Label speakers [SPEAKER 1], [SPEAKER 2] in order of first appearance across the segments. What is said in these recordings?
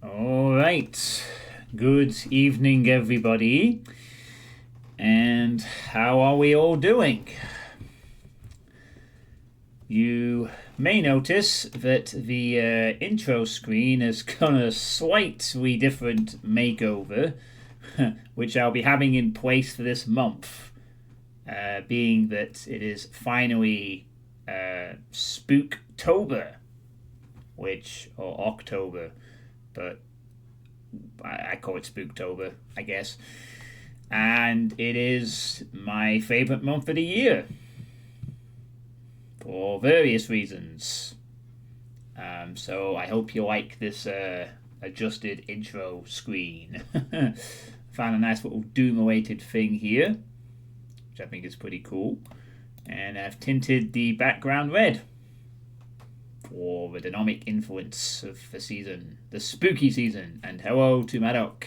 [SPEAKER 1] All right. Good evening, everybody. And how are we all doing? You may notice that the intro screen has got a slightly different makeover, which I'll be having in place for this month, being that it is finally Spooktober, or October, but I call it Spooktober, I guess. And it is my favourite month of the year for various reasons. So I hope you like this adjusted intro screen. Found a nice little Doom-related thing here, which I think is pretty cool. And I've tinted the background red for the dynamic influence of the season, the spooky season. And hello to Madoc.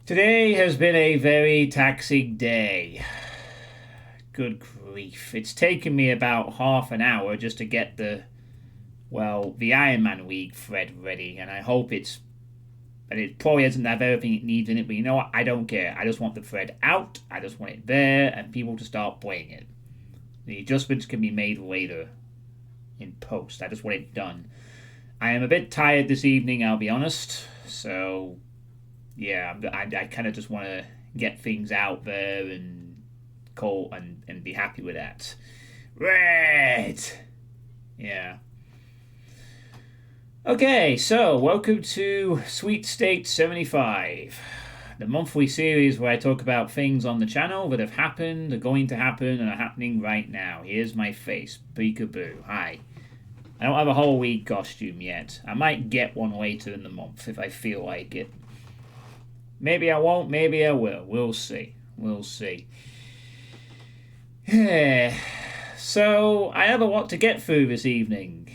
[SPEAKER 1] Today has been a very taxing day. Good grief. It's taken me about half an hour just to get the Ironman League thread ready, and I hope and it probably doesn't have everything it needs in it, but you know what? I don't care. I just want the thread out, I just want it there, and people to start playing it. The adjustments can be made later in post. I just want it done. I am a bit tired this evening, I'll be honest, so yeah, I kind of just want to get things out there and call and be happy with that. Right. Yeah. Okay, so welcome to Sweet State 75, the monthly series where I talk about things on the channel that have happened, are going to happen, and are happening right now. Here's my face, peekaboo. Hi. I don't have a Halloween costume yet. I might get one later in the month if I feel like it. Maybe I won't, maybe I will. We'll see. We'll see. So, I have a lot to get through this evening.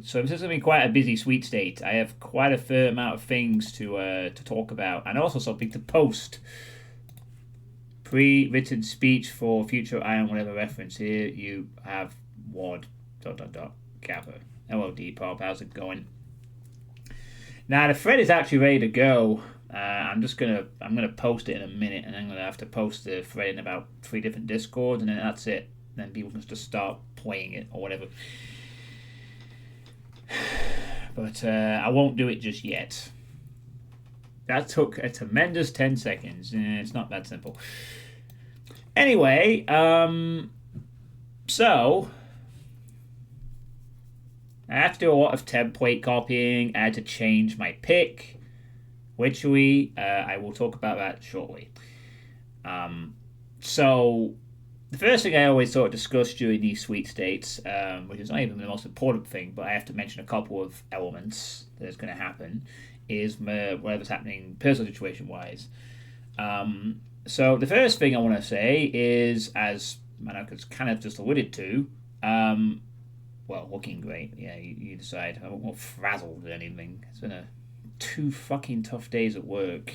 [SPEAKER 1] So this is going to be quite a busy Sweet State. I have quite a fair amount of things to talk about, and also something to post. Pre-written speech for future Iron whatever reference. Here you have Ward ... Gather. Hello Depop, how's it going? Now the thread is actually ready to go. I'm gonna post it in a minute, and I'm gonna have to post the thread in about 3 different Discords, and then that's it. Then people can just start playing it or whatever. But I won't do it just yet. That took a tremendous 10 seconds. It's not that simple. Anyway, so I have to do a lot of template copying. I had to change my pick, which I will talk about that shortly. So the first thing I always sort of discuss during these Sweet States, which is not even the most important thing, but I have to mention a couple of elements that is going to happen, is whatever's happening personal situation wise. So the first thing I want to say is, as Manoka's kind of just alluded to, looking great. Yeah, you decide. I'm not frazzled with anything. It's been 2 fucking tough days at work.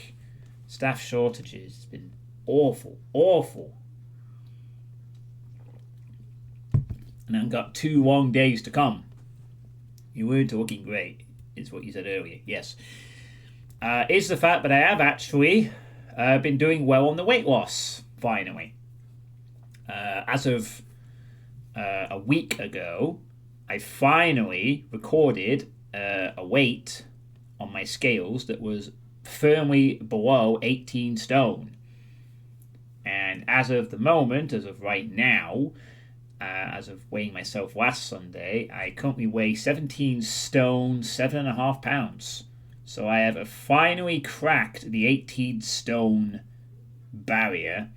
[SPEAKER 1] Staff shortages. It's been awful. Awful. And I've got 2 long days to come. You weren't looking great, is what you said earlier. Yes. Is the fact that I have actually been doing well on the weight loss, finally. As of a week ago, I finally recorded a weight on my scales that was firmly below 18 stone. And as of the moment, as of right now, as of weighing myself last Sunday, I currently weigh 17 stone, 7.5 pounds. So I have finally cracked the 18 stone barrier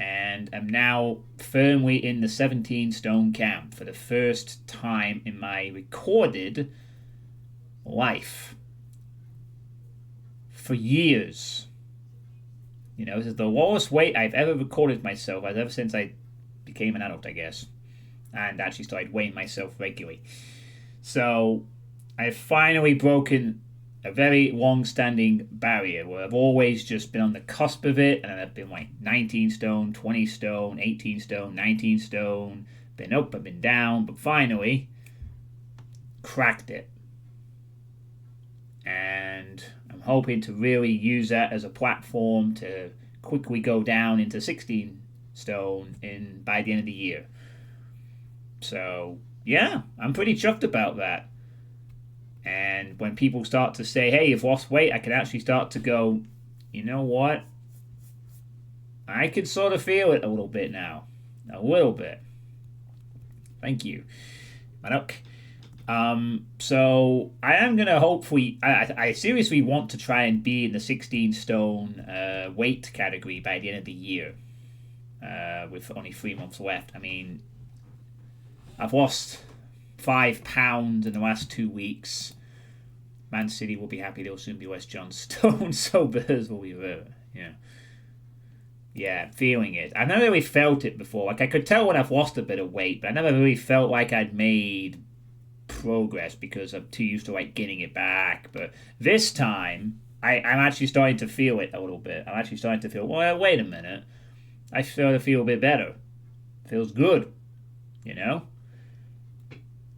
[SPEAKER 1] and am now firmly in the 17 stone camp for the first time in my recorded life. For years. You know, this is the lowest weight I've ever recorded myself ever since I became an adult, I guess, and actually started weighing myself regularly. So I've finally broken a very long-standing barrier where I've always just been on the cusp of it, and I've been like 19 stone, 20 stone, 18 stone, 19 stone, been up, I've been down, but finally cracked it. And I'm hoping to really use that as a platform to quickly go down into 16 stone by the end of the year. So yeah, I'm pretty chuffed about that. And when people start to say, "Hey, you've lost weight," I can actually start to go, you know what? I can sort of feel it a little bit now, a little bit. Thank you, Manok. So I am gonna hopefully. I seriously want to try and be in the 16 stone weight category by the end of the year. With only 3 months left. I mean, I've lost 5 pounds in the last 2 weeks. Man City will be happy. They'll soon be West John Stone. So Bears will be there. Yeah. Yeah, feeling it. I've never really felt it before. Like, I could tell when I've lost a bit of weight, but I never really felt like I'd made progress because I'm too used to, like, getting it back. But this time, I'm actually starting to feel it a little bit. I'm actually starting to feel, well, wait a minute. I start to feel a bit better. Feels good, you know?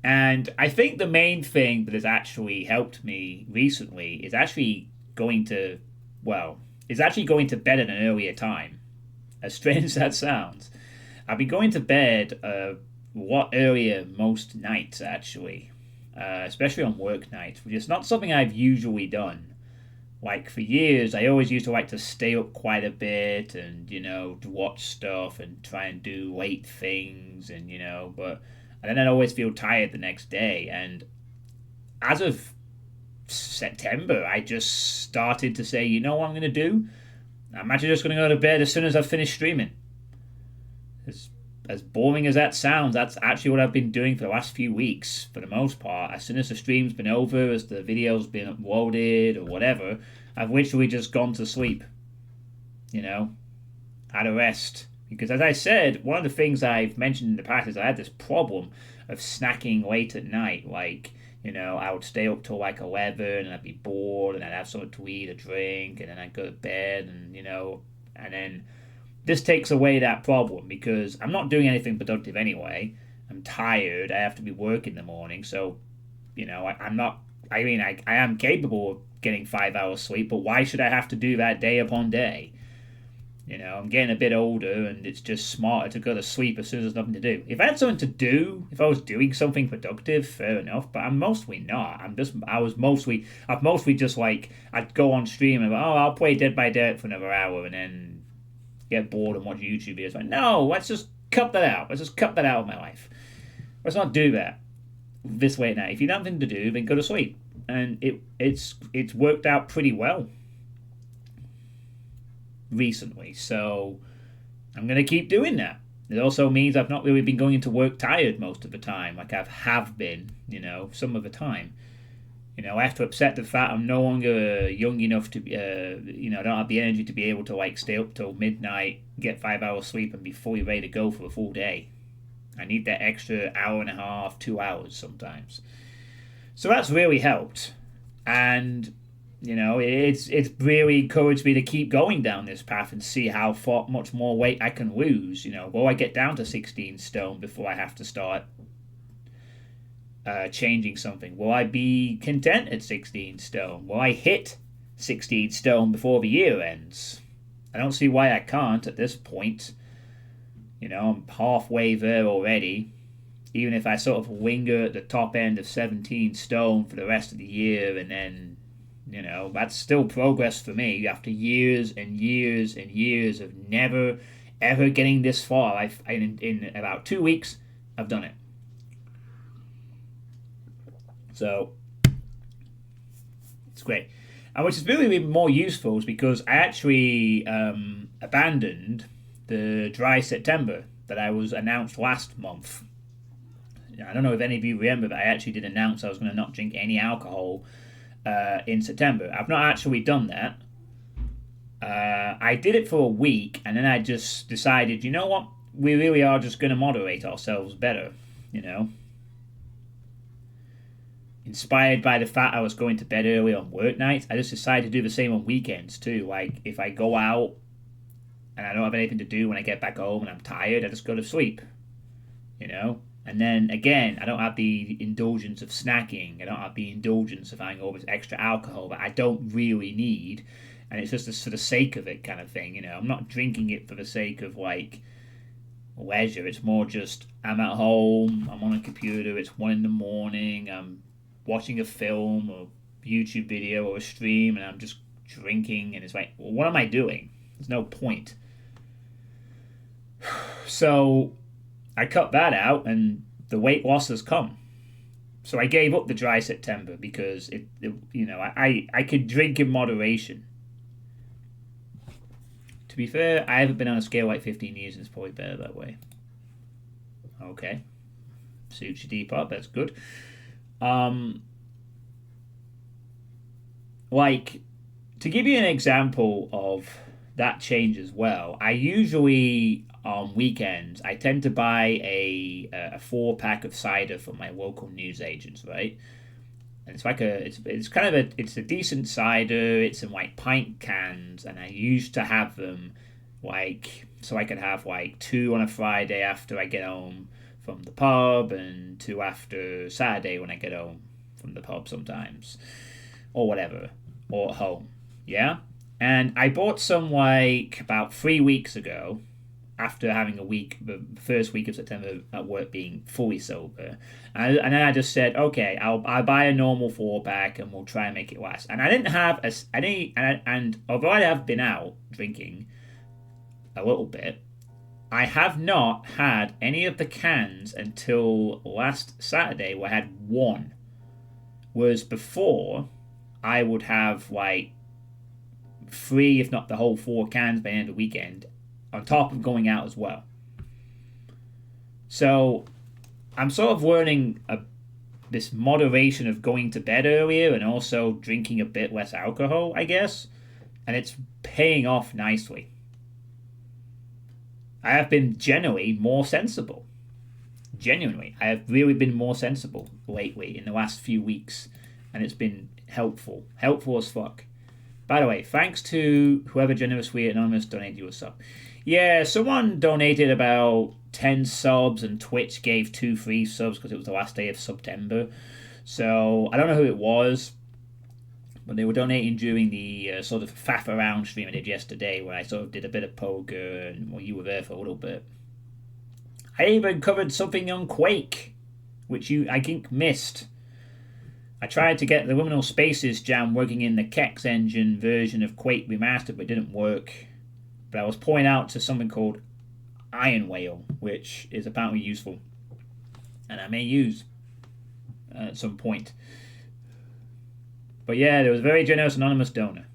[SPEAKER 1] And I think the main thing that has actually helped me recently is actually going to, well, is actually going to bed at an earlier time. As strange as that sounds. I've been going to bed a lot earlier most nights, actually. Especially on work nights, which is not something I've usually done. Like, for years, I always used to like to stay up quite a bit and, to watch stuff and try and do late things but and then I'd always feel tired the next day. And as of September, I just started to say, you know what I'm going to do? I'm actually just going to go to bed as soon as I've finished streaming. As boring as that sounds, that's actually what I've been doing for the last few weeks, for the most part. As soon as the stream's been over, as the video's been uploaded or whatever, I've literally just gone to sleep. Had a rest. Because as I said, one of the things I've mentioned in the past is I had this problem of snacking late at night. Like, I would stay up till like 11 and I'd be bored and I'd have something to eat, a drink, and then I'd go to bed and then this takes away that problem because I'm not doing anything productive anyway. I'm tired. I have to be working in the morning. So, I'm not, I am capable of getting 5 hours sleep, but why should I have to do that day upon day? I'm getting a bit older and it's just smarter to go to sleep as soon as there's nothing to do. If I had something to do, if I was doing something productive, fair enough, but I'm mostly not. I've mostly just like, I'd go on stream and I'll play Dead by Daylight for another hour and then get bored and watch YouTube videos. Like, no, let's just cut that out. Let's just cut that out of my life. Let's not do that this way now. If you have nothing to do, then go to sleep. And it's worked out pretty well recently, so I'm going to keep doing that. It also means I've not really been going into work tired most of the time, like I have been, some of the time. I have to accept the fact I'm no longer young enough to be, I don't have the energy to be able to like stay up till midnight, get 5 hours sleep, and be fully ready to go for a full day. I need that extra hour and a half, 2 hours sometimes. So that's really helped, and it's really encouraged me to keep going down this path and see how much more weight I can lose. Will I get down to 16 stone before I have to start changing something? Will I be content at 16 stone? Will I hit 16 stone before the year ends? I don't see why I can't at this point. I'm halfway there already. Even if I sort of linger at the top end of 17 stone for the rest of the year and then that's still progress for me after years and years and years of never, ever getting this far. In about 2 weeks, I've done it. So, it's great. And which is really more useful is because I actually abandoned the dry September that I was announced last month. I don't know if any of you remember, but I actually did announce I was going to not drink any alcohol in September. I've not actually done that. I did it for a week, and then I just decided, you know what? We really are just going to moderate ourselves better, Inspired by the fact I was going to bed early on work nights, I just decided to do the same on weekends too. Like, if I go out and I don't have anything to do when I get back home and I'm tired, I just go to sleep, And then again, I don't have the indulgence of snacking. I don't have the indulgence of having all this extra alcohol that I don't really need. And it's just for the sake of it kind of thing. I'm not drinking it for the sake of like leisure. It's more just I'm at home, I'm on a computer, it's 1 in the morning, I'm watching a film or YouTube video or a stream, and I'm just drinking. And it's like, well, what am I doing? There's no point. So I cut that out, and the weight loss has come. So I gave up the dry September because I could drink in moderation. To be fair, I haven't been on a scale like 15 years, and it's probably better that way. Okay, suits your Depop. That's good. Like, to give you an example of that change as well, I usually on weekends I tend to buy a 4-pack of cider from my local newsagents, right? And it's like it's a decent cider. It's in like pint cans, and I used to have them like so I could have like 2 on a Friday after I get home from the pub, and 2 after Saturday when I get home from the pub sometimes, or whatever, or at home. Yeah, and I bought some like about 3 weeks ago, after having the first week of September at work being fully sober. And then I just said, okay, I'll buy a normal 4-pack and we'll try and make it last. And I didn't have and although I have been out drinking a little bit, I have not had any of the cans until last Saturday, where I had 1. Whereas before, I would have like 3, if not the whole 4 cans by the end of the weekend, on top of going out as well. So I'm sort of learning this moderation of going to bed earlier and also drinking a bit less alcohol, I guess. And it's paying off nicely. I have been generally more sensible. Genuinely, I have really been more sensible lately in the last few weeks. And it's been helpful. Helpful as fuck. By the way, thanks to whoever generously anonymous donated you a sub. Yeah, someone donated about 10 subs, and Twitch gave 2 free subs because it was the last day of September. So I don't know who it was, but they were donating during the sort of faff around stream I did yesterday, where I sort of did a bit of poker, and well, you were there for a little bit. I even covered something on Quake, which you, I think, missed. I tried to get the Liminal Spaces jam working in the Kex engine version of Quake Remastered, but it didn't work. But I was pointing out to something called Iron Whale, which is apparently useful, and I may use at some point. But yeah, there was a very generous anonymous donor.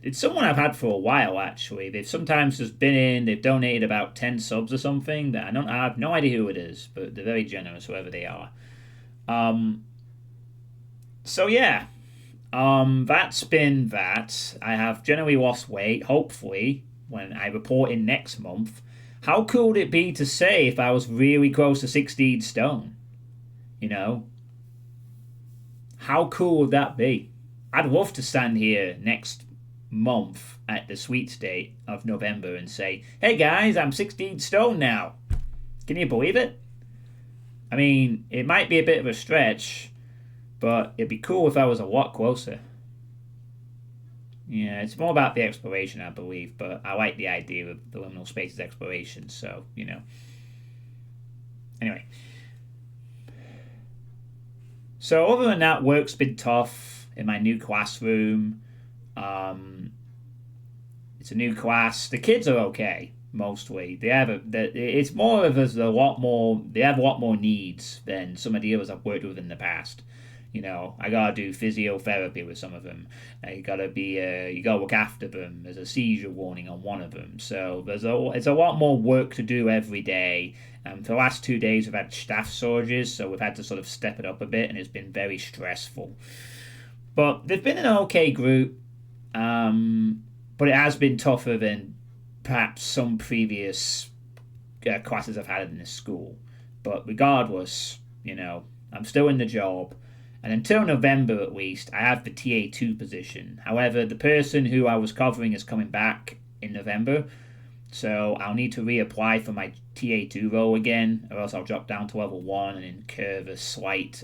[SPEAKER 1] It's someone I've had for a while, actually. They've sometimes just been in, they've donated about 10 subs or something. That I have no idea who it is, but they're very generous, whoever they are. So yeah, that's been that. I have generally lost weight, hopefully, when I report in next month. How cool would it be to say if I was really close to 16 stone? How cool would that be? I'd love to stand here next month at the sweet date of November and say, hey guys, I'm 16 stone now. Can you believe it? I mean, it might be a bit of a stretch, but it'd be cool if I was a lot closer. Yeah, it's more about the exploration, I believe, but I like the idea of the liminal spaces exploration, so, Anyway. So other than that, work's been tough in my new classroom. It's a new class. The kids are okay, mostly. It's more of they have a lot more needs than some of the others I've worked with in the past. I gotta do physiotherapy with some of them. You gotta look after them. There's a seizure warning on one of them. So it's a lot more work to do every day. For the last 2 days we've had staff shortages, so we've had to sort of step it up a bit, and it's been very stressful. But they've been an okay group, but it has been tougher than perhaps some previous classes I've had in this school. But regardless, I'm still in the job. And until November, at least, I have the TA2 position. However, the person who I was covering is coming back in November. So I'll need to reapply for my TA2 role again, or else I'll drop down to level 1 and incur a slight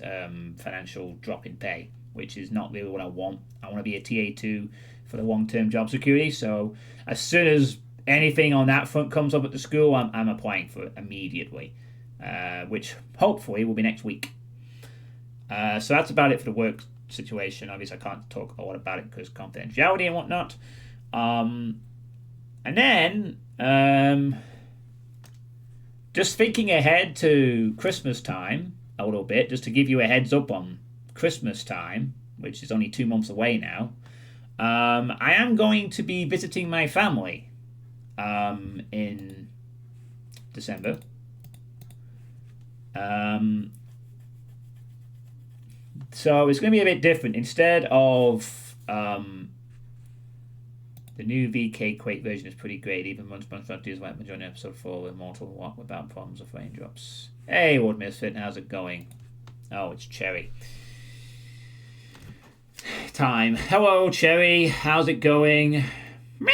[SPEAKER 1] financial drop in pay, which is not really what I want. I want to be a TA2 for the long-term job security. So as soon as anything on that front comes up at the school, I'm applying for it immediately, which hopefully will be next week. So that's about it for the work situation. Obviously, I can't talk a lot about it because confidentiality and whatnot. And then, just thinking ahead to Christmas time a little bit, just to give you a heads up on Christmas time, which is only 2 months away now, I am going to be visiting my family in December. So it's going to be a bit different. Instead of the new VK Quake version is pretty great. Even SpongeBob does like majority episode 4 with Mortal Walk without problems of raindrops. Hey, Ward Misfit, how's it going? Oh, it's Cherry. Time. Hello, Cherry. How's it going? Me.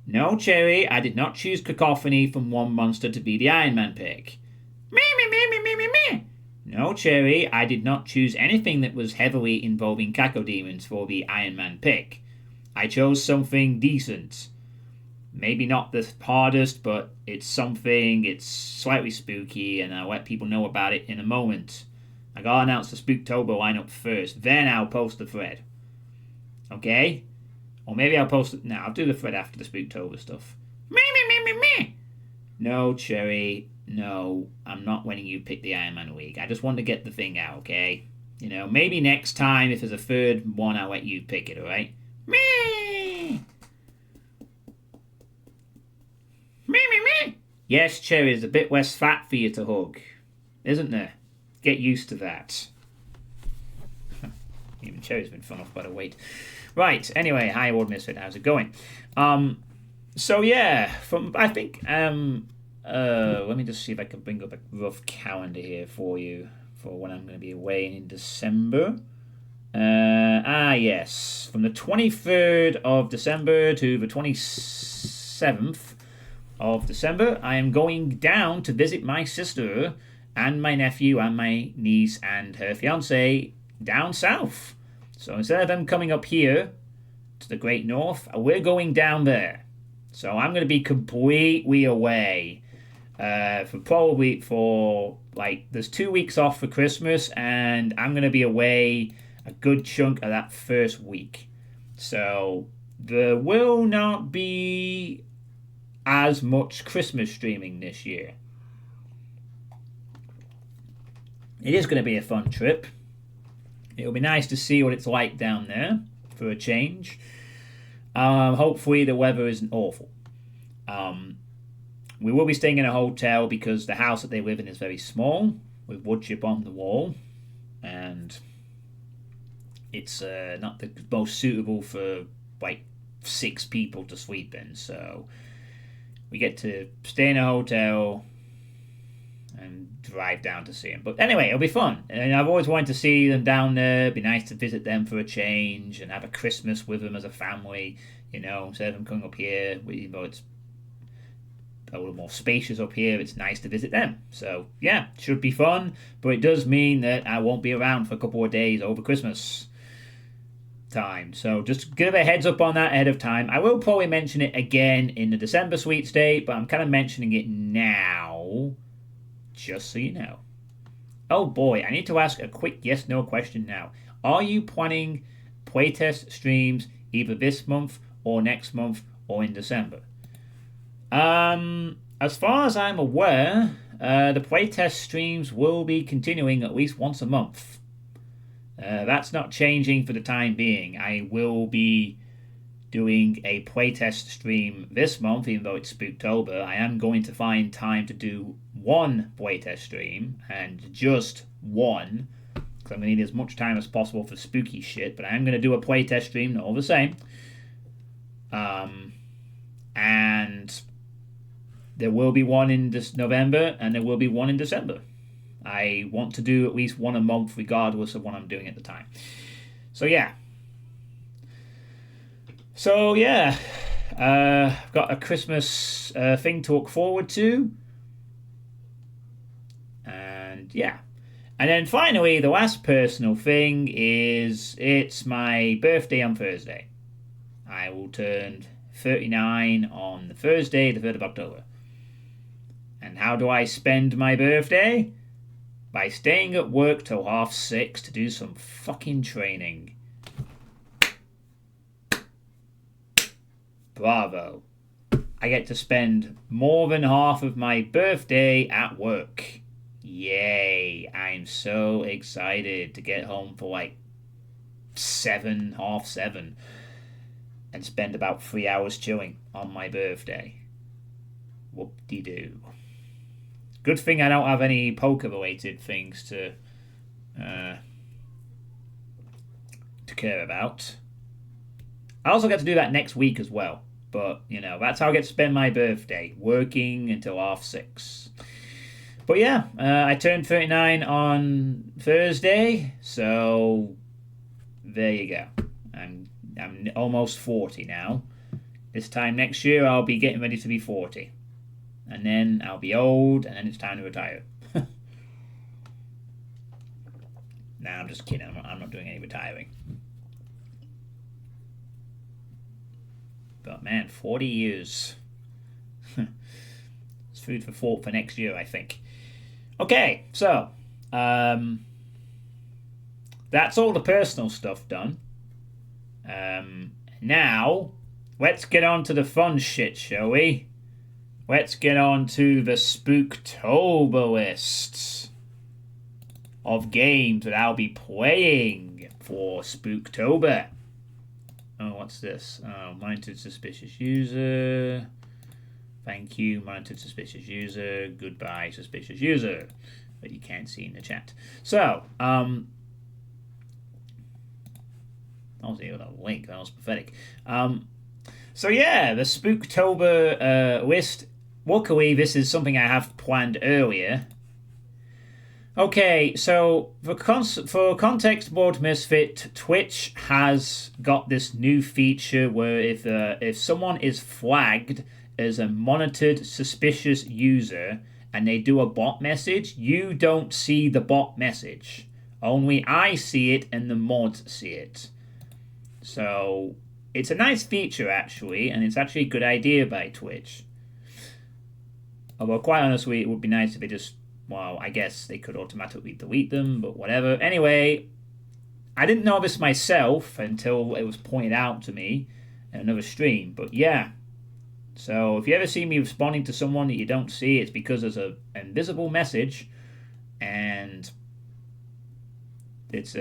[SPEAKER 1] No, Cherry, I did not choose Cacophony from One Monster to be the Iron Man pick. Me. No, Cherry, I did not choose anything that was heavily involving cacodemons for the Iron Man pick. I chose something decent. Maybe not the hardest, but it's something, it's slightly spooky, and I'll let people know about it in a moment. I gotta announce the Spooktober lineup first, then I'll post the thread. Okay? Or maybe I'll post it... No, I'll do the thread after the Spooktober stuff. Me. No, Cherry, no, I'm not letting you pick the Iron Man League. I just want to get the thing out, okay? You know, maybe next time, if there's a third one, I'll let you pick it, alright? Me. Yes, Cherry, there's a bit less fat for you to hug, isn't there? Get used to that. Even Cherry's been fun off by the weight. Right, anyway, hi, Old Misfit, how's it going? So yeah, I think, let me just see if I can bring up a rough calendar here for you for when I'm going to be away in December. Yes, from the 23rd of December to the 27th of December, I am going down to visit my sister and my nephew and my niece and her fiance down south. So instead of them coming up here to the Great North, we're going down there. So I'm going to be completely away for there's 2 weeks off for Christmas, and I'm going to be away a good chunk of that first week. So there will not be as much Christmas streaming this year. It is going to be a fun trip. It'll be nice to see what it's like down there for a change. Hopefully the weather isn't awful. We will be staying in a hotel because the house that they live in is very small, with wood chip on the wall, and it's not the most suitable for 6 people to sleep in. So we get to stay in a hotel and drive down to see them. But anyway, it'll be fun. And I've always wanted to see them down there. It'd be nice to visit them for a change and have a Christmas with them as a family. You know, instead of them coming up here, even though it's a little more spacious up here, it's nice to visit them. So yeah, should be fun. But it does mean that I won't be around for a couple of days over Christmas time. So just give a heads up on that ahead of time. I will probably mention it again in the December sweets date, but I'm kind of mentioning it now, just so you know. Oh boy, I need to ask a quick yes/no question now. Are you planning playtest streams either this month or next month or in December? As far as I'm aware, the playtest streams will be continuing at least once a month. That's not changing for the time being. I will be doing a playtest stream this month, even though it's Spooktober. I am going to find time to do one playtest stream, and just one, because I'm going to need as much time as possible for spooky shit, but I am going to do a playtest stream, all the same. And there will be one in this November, and there will be one in December. I want to do at least one a month, regardless of what I'm doing at the time. So yeah. I've got a Christmas thing to look forward to. And yeah. And then finally, the last personal thing is it's my birthday on Thursday. I will turn 39 on the Thursday, the 3rd of October. And how do I spend my birthday? By staying at work till 6:30 to do some fucking training. Bravo. I get to spend more than half of my birthday at work. Yay. I'm so excited to get home for like 7:30, and spend about 3 hours chilling on my birthday. Whoop-de-doo. Good thing I don't have any poker-related things to care about. I also get to do that next week as well. But, that's how I get to spend my birthday. Working until 6:30. But yeah, I turned 39 on Thursday. So, there you go. I'm almost 40 now. This time next year, I'll be getting ready to be 40. And then I'll be old, and then it's time to retire. Nah, I'm just kidding. I'm not doing any retiring. But man, 40 years. It's food for thought for next year, I think. Okay, so that's all the personal stuff done. Now, let's get on to the fun shit, shall we? Let's get on to the Spooktober list of games that I'll be playing for Spooktober. Oh, what's this? Oh, monitored suspicious user. Thank you, monitored suspicious user. Goodbye, suspicious user. But you can't see in the chat. So, that was the other link. That was pathetic. So yeah, the Spooktober list. Luckily, this is something I have planned earlier. Okay, so for Context World Misfit, Twitch has got this new feature where if someone is flagged as a monitored suspicious user and they do a bot message, you don't see the bot message. Only I see it and the mods see it. So it's a nice feature actually, and it's actually a good idea by Twitch. Although quite honestly, it would be nice if they just, well, I guess they could automatically delete them, but whatever. Anyway, I didn't know this myself until it was pointed out to me in another stream, but yeah. So if you ever see me responding to someone that you don't see, it's because there's an invisible message, and it's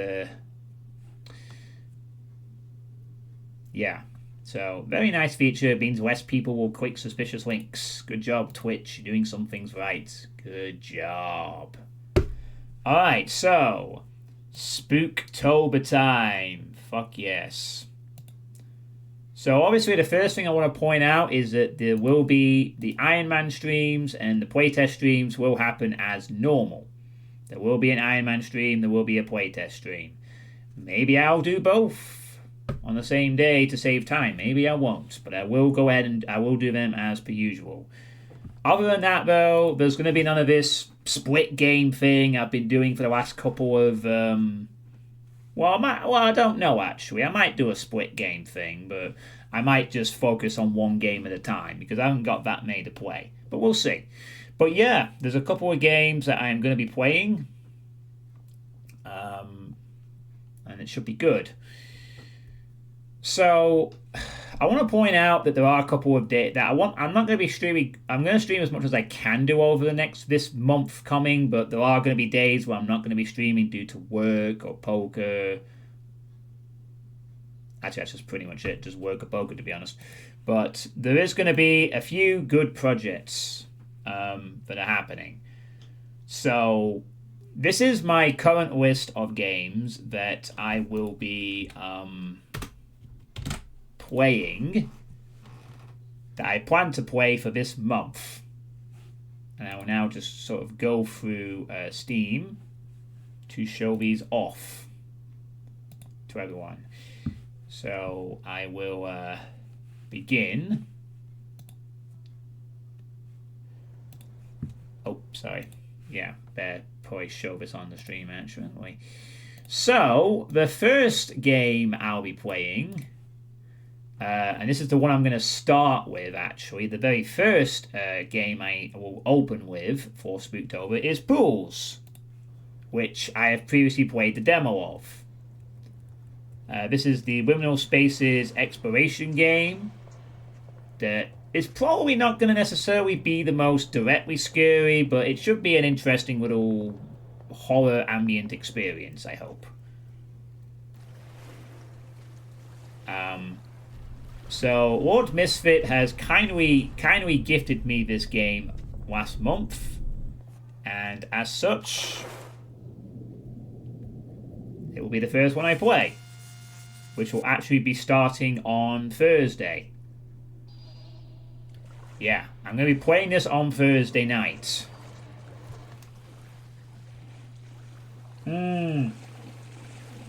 [SPEAKER 1] yeah. So, very nice feature. It means less people will click suspicious links. Good job, Twitch. You're doing some things right. Good job. Alright, so Spooktober time. Fuck yes. So, obviously, the first thing I want to point out is that there will be the Ironman streams and the playtest streams will happen as normal. There will be an Ironman stream, there will be a playtest stream. Maybe I'll do both on the same day to save time. Maybe I won't, but I will go ahead and I will do them as per usual. Other than that, though, there's going to be none of this split game thing I've been doing for the last couple of I don't know actually. I might do a split game thing, but I might just focus on one game at a time because I haven't got that many to play. But we'll see. But yeah, there's a couple of games that I'm going to be playing, and it should be good. So, I want to point out that there are a couple of days that I'm not going to be streaming. I'm going to stream as much as I can do over this month coming, but there are going to be days where I'm not going to be streaming due to work or poker. Actually, that's just pretty much it. Just work or poker, to be honest. But there is going to be a few good projects that are happening. So, this is my current list of games that I will be playing, that I plan to play for this month. And I will now just sort of go through Steam to show these off to everyone. So I will begin. Oh, sorry. Yeah, better probably show this on the stream actually. So, the first game I'll be playing, and this is the one I'm going to start with actually, the very first game I will open with for Spooktober is Pools, which I have previously played the demo of. This is the Liminal Spaces exploration game that is probably not going to necessarily be the most directly scary, but it should be an interesting little horror ambient experience, I hope. So Lord Misfit has kindly gifted me this game last month, and as such, it will be the first one I play, which will actually be starting on Thursday. Yeah, I'm going to be playing this on Thursday night.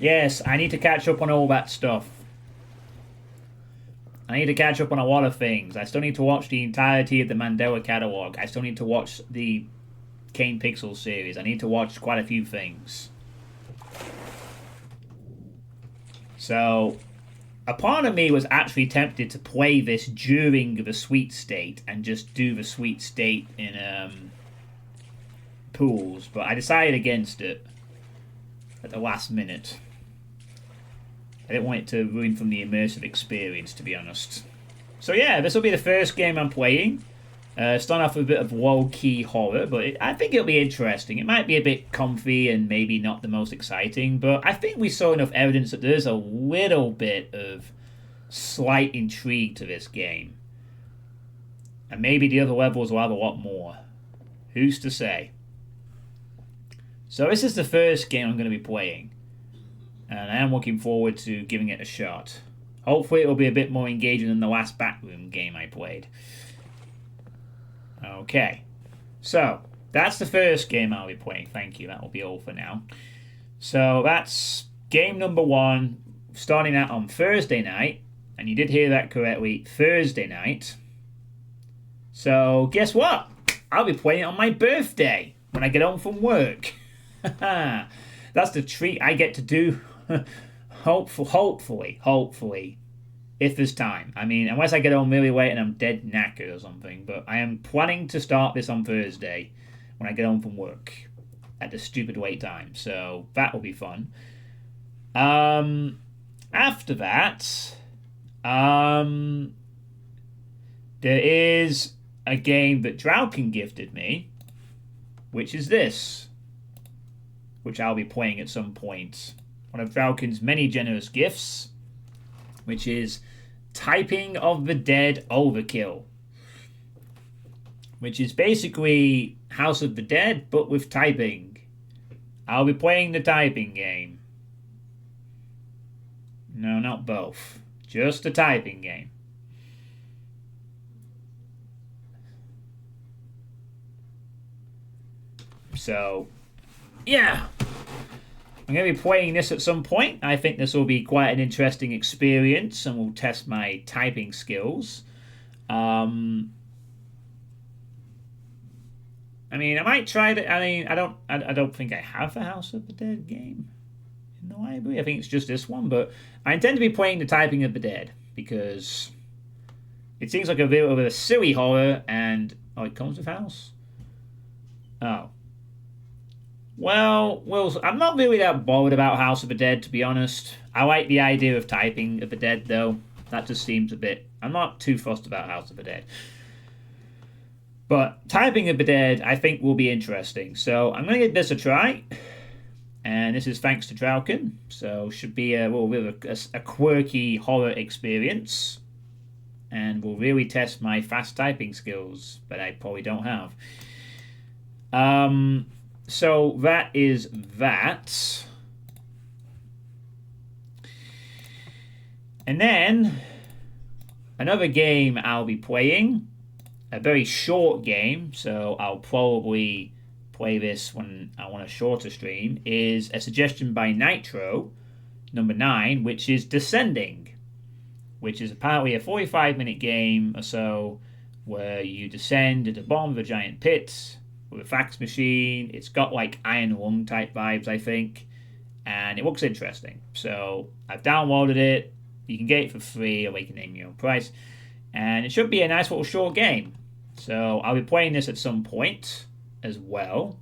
[SPEAKER 1] Yes, I need to catch up on all that stuff. I need to catch up on a lot of things. I still need to watch the entirety of the Mandela catalog. I still need to watch the Kane Pixel series. I need to watch quite a few things. So, a part of me was actually tempted to play this during the sweet state and just do the sweet state in Pools, but I decided against it at the last minute. I didn't want it to ruin from the immersive experience, to be honest. So yeah, this will be the first game I'm playing. Starting off with a bit of low-key horror, but I think it'll be interesting. It might be a bit comfy and maybe not the most exciting, but I think we saw enough evidence that there's a little bit of slight intrigue to this game. And maybe the other levels will have a lot more. Who's to say? So this is the first game I'm going to be playing, and I am looking forward to giving it a shot. Hopefully it will be a bit more engaging than the last Backroom game I played. Okay, so that's the first game I'll be playing. Thank you, that will be all for now. So that's game number 1, starting out on Thursday night, and you did hear that correctly, Thursday night. So guess what? I'll be playing it on my birthday when I get home from work. That's the treat I get to do. Hopefully, if there's time. I mean, unless I get home really late and I'm dead knackered or something. But I am planning to start this on Thursday when I get home from work at the stupid wait time. So that will be fun. After that, there is a game that Drowkin gifted me, which is this, which I'll be playing at some point. One of Drowkin's many generous gifts, which is Typing of the Dead Overkill, which is basically House of the Dead, but with typing. I'll be playing the typing game. No, not both. Just the typing game. So, yeah. I'm going to be playing this at some point. I think this will be quite an interesting experience and will test my typing skills. I mean, I might try that. I mean, I don't think I have a House of the Dead game in the library. I think it's just this one, but I intend to be playing the Typing of the Dead because it seems like a bit of a silly horror, and it comes with House. Oh. Well, I'm not really that bothered about House of the Dead, to be honest. I like the idea of Typing of the Dead, though. That just seems a bit... I'm not too fussed about House of the Dead. But Typing of the Dead, I think, will be interesting. So I'm going to give this a try. And this is thanks to Drowkin. So should be a quirky horror experience. And will really test my fast typing skills that I probably don't have. So that is that. And then another game I'll be playing, a very short game, so I'll probably play this when I want a shorter stream, is a suggestion by Nitro, number 9, which is Descending, which is apparently a 45-minute game or so where you descend at the bottom of a giant pit with a fax machine. It's got like Iron Lung type vibes, I think, and it looks interesting. So I've downloaded it. You can get it for free, or you can name your own price, and it should be a nice little short game. So I'll be playing this at some point as well.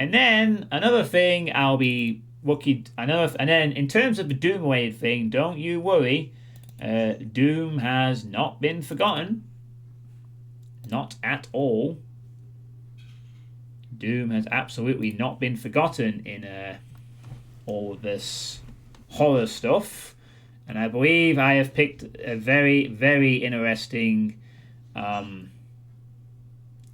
[SPEAKER 1] And then another thing I'll be looking and then in terms of the Doom-related thing, don't you worry. Doom has not been forgotten. Not at all. Doom has absolutely not been forgotten in all of this horror stuff. And I believe I have picked a very, very interesting...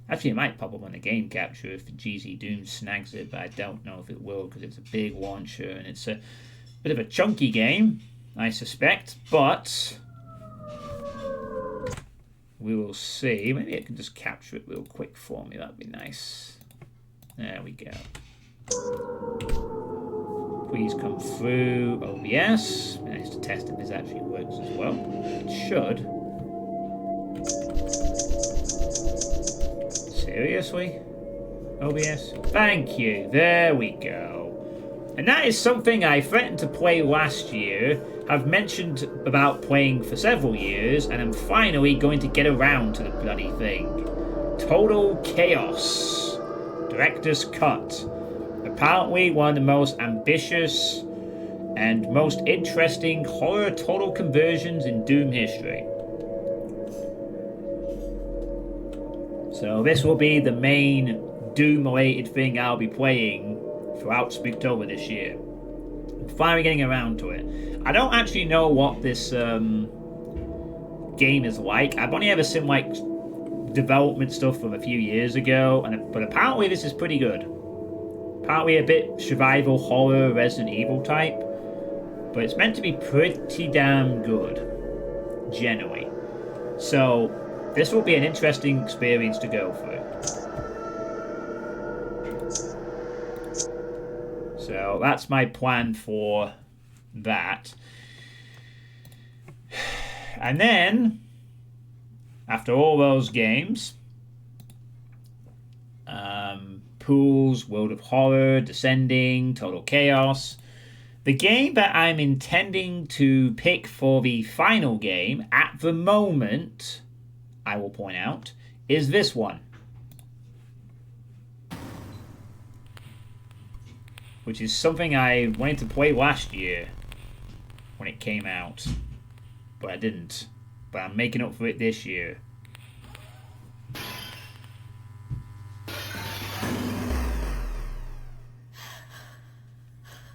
[SPEAKER 1] Actually, it might pop up on the game capture if GZ Doom snags it, but I don't know if it will because it's a big launcher and it's a bit of a chunky game, I suspect, but we will see. Maybe it can just capture it real quick for me. That'd be nice. There we go. Please come through OBS. Nice to test if this actually works as well. It should. Seriously? OBS? Thank you. There we go. And that is something I threatened to play last year, have mentioned about playing for several years, and I'm finally going to get around to the bloody thing. Total Chaos. Director's Cut. Apparently one of the most ambitious and most interesting horror total conversions in Doom history. So this will be the main Doom-related thing I'll be playing throughout Spooktober this year. I'm finally getting around to it. I don't actually know what this game is like. I've only ever seen like development stuff from a few years ago, but apparently this is pretty good. Apparently a bit survival horror Resident Evil type, but it's meant to be pretty damn good, generally. So this will be an interesting experience to go through. So that's my plan for that. And then, after all those games, Pools, World of Horror, Descending, Total Chaos, the game that I'm intending to pick for the final game at the moment, I will point out, is this one. Which is something I wanted to play last year when it came out. But I didn't. But I'm making up for it this year.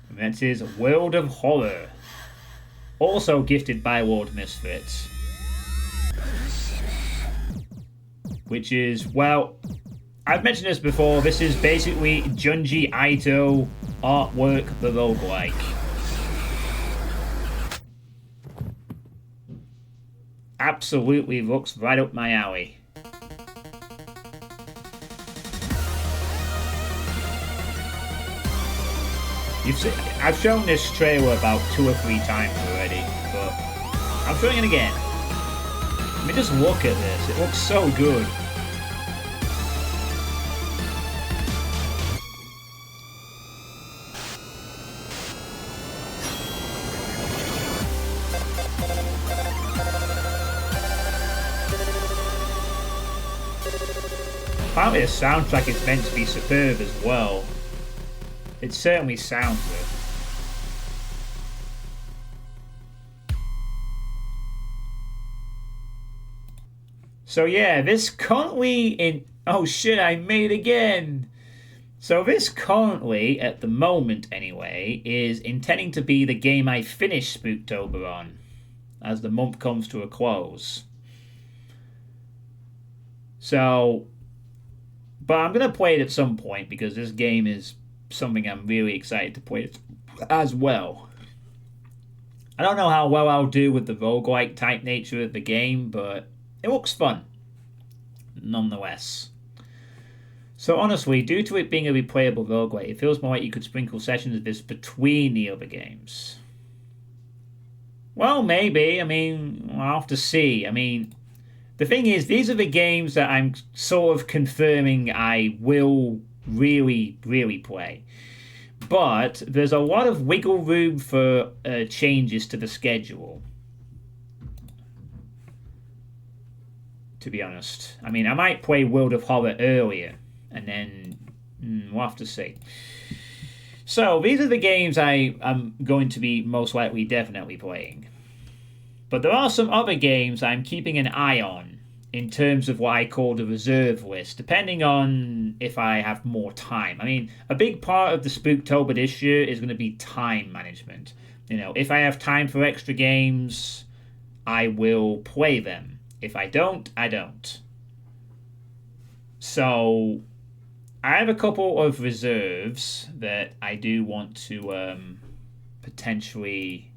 [SPEAKER 1] And that is World of Horror. Also gifted by Lord Misfits. Which is, well, I've mentioned this before, this is basically Junji Ito artwork the roguelike. Absolutely looks right up my alley. I've shown this trailer about 2 or 3 times already, but I'm showing it again. I mean, just look at this. It looks so good. Apparently the soundtrack is meant to be superb as well. It certainly sounds good. So yeah, this currently in... Oh shit, I made it again! So this currently, at the moment anyway, is intending to be the game I finish Spooktober on, as the month comes to a close. So... But I'm going to play it at some point, because this game is something I'm really excited to play as well. I don't know how well I'll do with the roguelike type nature of the game, but it looks fun, nonetheless. So honestly, due to it being a replayable roguelite, it feels more like you could sprinkle sessions of this between the other games. Well, maybe. I mean, I'll have to see. I mean, the thing is, these are the games that I'm sort of confirming I will really, really play. But there's a lot of wiggle room for changes to the schedule. To be honest. I mean, I might play World of Horror earlier, and then we'll have to see. So, these are the games I am going to be most likely definitely playing. But there are some other games I'm keeping an eye on in terms of what I call the reserve list, depending on if I have more time. I mean, a big part of the Spooktober this year is going to be time management. You know, if I have time for extra games, I will play them. If I don't, I don't. So, I have a couple of reserves that I do want to potentially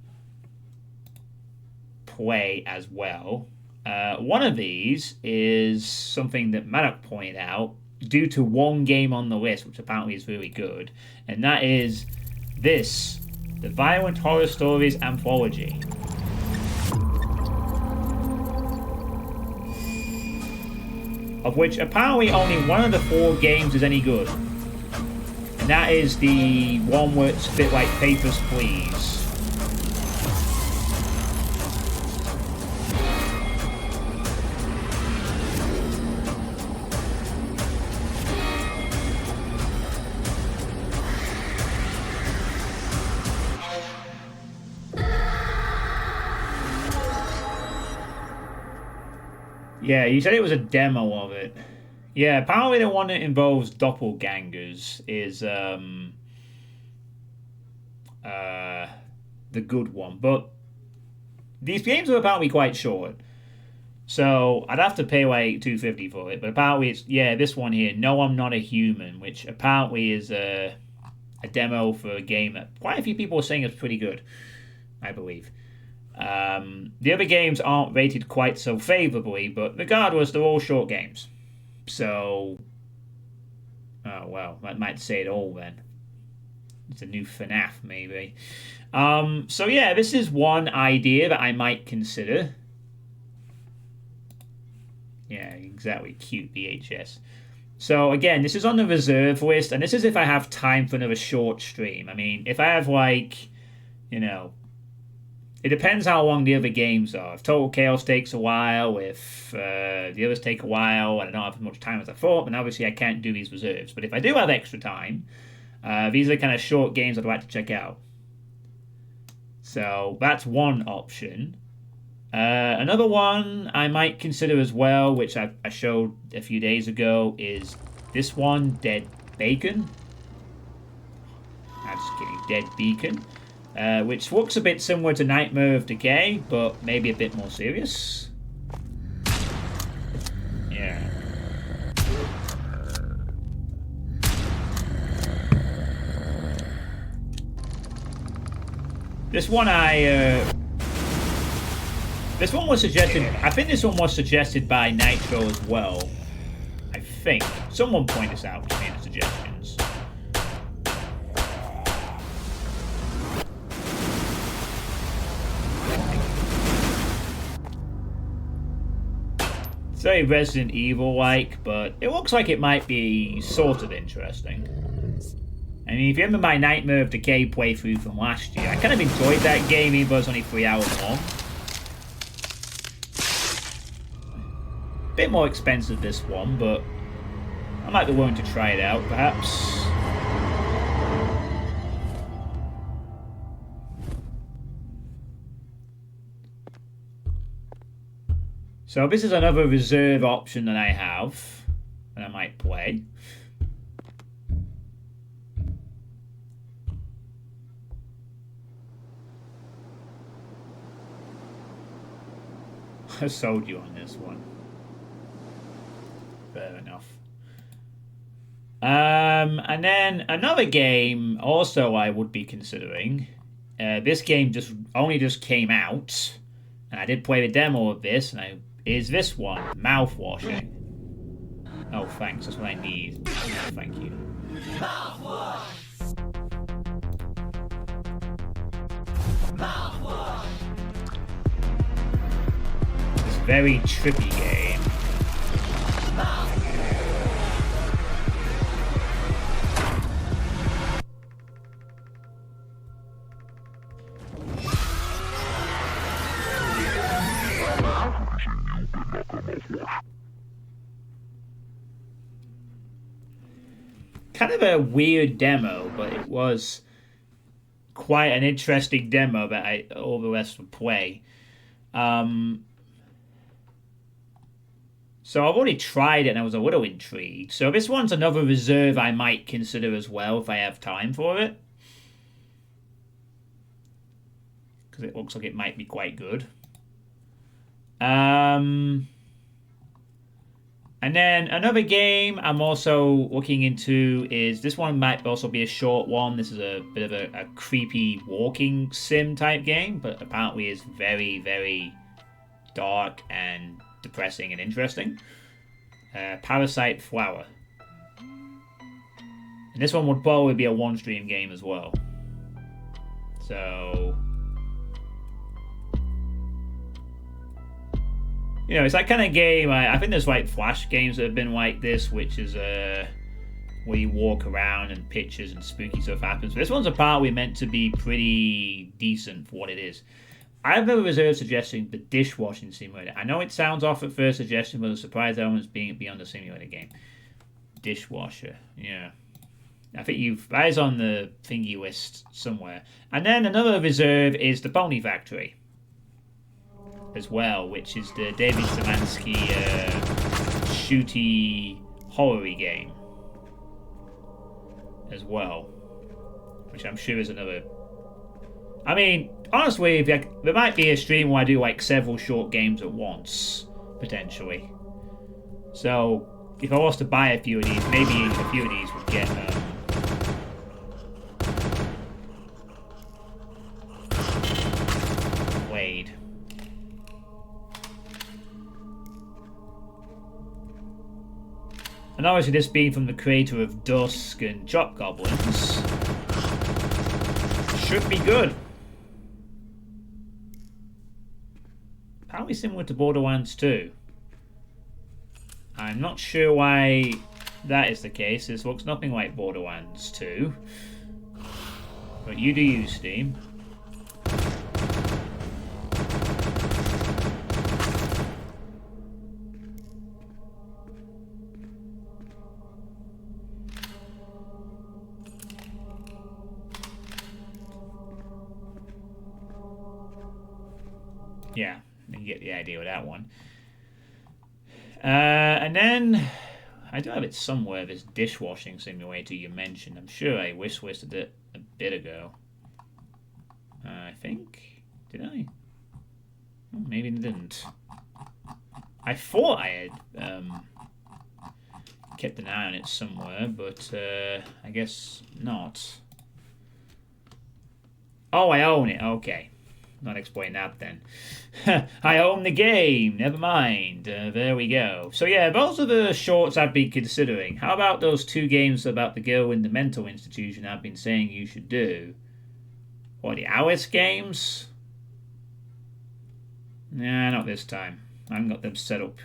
[SPEAKER 1] play as well. One of these is something that Maddock pointed out due to one game on the list, which apparently is really good, and that is this, the Violent Horror Stories Anthology. Of which apparently only one of the 4 games is any good. And that is the one where it's a bit like Papers, Please. Yeah, you said it was a demo of it. Yeah, apparently the one that involves doppelgangers is the good one. But these games are apparently quite short. So I'd have to pay like $2.50 for it. But apparently it's, yeah, this one here, No, I'm Not a Human, which apparently is a demo for a game that quite a few people are saying is pretty good, I believe. The other games aren't rated quite so favorably, but regardless, they're all short games. So, oh well, that might say it all then. It's a new FNAF, maybe. So yeah, this is one idea that I might consider. Yeah, exactly. Cute VHS. So again, this is on the reserve list, and this is if I have time for another short stream. I mean, if I have like, you know, it depends how long the other games are. If Total Chaos takes a while, if the others take a while, and I don't have as much time as I thought, then obviously I can't do these reserves. But if I do have extra time, these are kind of short games I'd like to check out. So that's one option. Another one I might consider as well, which I showed a few days ago, is this one, Dead Bacon. I'm just kidding, Dead Beacon. Which looks a bit similar to Nightmare of Decay, but maybe a bit more serious. Yeah. This one this one was suggested, I think this one was suggested by Nitro as well. I think. Someone point this out to me in the suggestions. It's very Resident Evil-like, but it looks like it might be sort of interesting. I mean, if you remember my Nightmare of Decay playthrough from last year, I kind of enjoyed that game, even though it's only 3 hours long. Bit more expensive, this one, but I might be willing to try it out, perhaps. So this is another reserve option that I have, that I might play. I sold you on this one. Fair enough. And then another game also I would be considering. This game only just came out, and I did play the demo of this, and is this one, Mouthwashing. Oh, thanks. That's what I need. Oh, thank you. This very trippy game. Kind of a weird demo, but it was quite an interesting demo that all the rest would play. So I've already tried it and I was a little intrigued. So this one's another reserve I might consider as well if I have time for it. Because it looks like it might be quite good. And then another game I'm also looking into is, this one might also be a short one. This is a bit of a creepy walking sim type game, but apparently is very, very dark and depressing and interesting. Parasite Flower. And this one would probably be a one-stream game as well. So, you know, it's that kind of game. I think there's like Flash games that have been like this, which is where you walk around and pictures and spooky stuff happens. But this one's apparently meant to be pretty decent for what it is. I have a reserved suggesting the dishwashing simulator. I know it sounds off at first suggestion, but the surprise elements being beyond the simulator game. Dishwasher, yeah. I think that is on the thingy list somewhere. And then another reserve is the Pony Factory as well, which is the David Szymanski shooty horror game as well, which I'm sure is another. I mean, honestly, there might be a stream where I do like several short games at once, potentially. So if I was to buy a few of these, maybe a few of these would get played. And obviously this being from the creator of Dusk and Chop Goblins should be good. Apparently similar to Borderlands 2. I'm not sure why that is the case. This looks nothing like Borderlands 2. But you do you, Steam. Yeah, you get the idea with that one. And then, I do have it somewhere, this dishwashing simulator you mentioned. I'm sure I wishlisted it a bit ago. I think. Did I? Oh, maybe I didn't. I thought I had kept an eye on it somewhere, but I guess not. Oh, I own it. Okay. Not explain that then. I own the game. Never mind. There we go. So yeah, those are the shorts I've been considering. How about those two games about the girl in the mental institution I've been saying you should do? What, the Alice games? Nah, not this time. I haven't got them set up.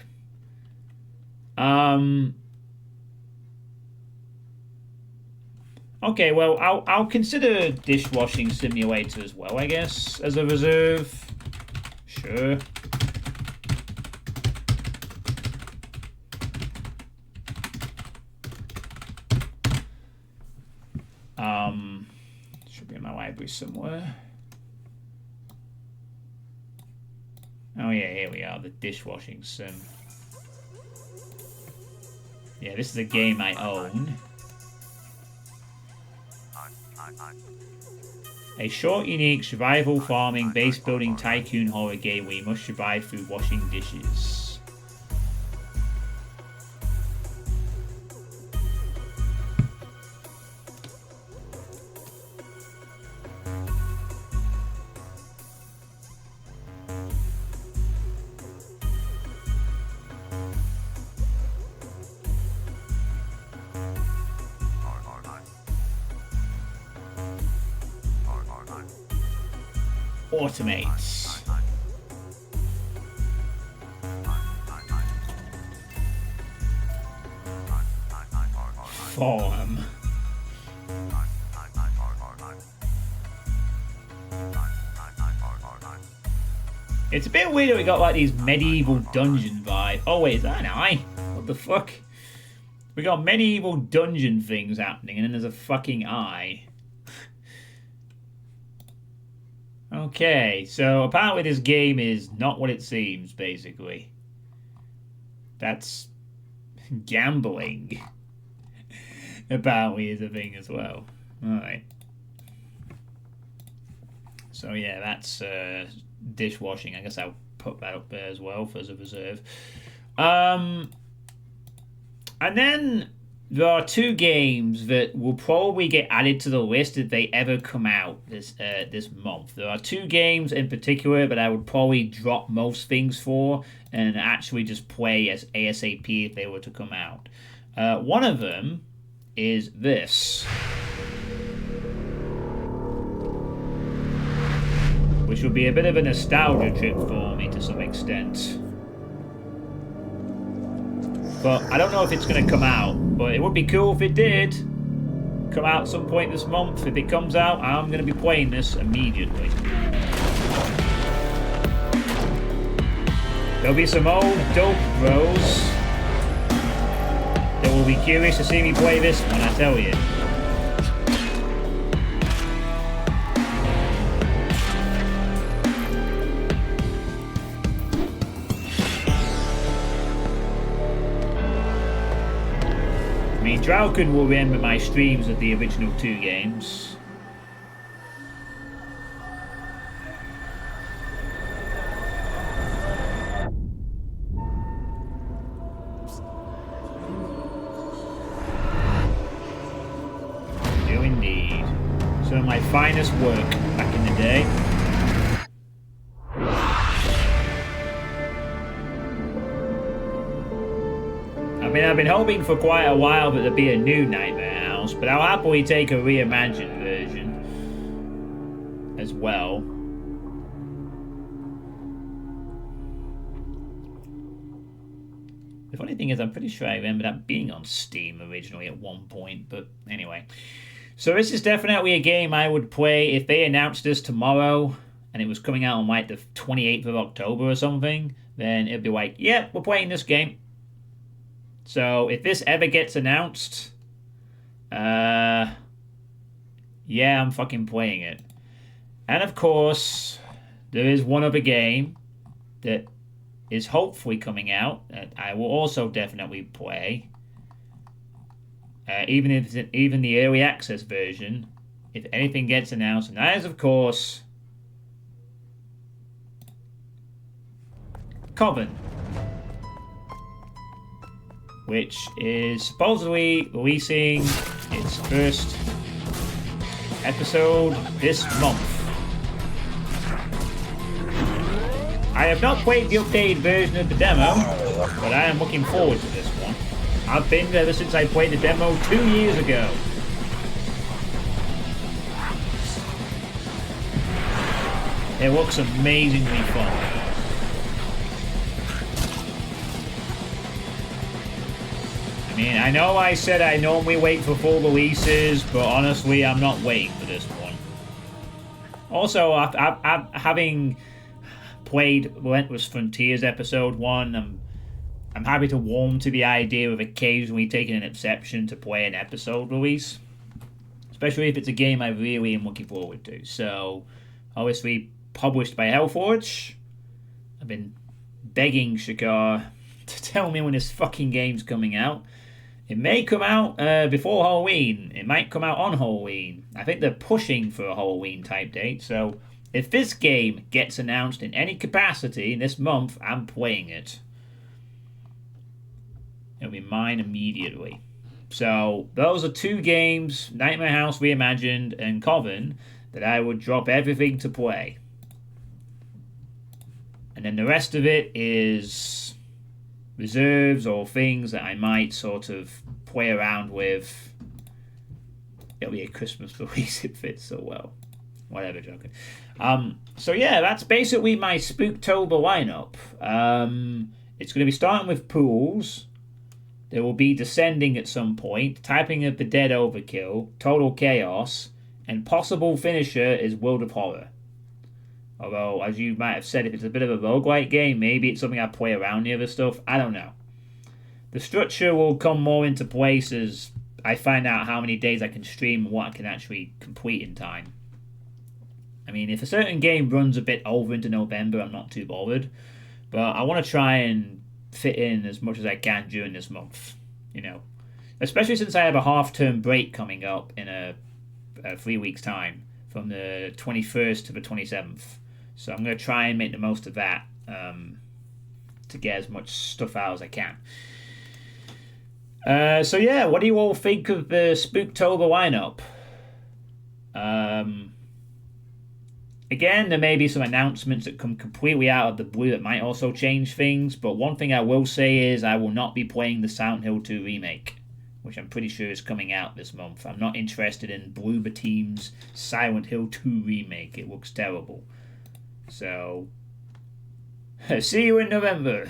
[SPEAKER 1] Okay, well, I'll consider Dishwashing Simulator as well, I guess, as a reserve. Sure. Should be in my library somewhere. Oh yeah, here we are, the Dishwashing Sim. Yeah, this is a game I own. A short, unique, survival farming, base building tycoon horror game where you must survive through washing dishes. Automate. Form. It's a bit weird that we got like these medieval dungeon vibe. Oh wait, is that an eye? What the fuck? We got medieval dungeon things happening and then there's a fucking eye. Okay, so apparently this game is not what it seems, basically. That's gambling. Apparently is a thing as well. Alright. So yeah, that's dishwashing. I guess I'll put that up there as well as a reserve. And then there are two games that will probably get added to the list if they ever come out this month. There are two games in particular that I would probably drop most things for and actually just play as ASAP if they were to come out. One of them is this, which will be a bit of a nostalgia trip for me to some extent. But I don't know if it's going to come out, but it would be cool if it did come out some point this month. If it comes out, I'm going to be playing this immediately. There'll be some old dope bros that will be curious to see me play this one, I tell you. I mean, Drauken will remember my streams of the original two games. Do indeed. Some of my finest work back in the day. I mean, I've been hoping for quite a while that there'd be a new Nightmare House, but I'll happily take a reimagined version as well. The funny thing is, I'm pretty sure I remember that being on Steam originally at one point, but anyway. So this is definitely a game I would play if they announced this tomorrow and it was coming out on like the 28th of October or something, then it'd be like, yeah, we're playing this game. So if this ever gets announced, yeah, I'm fucking playing it. And of course, there is one other game that is hopefully coming out that I will also definitely play. Even if it's even the early access version, if anything gets announced, and that is of course Coven, which is supposedly releasing its first episode this month. I have not played the updated version of the demo, but I am looking forward to this one. I've been there ever since I played the demo 2 years ago. It looks amazingly fun. I mean, I know I said I normally wait for full releases, but honestly, I'm not waiting for this one. Also, having played Relentless Frontiers Episode 1, I'm happy to warm to the idea of occasionally taking an exception to play an episode release. Especially if it's a game I really am looking forward to. So, obviously, published by Hellforge. I've been begging Shakar to tell me when this fucking game's coming out. It may come out before Halloween. It might come out on Halloween. I think they're pushing for a Halloween type date. So if this game gets announced in any capacity this month, I'm playing it. It'll be mine immediately. So those are two games, Nightmare House Reimagined and Coven, that I would drop everything to play. And then the rest of it is reserves or things that I might sort of play around with. It'll be a Christmas release, it fits so well. Whatever, joking. So yeah, that's basically my Spooktober lineup. It's going to be starting with pools. There will be descending at some point, typing of the dead overkill, total chaos, and possible finisher is World of Horror. Although, as you might have said, if it's a bit of a roguelike game, maybe it's something I play around the other stuff. I don't know. The structure will come more into place as I find out how many days I can stream and what I can actually complete in time. I mean, if a certain game runs a bit over into November, I'm not too bothered. But I want to try and fit in as much as I can during this month, you know. Especially since I have a half-term break coming up in a 3 weeks' time, from the 21st to the 27th. So I'm going to try and make the most of that to get as much stuff out as I can. So yeah, what do you all think of the Spooktober lineup? Again, there may be some announcements that come completely out of the blue that might also change things, but one thing I will say is I will not be playing the Silent Hill 2 remake, which I'm pretty sure is coming out this month. I'm not interested in Bloober Team's Silent Hill 2 remake. It looks terrible. So, see you in November.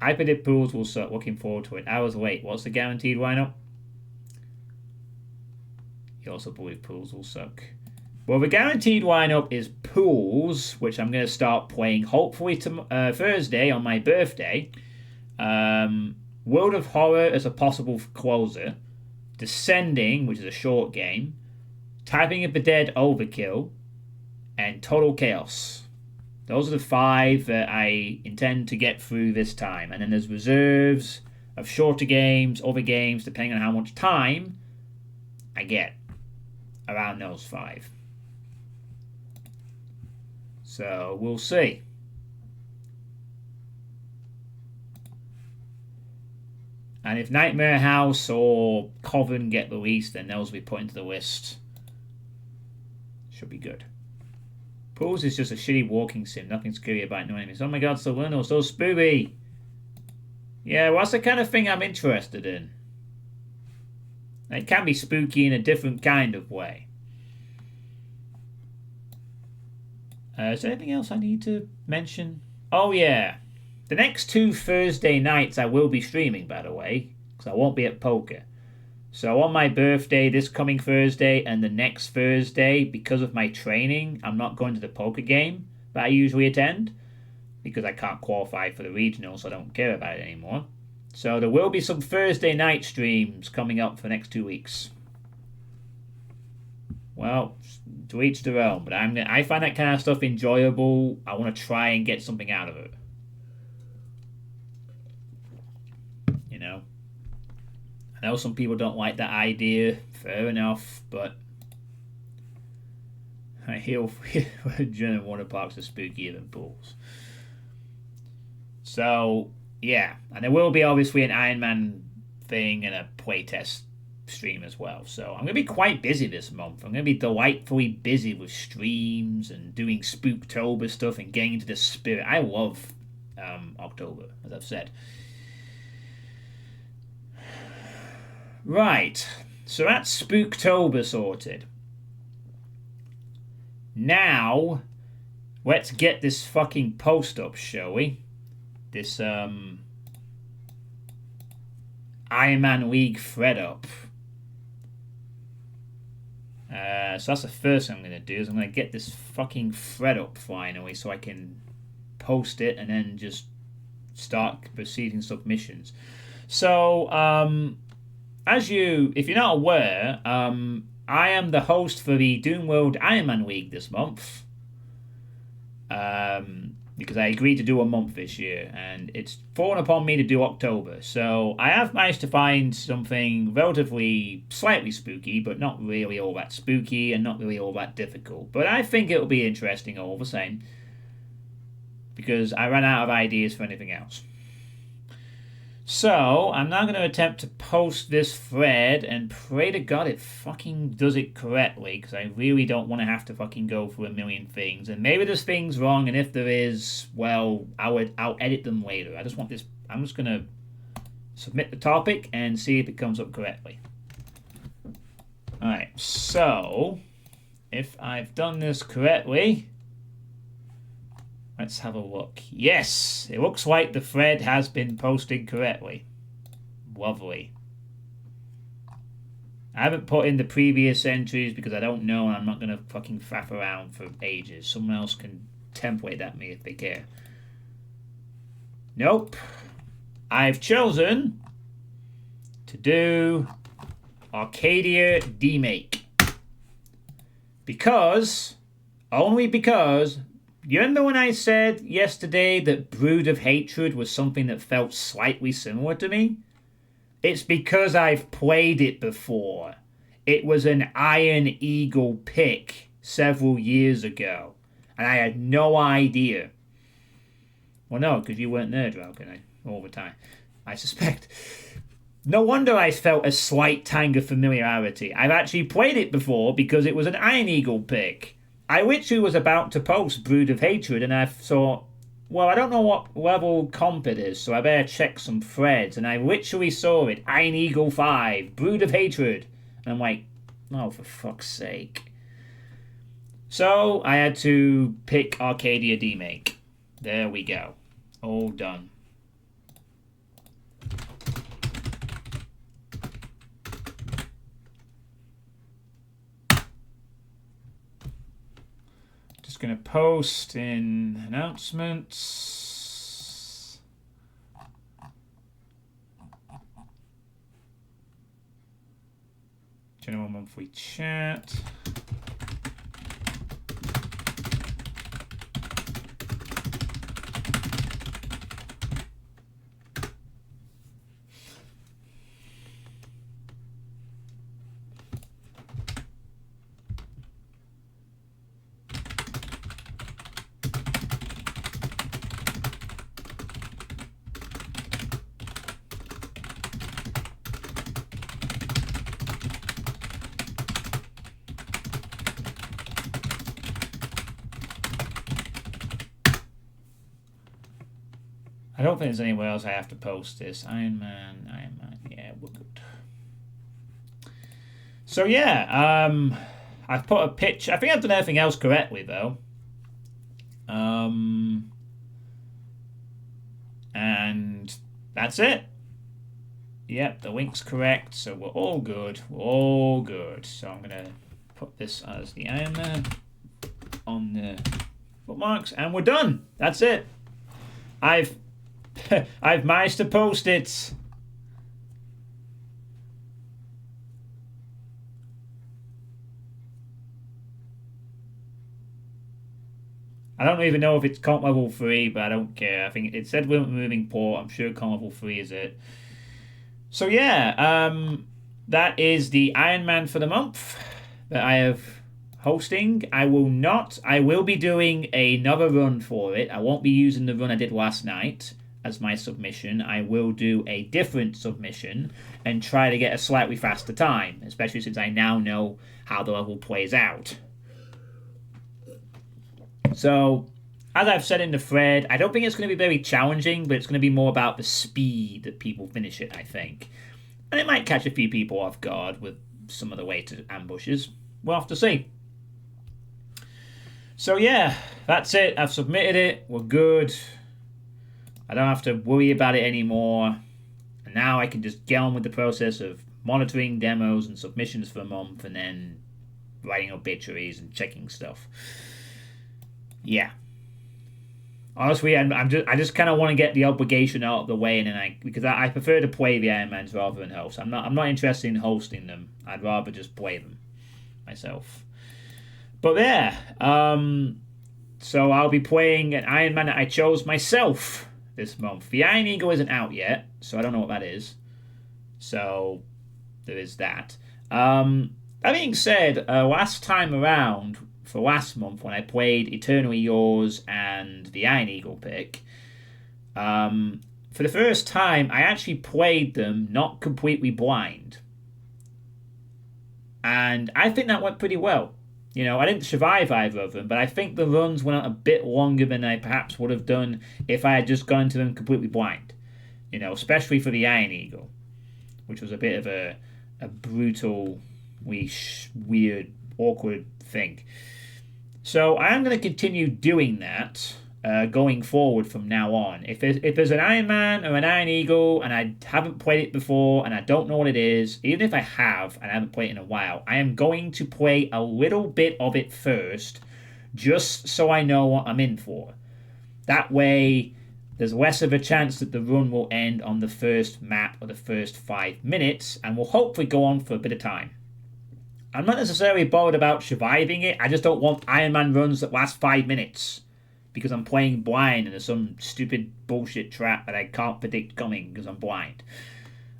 [SPEAKER 1] I predict pools will start. Looking forward to it. Hours late. What's the guaranteed lineup? You also believe pools will suck. Well, the guaranteed lineup is pools, which I'm going to start playing hopefully Thursday on my birthday. World of Horror as a possible closer. Descending, which is a short game. Typing of the Dead Overkill. And Total Chaos. Those are the 5 that I intend to get through this time. And then there's reserves of shorter games, other games, depending on how much time I get around those 5. So we'll see. And if Nightmare House or Coven get released, then those will be put into the list. Should be good. Pools is just a shitty walking sim. Nothing scary about no enemies. Oh my god, so Lino, so spooky. Yeah, well, that's the kind of thing I'm interested in. It can be spooky in a different kind of way. Is there anything else I need to mention? Oh, yeah. The next 2 Thursday nights I will be streaming, by the way, because I won't be at poker. So on my birthday, this coming Thursday, and the next Thursday, because of my training, I'm not going to the poker game that I usually attend, because I can't qualify for the regional, so I don't care about it anymore. So there will be some Thursday night streams coming up for the next 2 weeks. Well, to each their own, but I find that kind of stuff enjoyable. I want to try and get something out of it. You know? I know some people don't like that idea. Fair enough, but I hear general water parks are spookier than pools. So, yeah. And there will be obviously an Ironman thing and a playtest stream as well. So I'm going to be quite busy this month. I'm going to be delightfully busy with streams and doing Spooktober stuff and getting into the spirit. I love October, as I've said. Right. So that's Spooktober sorted. Now, let's get this fucking post up, shall we? This Ironman League thread up. So that's the first thing I'm going to do, is I'm going to get this fucking thread up finally so I can post it and then just start proceeding submissions. So, if you're not aware, I am the host for the Doomworld Ironman League this month. Because I agreed to do a month this year, and it's fallen upon me to do October. So I have managed to find something relatively slightly spooky, but not really all that spooky and not really all that difficult. But I think it'll be interesting all the same, because I ran out of ideas for anything else. So I'm now going to attempt to post this thread and pray to God it fucking does it correctly, because I really don't want to have to fucking go through a million things. And maybe there's things wrong, and if there is, well, I'll edit them later. I just want this. I'm just going to submit the topic and see if it comes up correctly. Alright, so if I've done this correctly. Let's have a look. Yes, it looks like the thread has been posted correctly. Lovely. I haven't put in the previous entries because I don't know and I'm not going to fucking faff around for ages. Someone else can template at me if they care. Nope. I've chosen to do Arcadia Demake. Only because, you remember when I said yesterday that Brood of Hatred was something that felt slightly similar to me? It's because I've played it before. It was an Iron Eagle pick several years ago, and I had no idea. Well, no, because you weren't there, Dragon, all the time. I suspect. No wonder I felt a slight tang of familiarity. I've actually played it before because it was an Iron Eagle pick. I literally was about to post Brood of Hatred, and I thought, well, I don't know what level comp it is, so I better check some threads. And I literally saw it, Iron Eagle 5, Brood of Hatred. And I'm like, oh, for fuck's sake. So I had to pick Arcadia Demake. There we go. All done. Just going to post in announcements. General monthly chat. I don't think there's anywhere else I have to post this. Ironman, yeah, we're good. So yeah, I've put a pitch. I think I've done everything else correctly though. And that's it. Yep, the link's correct, so we're all good. We're all good. So I'm gonna put this as the Ironman on the bookmarks, and we're done. That's it. I've managed to post it. I don't even know if it's comp level 3, but I don't care. I think it said moving port. I'm sure comp level 3 is it. So yeah, that is the Ironman for the month that I have hosting. I will be doing another run for it. I won't be using the run I did last night as my submission. I will do a different submission and try to get a slightly faster time, especially since I now know how the level plays out. So, as I've said in the thread, I don't think it's going to be very challenging, but it's going to be more about the speed that people finish it, I think. And it might catch a few people off guard with some of the way to ambushes. We'll have to see. So yeah, that's it. I've submitted it. We're good. I don't have to worry about it anymore. And now I can just get on with the process of monitoring demos and submissions for a month and then writing obituaries and checking stuff. Yeah. Honestly, I just kind of want to get the obligation out of the way, and then because I prefer to play the Ironmans rather than host. I'm not interested in hosting them. I'd rather just play them myself. But yeah, so I'll be playing an Ironman that I chose myself this month. The Iron Eagle isn't out yet, so I don't know what that is. So there is that. That being said, last time around, for last month, when I played Eternally Yours and the Iron Eagle pick, for the first time, I actually played them not completely blind. And I think that went pretty well. You know, I didn't survive either of them, but I think the runs went out a bit longer than I perhaps would have done if I had just gone into them completely blind. You know, especially for the Iron Eagle, which was a bit of a brutal, weird, awkward thing. So I am going to continue doing that going forward from now on. If there's an Iron Man or an Iron Eagle and I haven't played it before and I don't know what it is, even if I have and I haven't played it in a while, I am going to play a little bit of it first just so I know what I'm in for. That way, there's less of a chance that the run will end on the first map or the first 5 minutes and will hopefully go on for a bit of time. I'm not necessarily bothered about surviving it. I just don't want Iron Man runs that last 5 minutes because I'm playing blind and there's some stupid bullshit trap that I can't predict coming because I'm blind.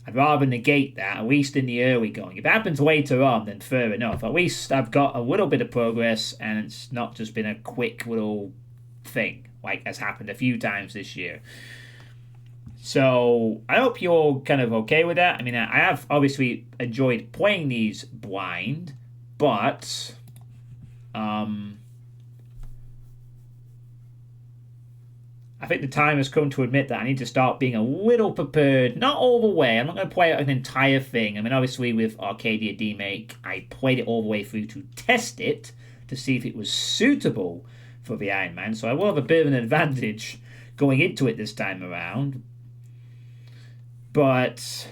[SPEAKER 1] I'd rather negate that, at least in the early going. If it happens later on, then fair enough. At least I've got a little bit of progress and it's not just been a quick little thing like has happened a few times this year. So I hope you're kind of okay with that. I mean, I have obviously enjoyed playing these blind, but I think the time has come to admit that I need to start being a little prepared. Not all the way. I'm not going to play an entire thing. I mean, obviously with Arcadia D-Make, I played it all the way through to test it to see if it was suitable for the Iron Man. So I will have a bit of an advantage going into it this time around. But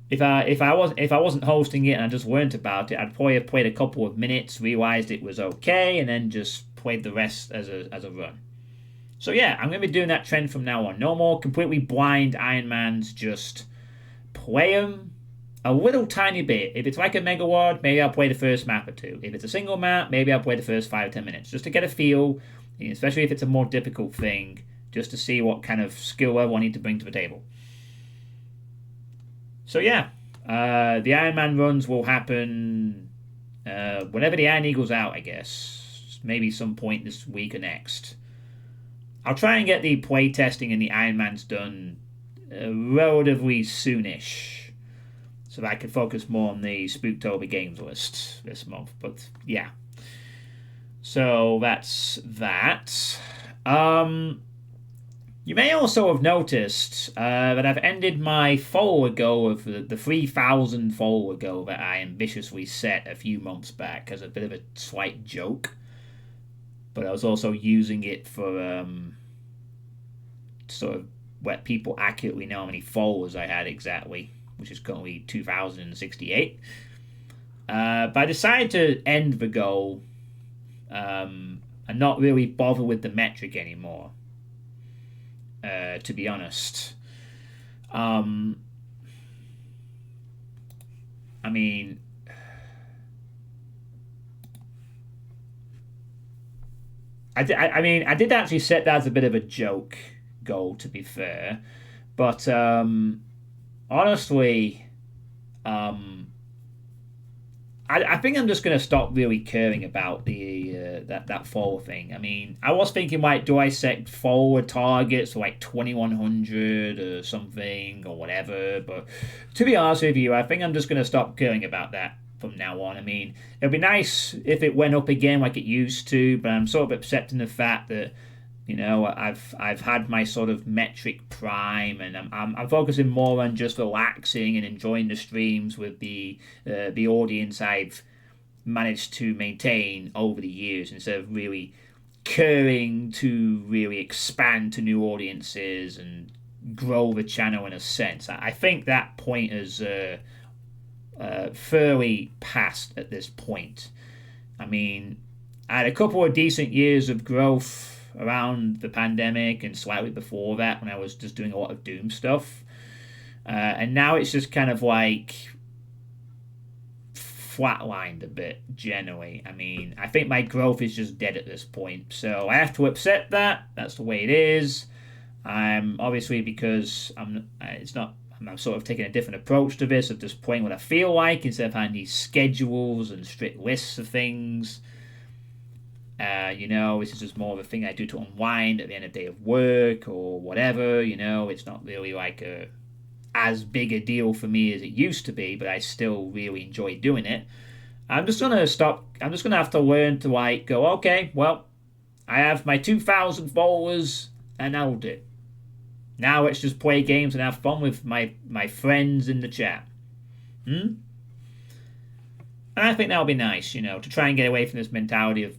[SPEAKER 1] if I wasn't hosting it and I just learnt about it, I'd probably have played a couple of minutes, realized it was okay, and then just played the rest as a run. So yeah, I'm going to be doing that trend from now on. No more completely blind Iron Mans, just play them a little tiny bit. If it's like a Mega Ward, maybe I'll play the first map or two. If it's a single map, maybe I'll play the first 5 or 10 minutes, just to get a feel, especially if it's a more difficult thing, just to see what kind of skill level I need to bring to the table. So yeah, the Iron Man runs will happen whenever the Iron Eagle's out, I guess. Maybe some point this week or next. I'll try and get the playtesting and the Iron Mans done relatively soonish, so that I can focus more on the Spooktober games list this month. But yeah, so that's that. You may also have noticed that I've ended my follower goal of the 3,000 follower goal that I ambitiously set a few months back as a bit of a slight joke. But I was also using it for sort of let people accurately know how many followers I had exactly, which is currently 2,068. But I decided to end the goal and not really bother with the metric anymore, to be honest. I mean, I did actually set that as a bit of a joke goal, to be fair, but honestly, I think I'm just going to stop really caring about the that follower thing. I mean, I was thinking, like, do I set follower targets for like 2,100 or something or whatever? But to be honest with you, I think I'm just going to stop caring about that from now on. I mean, it'd be nice if it went up again like it used to, but I'm sort of accepting the fact that, you know, I've had my sort of metric prime, and I'm focusing more on just relaxing and enjoying the streams with the audience I've managed to maintain over the years, instead of really caring to really expand to new audiences and grow the channel in a sense. I think that point is fairly past at this point. I mean, I had a couple of decent years of growth around the pandemic and slightly before that when I was just doing a lot of Doom stuff. And now it's just kind of like flatlined a bit, generally. I mean, I think my growth is just dead at this point. So I have to accept that. That's the way it is. Obviously, because I'm sort of taking a different approach to this, of just playing what I feel like instead of having these schedules and strict lists of things. You know, this is just more of a thing I do to unwind at the end of the day of work or whatever. You know, it's not really like as big a deal for me as it used to be, but I still really enjoy doing it. I'm just gonna have to learn to like go, okay, well, I have my 2,000 followers and that'll do. Now let's just play games and have fun with my friends in the chat. And I think that'll be nice, to try and get away from this mentality of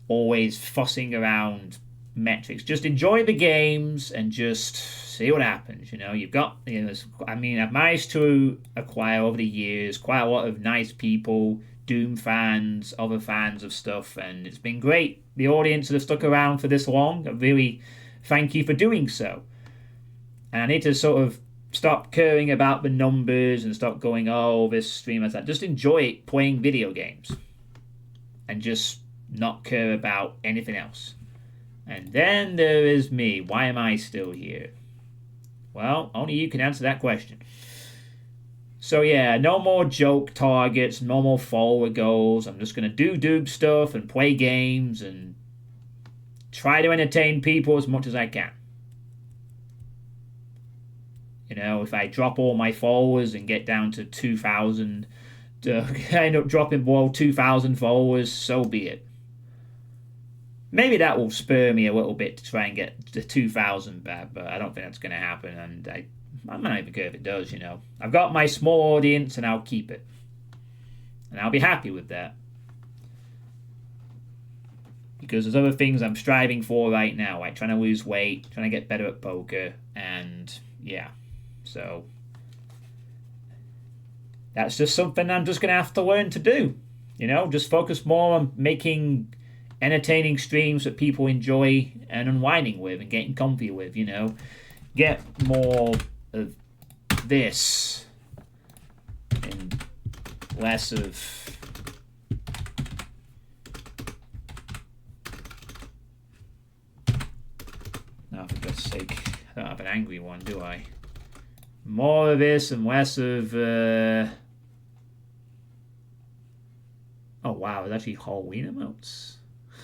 [SPEAKER 1] always fussing around metrics. Just enjoy the games and just see what happens. You've got, I've managed to acquire over the years quite a lot of nice people, Doom fans, other fans of stuff, and it's been great. The audience that have stuck around for this long, I really thank you for doing so. And I need to sort of stop caring about the numbers and stop going, oh, this stream has that. Just enjoy playing video games and just not care about anything else. And then there is me. Why am I still here? Well, only you can answer that question. So yeah, no more joke targets, no more follower goals. I'm just going to do stuff and play games and try to entertain people as much as I can. If I drop all my followers and get down to 2,000, end up dropping below 2,000 followers, so be it. Maybe that will spur me a little bit to try and get to 2,000 back, but I don't think that's going to happen, and I'm not even care if it does, I've got my small audience, and I'll keep it. And I'll be happy with that. Because there's other things I'm striving for right now, like trying to lose weight, trying to get better at poker, and yeah. So that's just something I'm just going to have to learn to do. Just focus more on making entertaining streams that people enjoy and unwinding with and getting comfy with, Get more of this and less of for God's sake, I don't have an angry one, do I? More of this and less of oh wow, there's actually Halloween emotes.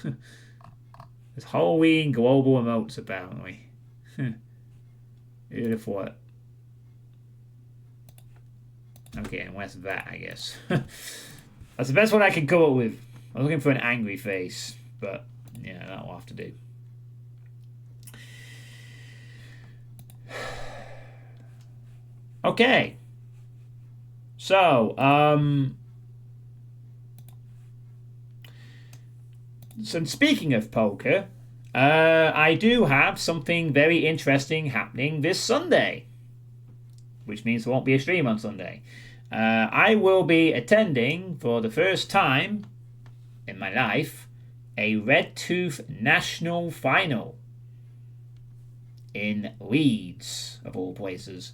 [SPEAKER 1] There's Halloween global emotes apparently. Who'd have thought? Okay, and less of that, I guess. That's the best one I can come up with. I was looking for an angry face, but yeah, that'll have to do. Okay. So, speaking of poker, I do have something very interesting happening this Sunday, which means there won't be a stream on Sunday. I will be attending, for the first time in my life, a Red Tooth National Final in Leeds, of all places.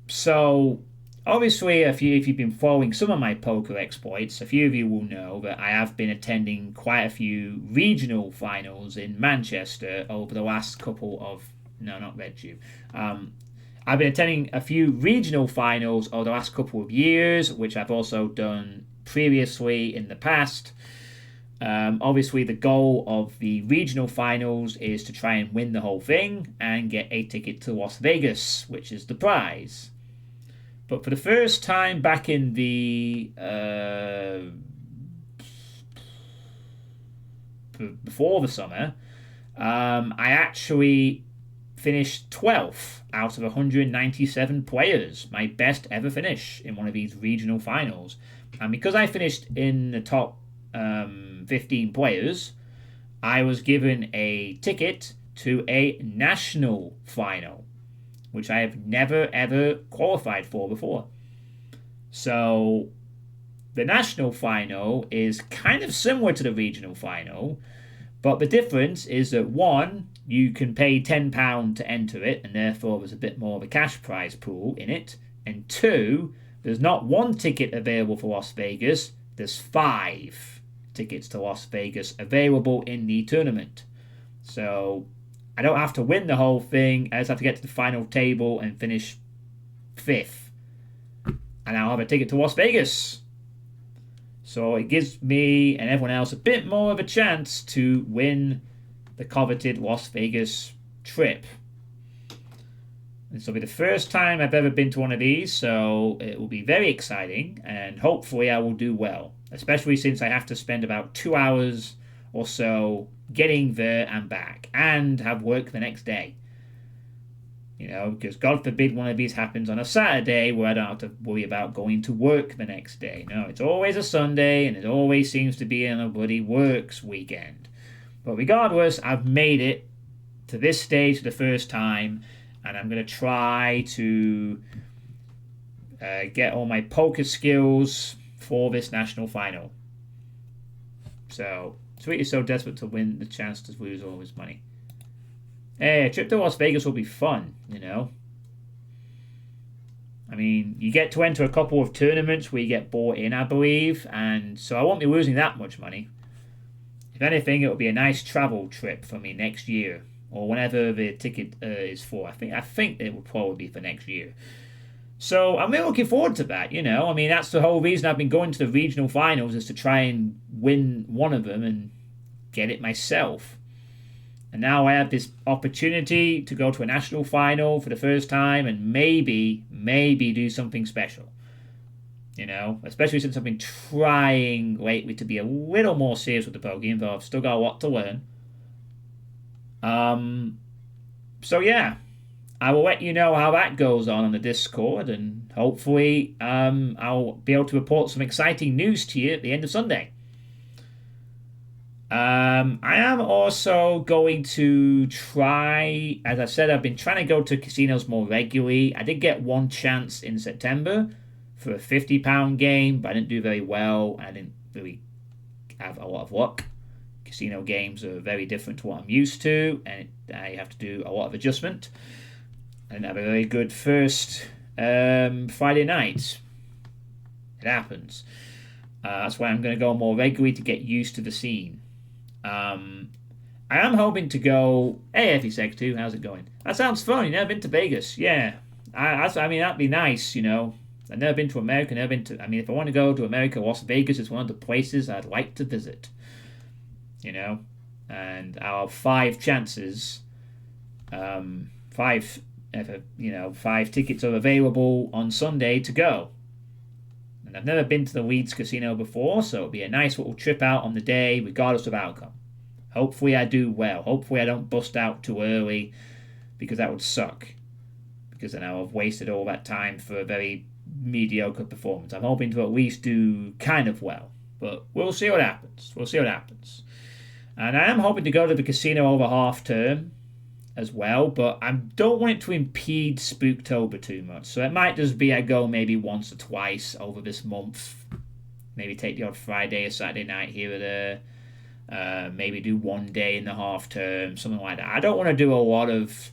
[SPEAKER 1] So obviously, if you've been following some of my poker exploits, a few of you will know that I have been attending quite a few regional finals in Manchester over the last couple of... No, not Red Tube. I've been attending a few regional finals over the last couple of years, which I've also done previously in the past. Obviously, the goal of the regional finals is to try and win the whole thing and get a ticket to Las Vegas, which is the prize. But for the first time back in the before the summer, I actually finished 12th out of 197 players, my best ever finish in one of these regional finals. And because I finished in the top 15 players, I was given a ticket to a national final, which I have never ever qualified for before. So the national final is kind of similar to the regional final, but the difference is that one, you can pay £10 to enter it, and therefore there's a bit more of a cash prize pool in it, and two, there's not one ticket available for Las Vegas, there's 5 tickets to Las Vegas available in the tournament. So I don't have to win the whole thing, I just have to get to the final table and finish 5th. And I'll have a ticket to Las Vegas. So it gives me and everyone else a bit more of a chance to win the coveted Las Vegas trip. And this will be the first time I've ever been to one of these, so it will be very exciting, and hopefully I will do well, especially since I have to spend about 2 hours or so getting there and back, and have work the next day. You know, because God forbid one of these happens on a Saturday where I don't have to worry about going to work the next day. No, it's always a Sunday, and it always seems to be on a bloody works weekend. But regardless, I've made it to this stage for the first time, and I'm going to try to get all my poker skills for this national final. So, Sweet is so desperate to win the chance to lose all his money. Hey, a trip to Las Vegas will be fun, you know. I mean, you get to enter a couple of tournaments where you get bought in, I believe, and so I won't be losing that much money. If anything, it'll be a nice travel trip for me next year, or whenever the ticket is for. I think it will probably be for next year. So I'm really looking forward to that, you know. I mean, that's the whole reason I've been going to the regional finals, is to try and win one of them and get it myself. And now I have this opportunity to go to a national final for the first time and maybe do something special. You know, especially since I've been trying lately to be a little more serious with the poker game, though I've still got a lot to learn. So yeah, I will let you know how that goes on the Discord, and hopefully I'll be able to report some exciting news to you at the end of Sunday. I am also going to try, as I said, I've been trying to go to casinos more regularly. I did get one chance in September for a £50 game, but I didn't do very well. I didn't really have a lot of luck. Casino games are very different to what I'm used to, and I have to do a lot of adjustment. I didn't have a very good first Friday night. It happens. That's why I'm going to go more regularly to get used to the scene. I am hoping to go. Hey, FE2, how's it going? That sounds fun. You've never been to Vegas? Yeah. I mean, that'd be nice, you know. I've never been to America. I mean, if I want to go to America, Las Vegas is one of the places I'd like to visit. You know, and I'll have 5 chances. 5 tickets are available on Sunday to go. And I've never been to the Leeds Casino before, so it'll be a nice little trip out on the day, regardless of outcome. Hopefully I do well. Hopefully I don't bust out too early, because that would suck. Because then I'll have wasted all that time for a very mediocre performance. I'm hoping to at least do kind of well. But we'll see what happens. And I am hoping to go to the casino over half term as well, but I don't want it to impede Spooktober too much. So it might just be I go maybe once or twice over this month. Maybe take the odd Friday or Saturday night here or there. Maybe do one day in the half term, something like that. I don't want to do a lot of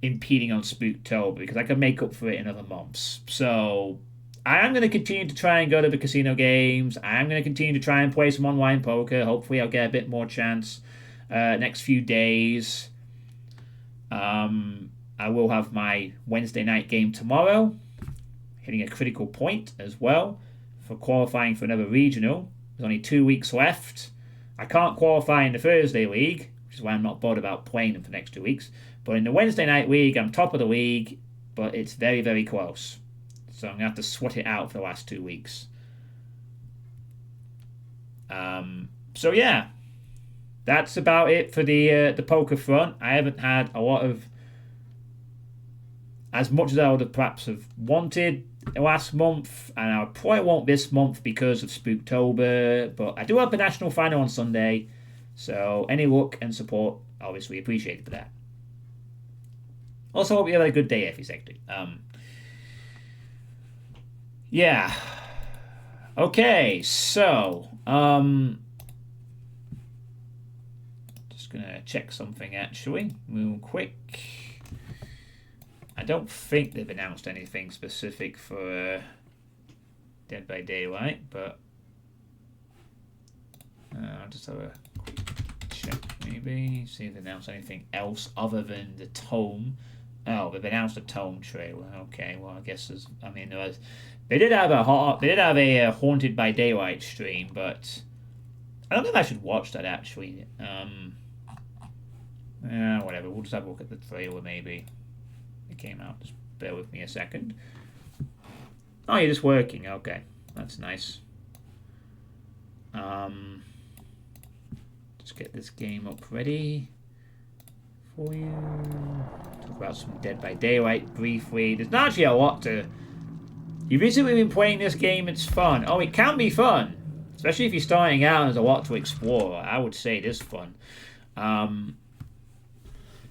[SPEAKER 1] impeding on Spooktober because I can make up for it in other months. So I am going to continue to try and go to the casino games. I am going to continue to try and play some online poker. Hopefully I'll get a bit more chance next few days. I will have my Wednesday night game tomorrow, hitting a critical point as well for qualifying for another regional. There's only 2 weeks left. I can't qualify in the Thursday league, which is why I'm not bothered about playing them for the next 2 weeks. But in the Wednesday night league, I'm top of the league, but it's very, very close. So I'm going to have to sweat it out for the last 2 weeks. So yeah, that's about it for the poker front. I haven't had a lot of, as much as I would have perhaps have wanted last month, and I probably won't this month because of Spooktober, but I do have the national final on Sunday, so any luck and support obviously appreciated for that. Also, hope you have a good day, FE2. Yeah. Okay, so just gonna check something actually, real quick. I don't think they've announced anything specific for Dead by Daylight, but I'll just have a quick check maybe, see if they announced anything else other than the Tome. Oh, they've announced a Tome trailer. Okay, well I guess they did have a Haunted by Daylight stream, but I don't know if I should watch that actually. Whatever. We'll just have a look at the trailer maybe. It came out. Just bear with me a second. Oh, you're just working. Okay, that's nice. Just get this game up ready for you. Talk about some Dead by Daylight briefly. There's not actually a lot to... You've recently been playing this game, it's fun. Oh, it can be fun. Especially if you're starting out and there's a lot to explore. I would say it is fun.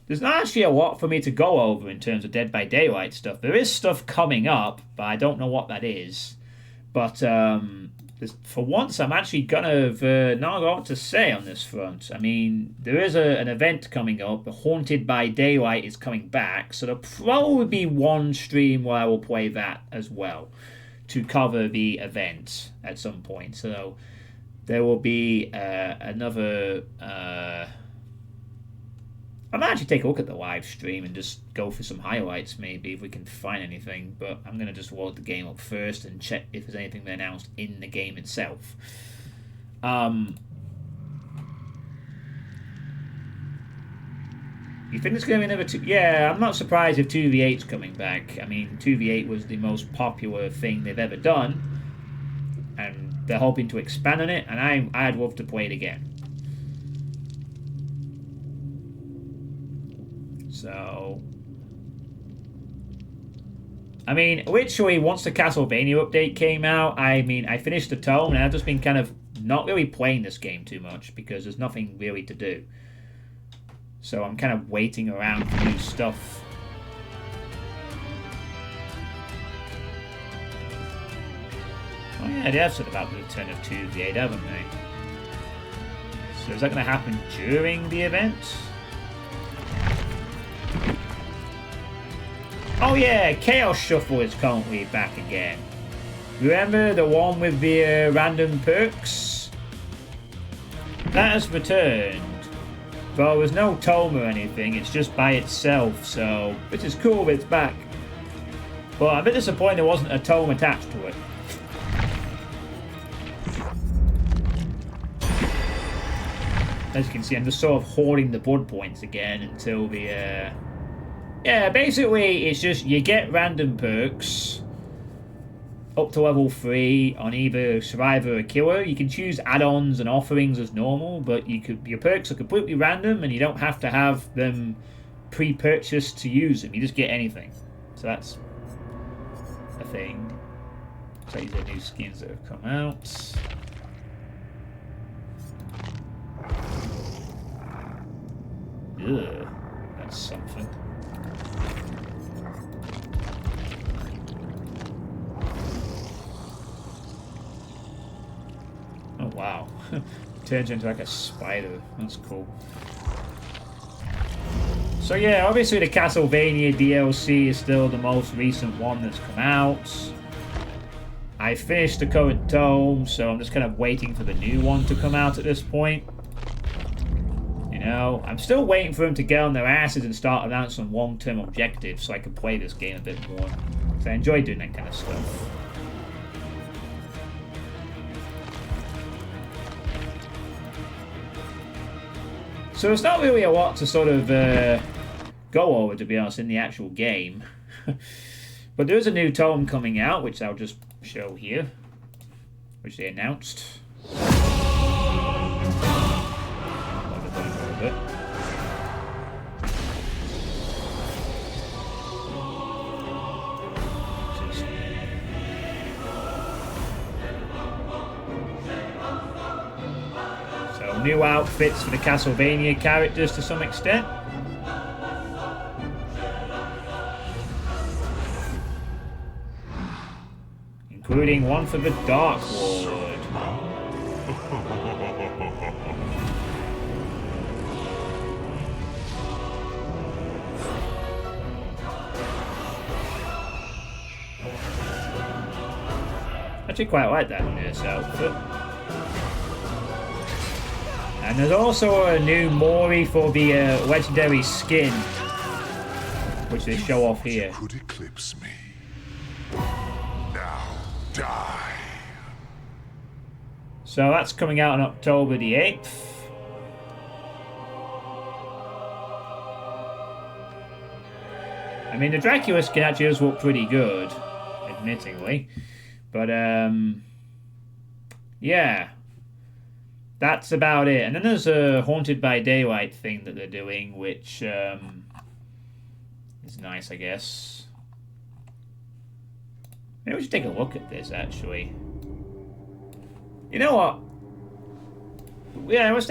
[SPEAKER 1] There's not actually a lot for me to go over in terms of Dead by Daylight stuff. There is stuff coming up, but I don't know what that is. But for once, I'm actually gonna have not a lot to say on this front. I mean, there is an event coming up. Haunted by Daylight is coming back, so there'll probably be one stream where I will play that as well to cover the event at some point. So there will be another... I might actually take a look at the live stream and just go for some highlights, maybe, if we can find anything. But I'm going to just load the game up first and check if there's anything they announced in the game itself. You think it's going to be another 2... Yeah, I'm not surprised if 2v8's coming back. I mean, 2v8 was the most popular thing they've ever done. And they're hoping to expand on it, and I'd love to play it again. So, I mean, literally, once the Castlevania update came out, I mean, I finished the tome, and I've just been kind of not really playing this game too much, because there's nothing really to do. So I'm kind of waiting around for new stuff. Oh yeah, they have said about the return of 2v8, haven't they? So is that going to happen during the event? Oh yeah, Chaos Shuffle is currently back again. Remember the one with the random perks? That has returned. But there's no tome or anything, it's just by itself, so... Which is cool that it's back. But I'm a bit disappointed there wasn't a tome attached to it. As you can see, I'm just sort of hoarding the blood points again until the... Yeah, basically, it's just you get random perks up to level 3 on either Survivor or Killer. You can choose add-ons and offerings as normal, but your perks are completely random and you don't have to have them pre-purchased to use them. You just get anything. So that's a thing. So these are new skins that have come out. Ugh, that's something. Oh wow, turns into like a spider. That's cool. So yeah, obviously the Castlevania DLC is still the most recent one that's come out. I finished the current tome, so I'm just kind of waiting for the new one to come out at this point. You know, I'm still waiting for them to get on their asses and start announcing some long-term objectives so I can play this game a bit more. Because I enjoy doing that kind of stuff. So it's not really a lot to sort of go over, to be honest, in the actual game. But there is a new tome coming out, which I'll just show here, which they announced. New outfits for the Castlevania characters to some extent. Including one for the Dark Lord. I actually quite like that nurse outfit. And there's also a new Mori for the legendary skin, which they show off here.
[SPEAKER 2] Could eclipse me. Now die.
[SPEAKER 1] So that's coming out on October the 8th. I mean, the Dracula skin actually does look pretty good, admittingly. But, yeah. that's about it. And then there's a Haunted by Daylight thing that they're doing, which is nice, I guess. Maybe we should take a look at this, actually. You know what? Yeah, let's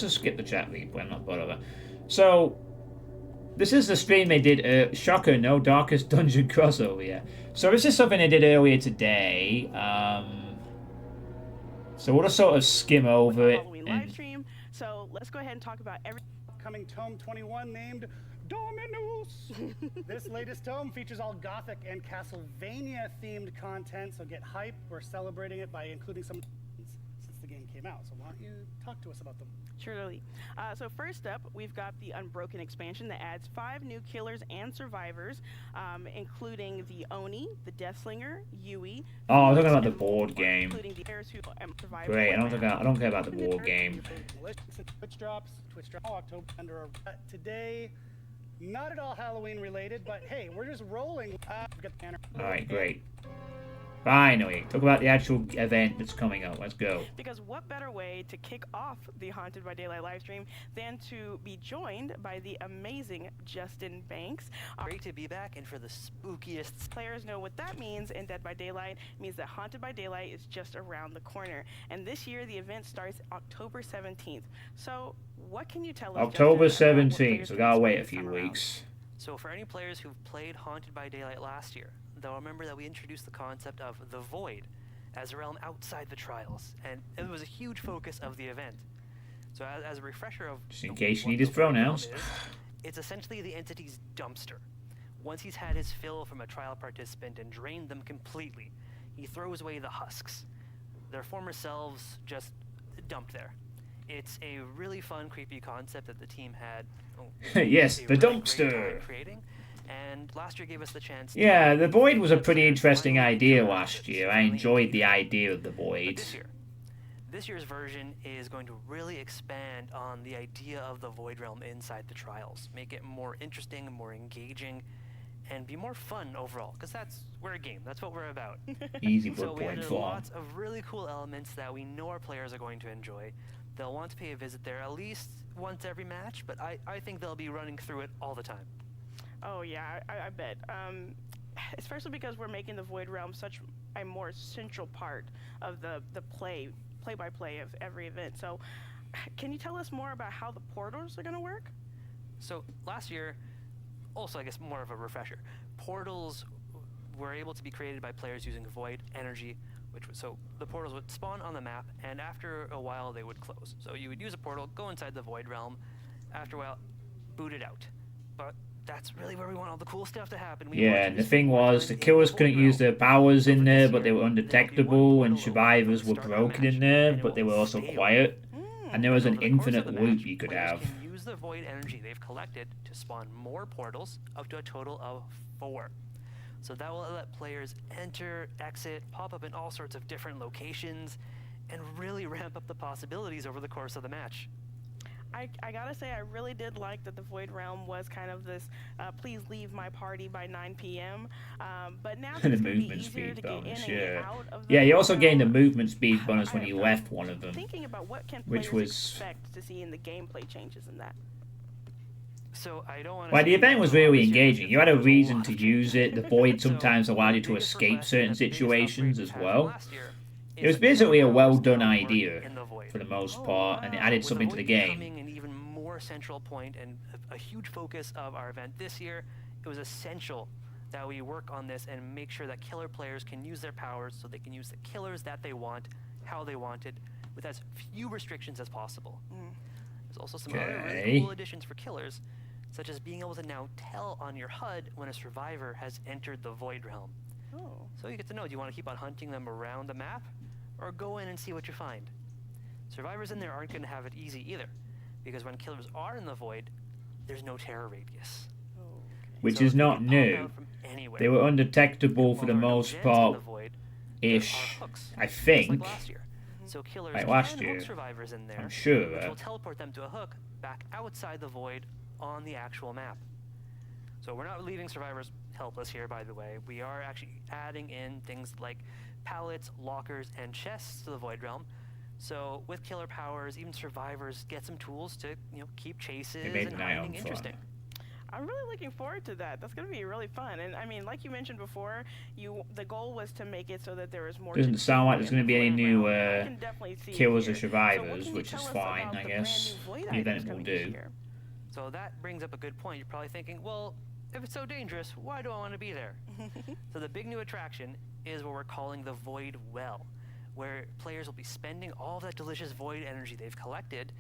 [SPEAKER 1] just skip the chat replay. I'm not bothered. So, this is the stream they did. Shocker, no Darkest Dungeon crossover yet. So this is something they did earlier today. So we'll just sort of skim over it.
[SPEAKER 3] Halloween live stream. So let's go ahead and talk about every
[SPEAKER 4] upcoming tome 21 named Dominus. This latest tome features all Gothic and Castlevania themed content, so get hype. We're celebrating it by including some since the game came out. So why don't you talk to us about them?
[SPEAKER 3] Surely. So first up, we've got the Unbroken expansion that adds 5 new killers and survivors, including the Oni, the Deathslinger, Yui.
[SPEAKER 1] Oh, I'm talking about the board game.
[SPEAKER 3] Including the players who survive.
[SPEAKER 1] Great, I don't care about the board game.
[SPEAKER 4] Twitch drops October under today. Not at all Halloween related, but hey, we're just rolling.
[SPEAKER 1] All right, great. Finally, talk about the actual event that's coming up. Let's go.
[SPEAKER 3] Because what better way to kick off the Haunted by Daylight livestream than to be joined by the amazing Justin Banks.
[SPEAKER 5] Great to be back and for the spookiest.
[SPEAKER 3] Players know what that means in Dead by Daylight. It means that Haunted by Daylight is just around the corner. And this year, the event starts October 17th. So what can you tell us,
[SPEAKER 1] October
[SPEAKER 3] Justin,
[SPEAKER 1] 17th, so gotta wait a few weeks.
[SPEAKER 5] So for any players who've played Haunted by Daylight last year, they'll remember that we introduced the concept of the Void as a realm outside the trials, and it was a huge focus of the event. So as a refresher of
[SPEAKER 1] just in case you need his pronouns,
[SPEAKER 5] it's essentially the entity's dumpster. Once he's had his fill from a trial participant and drained them completely, he throws away the husks. Their former selves just dumped there. It's a really fun, creepy concept that the team had.
[SPEAKER 1] Yes, the
[SPEAKER 5] really
[SPEAKER 1] dumpster.
[SPEAKER 5] Creating. And last year gave us the chance.
[SPEAKER 1] Yeah, the Void was a pretty interesting idea last year. I enjoyed the idea of the Void.
[SPEAKER 5] This year's version is going to really expand on the idea of the Void Realm inside the trials, make it more interesting, more engaging, and be more fun overall. Because we're a game. That's what we're about.
[SPEAKER 1] Easy
[SPEAKER 5] so we
[SPEAKER 1] point
[SPEAKER 5] have
[SPEAKER 1] form.
[SPEAKER 5] lots of really cool elements that we know our players are going to enjoy. They'll want to pay a visit there at least once every match, but I think they'll be running through it all the time.
[SPEAKER 3] Oh yeah, I bet. Especially because we're making the Void Realm such a more central part of the play-by-play of every event. So, can you tell us more about how the portals are going to work?
[SPEAKER 5] So last year, also I guess more of a refresher, portals were able to be created by players using Void energy, so the portals would spawn on the map, and after a while they would close. So you would use a portal, go inside the Void Realm, after a while, boot it out. But that's really where we want all the cool stuff to happen.
[SPEAKER 1] Yeah, and the thing was, the killers couldn't use their powers in there, but they were undetectable, and survivors were broken in there, but they were also quiet. And there was an infinite loop you could have.
[SPEAKER 5] Can use the Void energy they've collected to spawn more portals, up to a total of 4. So that will let players enter, exit, pop up in all sorts of different locations, and really ramp up the possibilities over the course of the match.
[SPEAKER 3] I gotta say, I really did like that the Void Realm was kind of this, please leave my party by 9 p.m. But now
[SPEAKER 1] The
[SPEAKER 3] it's going to be
[SPEAKER 1] movement
[SPEAKER 3] easier
[SPEAKER 1] speed
[SPEAKER 3] to get in
[SPEAKER 1] bonus,
[SPEAKER 3] and get
[SPEAKER 1] yeah.
[SPEAKER 3] out of the
[SPEAKER 1] Yeah, you
[SPEAKER 3] Void
[SPEAKER 1] also gained the
[SPEAKER 3] Realm.
[SPEAKER 1] movement speed bonus when you left one of them.
[SPEAKER 3] Thinking about what can
[SPEAKER 1] which
[SPEAKER 3] players
[SPEAKER 1] was-
[SPEAKER 3] expect to see in the gameplay changes in that.
[SPEAKER 5] So I don't want to.
[SPEAKER 1] Well, the event was really engaging. You had a reason to use it. The Void sometimes allowed you to escape certain situations as well. It was basically a well-done idea for the most part, and it added something to the game.
[SPEAKER 5] Becoming an even more central point and a huge focus of our event this year, it was essential that we work on this and make sure that killer players can use their powers so they can use the killers that they want, how they want it, with as few restrictions as possible. There's also some other really cool additions for killers, such as being able to now tell on your HUD when a survivor has entered the Void Realm.
[SPEAKER 3] Oh.
[SPEAKER 5] So you get to know, do you want to keep on hunting them around the map, or go in and see what you find? Survivors in there aren't going to have it easy either, because when killers are in the Void, there's no terror radius.
[SPEAKER 1] Which
[SPEAKER 5] So
[SPEAKER 1] is
[SPEAKER 5] they
[SPEAKER 1] not
[SPEAKER 5] can pop
[SPEAKER 1] new.
[SPEAKER 5] out from anywhere.
[SPEAKER 1] They were undetectable for
[SPEAKER 5] While
[SPEAKER 1] the
[SPEAKER 5] there are no
[SPEAKER 1] most
[SPEAKER 5] gens in
[SPEAKER 1] part,
[SPEAKER 5] the Void, there are
[SPEAKER 1] ish.
[SPEAKER 5] hooks,
[SPEAKER 1] I
[SPEAKER 5] just
[SPEAKER 1] think.
[SPEAKER 5] like last year. So killers
[SPEAKER 1] Like last
[SPEAKER 5] can
[SPEAKER 1] year.
[SPEAKER 5] hook survivors in there,
[SPEAKER 1] I'm sure.
[SPEAKER 5] which will teleport them to a hook back outside the Void on the actual map. So we're not leaving survivors helpless here, by the way. We are actually adding in things like pallets, lockers, and chests to the Void Realm, So with killer powers, even survivors get some tools to keep chases
[SPEAKER 1] They made
[SPEAKER 5] and
[SPEAKER 1] the night
[SPEAKER 5] hiding
[SPEAKER 1] on
[SPEAKER 5] interesting.
[SPEAKER 1] fire.
[SPEAKER 3] I'm really looking forward to that. That's going to be really fun. And I mean, like you mentioned before, the goal was to make it so that there was more.
[SPEAKER 1] Doesn't
[SPEAKER 3] to
[SPEAKER 1] sound
[SPEAKER 3] do
[SPEAKER 1] like there's
[SPEAKER 3] in
[SPEAKER 1] going to
[SPEAKER 3] the
[SPEAKER 1] be any
[SPEAKER 3] void
[SPEAKER 1] new
[SPEAKER 3] realm, and I can definitely see it
[SPEAKER 1] kills or
[SPEAKER 3] here. So what
[SPEAKER 1] survivors,
[SPEAKER 3] can you
[SPEAKER 1] which is
[SPEAKER 3] tell us
[SPEAKER 1] fine,
[SPEAKER 3] about
[SPEAKER 1] I
[SPEAKER 3] the
[SPEAKER 1] guess.
[SPEAKER 3] brand new void
[SPEAKER 1] The
[SPEAKER 3] items
[SPEAKER 1] event will
[SPEAKER 3] coming
[SPEAKER 1] do.
[SPEAKER 3] this year?
[SPEAKER 5] So that brings up a good point. You're probably thinking, well, if it's so dangerous, why do I want to be there? So the big new attraction is what we're calling the Void Well, where players will be spending all of that delicious void energy they've collected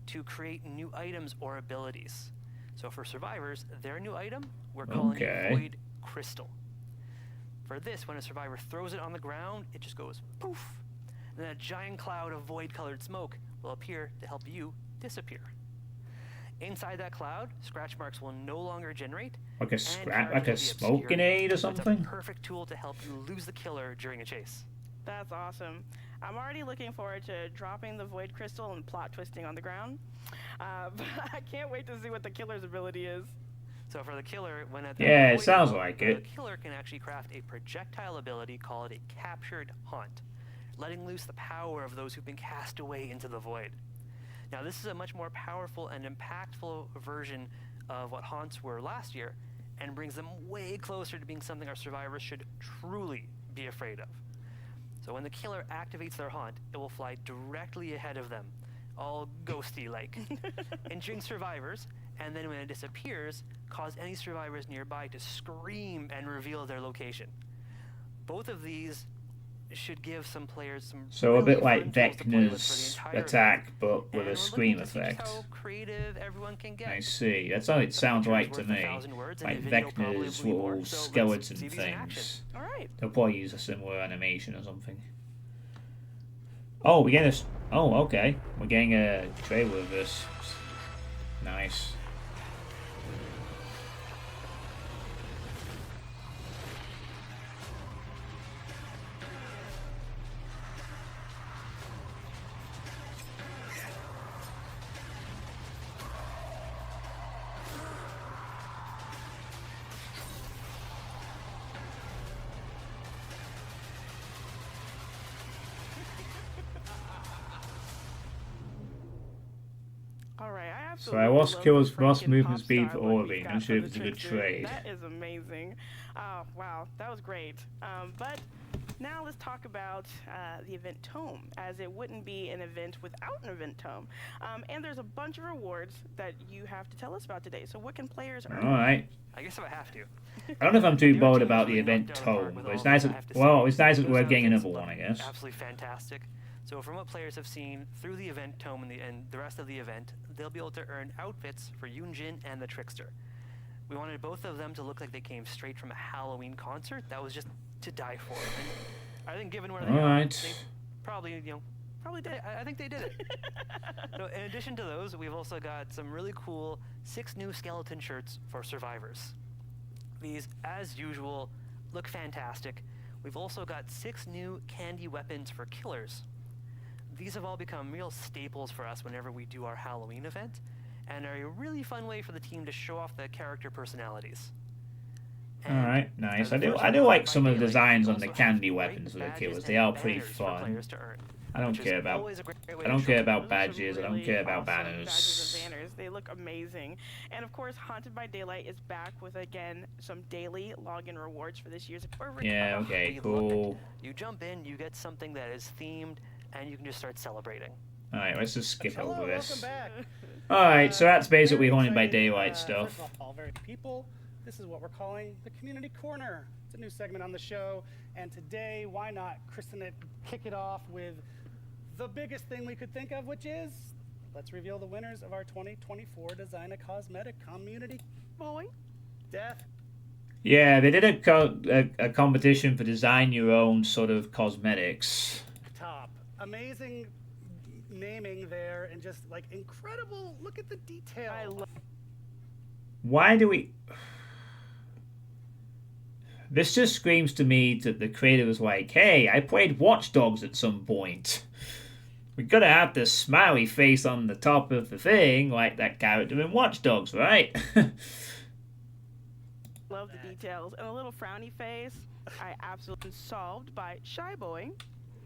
[SPEAKER 5] to create new items or abilities. So for survivors, their new item, we're calling it Void Crystal. For this, when a survivor throws it on the ground, it just goes poof. And then a giant cloud of void-colored smoke will appear to help you disappear. Inside that cloud, scratch marks will no longer generate.
[SPEAKER 1] Like a
[SPEAKER 5] characters will be
[SPEAKER 1] smoke
[SPEAKER 5] obscured.
[SPEAKER 1] grenade or
[SPEAKER 5] So it's a
[SPEAKER 1] something?
[SPEAKER 5] perfect tool to help you lose the killer during a chase.
[SPEAKER 3] That's awesome. I'm already looking forward to dropping the void crystal and plot twisting on the ground. But I can't wait to see what the killer's ability is.
[SPEAKER 5] So for the killer, when at the
[SPEAKER 1] Yeah, it
[SPEAKER 5] void
[SPEAKER 1] sounds
[SPEAKER 5] well,
[SPEAKER 1] like
[SPEAKER 5] the
[SPEAKER 1] it.
[SPEAKER 5] killer can actually craft a projectile ability called a captured haunt, letting loose the power of those who've been cast away into the void. Now this is a much more powerful and impactful version of what haunts were last year, and brings them way closer to being something our survivors should truly be afraid of. So when the killer activates their haunt, it will fly directly ahead of them, all ghosty-like, injuring survivors, and then when it disappears, cause any survivors nearby to scream and reveal their location. Both of these should give some players some
[SPEAKER 1] So a bit
[SPEAKER 5] really
[SPEAKER 1] like
[SPEAKER 5] fun tools to play with for the
[SPEAKER 1] Vecna's
[SPEAKER 5] entire
[SPEAKER 1] attack,
[SPEAKER 5] event.
[SPEAKER 1] but
[SPEAKER 5] And
[SPEAKER 1] with
[SPEAKER 5] we're
[SPEAKER 1] a
[SPEAKER 5] looking
[SPEAKER 1] scream
[SPEAKER 5] to see just
[SPEAKER 1] effect.
[SPEAKER 5] how creative everyone can get.
[SPEAKER 1] I see. That's how it sounds
[SPEAKER 5] picture is
[SPEAKER 1] right to
[SPEAKER 5] worth
[SPEAKER 1] me.
[SPEAKER 5] 1,000 words, and
[SPEAKER 1] Like
[SPEAKER 5] a video probably
[SPEAKER 1] Vecna's
[SPEAKER 5] will be more,
[SPEAKER 1] little
[SPEAKER 5] so let's
[SPEAKER 1] skeleton
[SPEAKER 5] see these in action.
[SPEAKER 1] things.
[SPEAKER 3] All right.
[SPEAKER 1] They'll probably use a similar animation or something. Oh, we get a. Oh, okay. We're getting a trailer of this. Nice.
[SPEAKER 3] All right. I
[SPEAKER 1] So
[SPEAKER 3] absolutely
[SPEAKER 1] I was
[SPEAKER 3] love
[SPEAKER 1] kills
[SPEAKER 3] the
[SPEAKER 1] boss
[SPEAKER 3] Franken
[SPEAKER 1] movement
[SPEAKER 3] pop
[SPEAKER 1] speed
[SPEAKER 3] star
[SPEAKER 1] for
[SPEAKER 3] look
[SPEAKER 1] all of
[SPEAKER 3] we've
[SPEAKER 1] it.
[SPEAKER 3] got
[SPEAKER 1] I'm sure
[SPEAKER 3] from
[SPEAKER 1] it's
[SPEAKER 3] the
[SPEAKER 1] a good
[SPEAKER 3] trickster.
[SPEAKER 1] trade.
[SPEAKER 3] That is amazing. Oh, wow. That was great. But now let's talk about the event tome, as it wouldn't be an event without an event tome. And there's a bunch of rewards that you have to tell us about today. So what can players earn?
[SPEAKER 1] Alright.
[SPEAKER 5] I guess if I have to.
[SPEAKER 1] I don't know if I'm too
[SPEAKER 5] Your
[SPEAKER 1] bothered
[SPEAKER 5] team
[SPEAKER 1] about
[SPEAKER 5] really
[SPEAKER 1] the event
[SPEAKER 5] knocked it out of the park
[SPEAKER 1] tome,
[SPEAKER 5] with
[SPEAKER 1] but
[SPEAKER 5] all
[SPEAKER 1] it's
[SPEAKER 5] of
[SPEAKER 1] nice
[SPEAKER 5] them, I
[SPEAKER 1] that,
[SPEAKER 5] have to
[SPEAKER 1] well,
[SPEAKER 5] say.
[SPEAKER 1] it's nice that
[SPEAKER 5] Those
[SPEAKER 1] we're getting
[SPEAKER 5] outfits
[SPEAKER 1] another one, I
[SPEAKER 5] look
[SPEAKER 1] guess.
[SPEAKER 5] Absolutely fantastic. So from what players have seen through the event tome and the rest of the event, they'll be able to earn outfits for Yunjin and the Trickster. We wanted both of them to look like they came straight from a Halloween concert that was just to die for. And I think given where they are,
[SPEAKER 1] Alright.
[SPEAKER 5] they probably, probably did. I think they did it. So in addition to those, we've also got some really cool 6 new skeleton shirts for survivors. These, as usual, look fantastic. We've also got 6 new candy weapons for killers. These have all become real staples for us whenever we do our Halloween event, and are a really fun way for the team to show off the character personalities. And
[SPEAKER 1] Alright, nice.
[SPEAKER 5] as
[SPEAKER 1] I
[SPEAKER 5] the
[SPEAKER 1] do
[SPEAKER 5] first
[SPEAKER 1] I do
[SPEAKER 5] one
[SPEAKER 1] like
[SPEAKER 5] by
[SPEAKER 1] some of the
[SPEAKER 5] Daily,
[SPEAKER 1] designs
[SPEAKER 5] we
[SPEAKER 1] on the
[SPEAKER 5] also have
[SPEAKER 1] candy
[SPEAKER 5] great
[SPEAKER 1] weapons for the
[SPEAKER 5] badges
[SPEAKER 1] killers.
[SPEAKER 5] and
[SPEAKER 1] They are pretty
[SPEAKER 5] banners for
[SPEAKER 1] fun.
[SPEAKER 5] players to earn,
[SPEAKER 1] I don't
[SPEAKER 5] which is
[SPEAKER 1] care about
[SPEAKER 5] always a great way
[SPEAKER 1] I
[SPEAKER 5] to
[SPEAKER 1] don't
[SPEAKER 5] show
[SPEAKER 1] care
[SPEAKER 5] them.
[SPEAKER 1] about
[SPEAKER 3] Those are some
[SPEAKER 1] badges, I don't
[SPEAKER 3] really
[SPEAKER 1] care about
[SPEAKER 3] awesome badges
[SPEAKER 1] banners.
[SPEAKER 3] and banners. They look amazing. And of course, Haunted by Daylight is back with, again, some daily login rewards for this year's perfect.
[SPEAKER 1] Yeah,
[SPEAKER 5] Oh,
[SPEAKER 1] okay,
[SPEAKER 5] we love it.
[SPEAKER 1] cool.
[SPEAKER 5] You jump in, you get something that is themed, and you can just start celebrating.
[SPEAKER 1] Alright, let's just skip
[SPEAKER 4] Hello,
[SPEAKER 1] over
[SPEAKER 4] welcome
[SPEAKER 1] this.
[SPEAKER 4] back.
[SPEAKER 1] Alright, so that's basically
[SPEAKER 4] Very
[SPEAKER 1] Haunted by
[SPEAKER 4] exciting,
[SPEAKER 1] Daylight
[SPEAKER 4] first
[SPEAKER 1] stuff.
[SPEAKER 4] of all, very people. This is what we're calling the Community Corner. It's a new segment on the show, and today, why not christen it, kick it off with the biggest thing we could think of, which is let's reveal the winners of our 2024 Design a Cosmetic Community
[SPEAKER 3] Boy.
[SPEAKER 4] Death.
[SPEAKER 1] Yeah, they did a competition for design your own sort of cosmetics.
[SPEAKER 4] Top. Amazing naming there, and just like incredible. Look at the detail.
[SPEAKER 3] I love.
[SPEAKER 1] Why do we... This just screams to me that the creator was like, hey, I played Watch Dogs at some point. We gotta have the smiley face on the top of the thing, like that character in Watch Dogs, right?
[SPEAKER 3] Love the details. And a little frowny face. I absolutely solved by Shy Boy.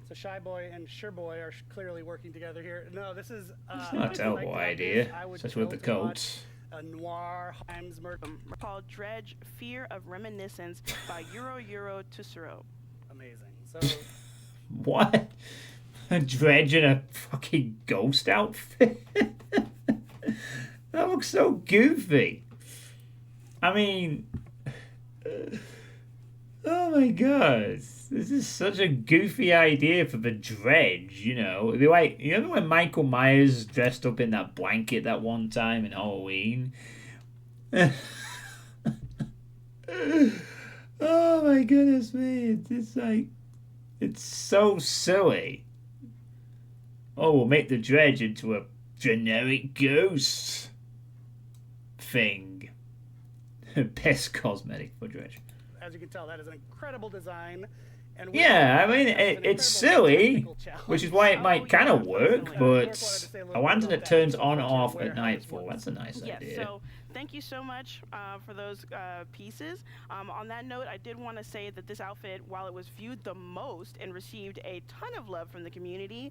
[SPEAKER 4] So Shy Boy and Sure Boy are clearly working together here. No, this is
[SPEAKER 1] It's not a terrible idea, especially with the coats.
[SPEAKER 4] A noir Himes murder.
[SPEAKER 3] Called Dredge Fear of Reminiscence by Euro Tussero.
[SPEAKER 4] Amazing. So
[SPEAKER 1] What? A dredge in a fucking ghost outfit? That looks so goofy. I mean, oh my god, this is such a goofy idea for the dredge, you know. It'd be like, you remember when Michael Myers dressed up in that blanket that one time in Halloween? Oh my goodness me, it's like, it's so silly. Oh, we'll make the dredge into a generic ghost thing. Best cosmetic for dredge.
[SPEAKER 4] as you can tell, that is an incredible design. And
[SPEAKER 1] yeah, I mean, it's silly, which is why it might kind of work, but a lantern that turns on and off at nightfall, that's a nice idea.
[SPEAKER 3] So thank you so much for those pieces. On that note, I did want to say that this outfit, while it was viewed the most and received a ton of love from the community,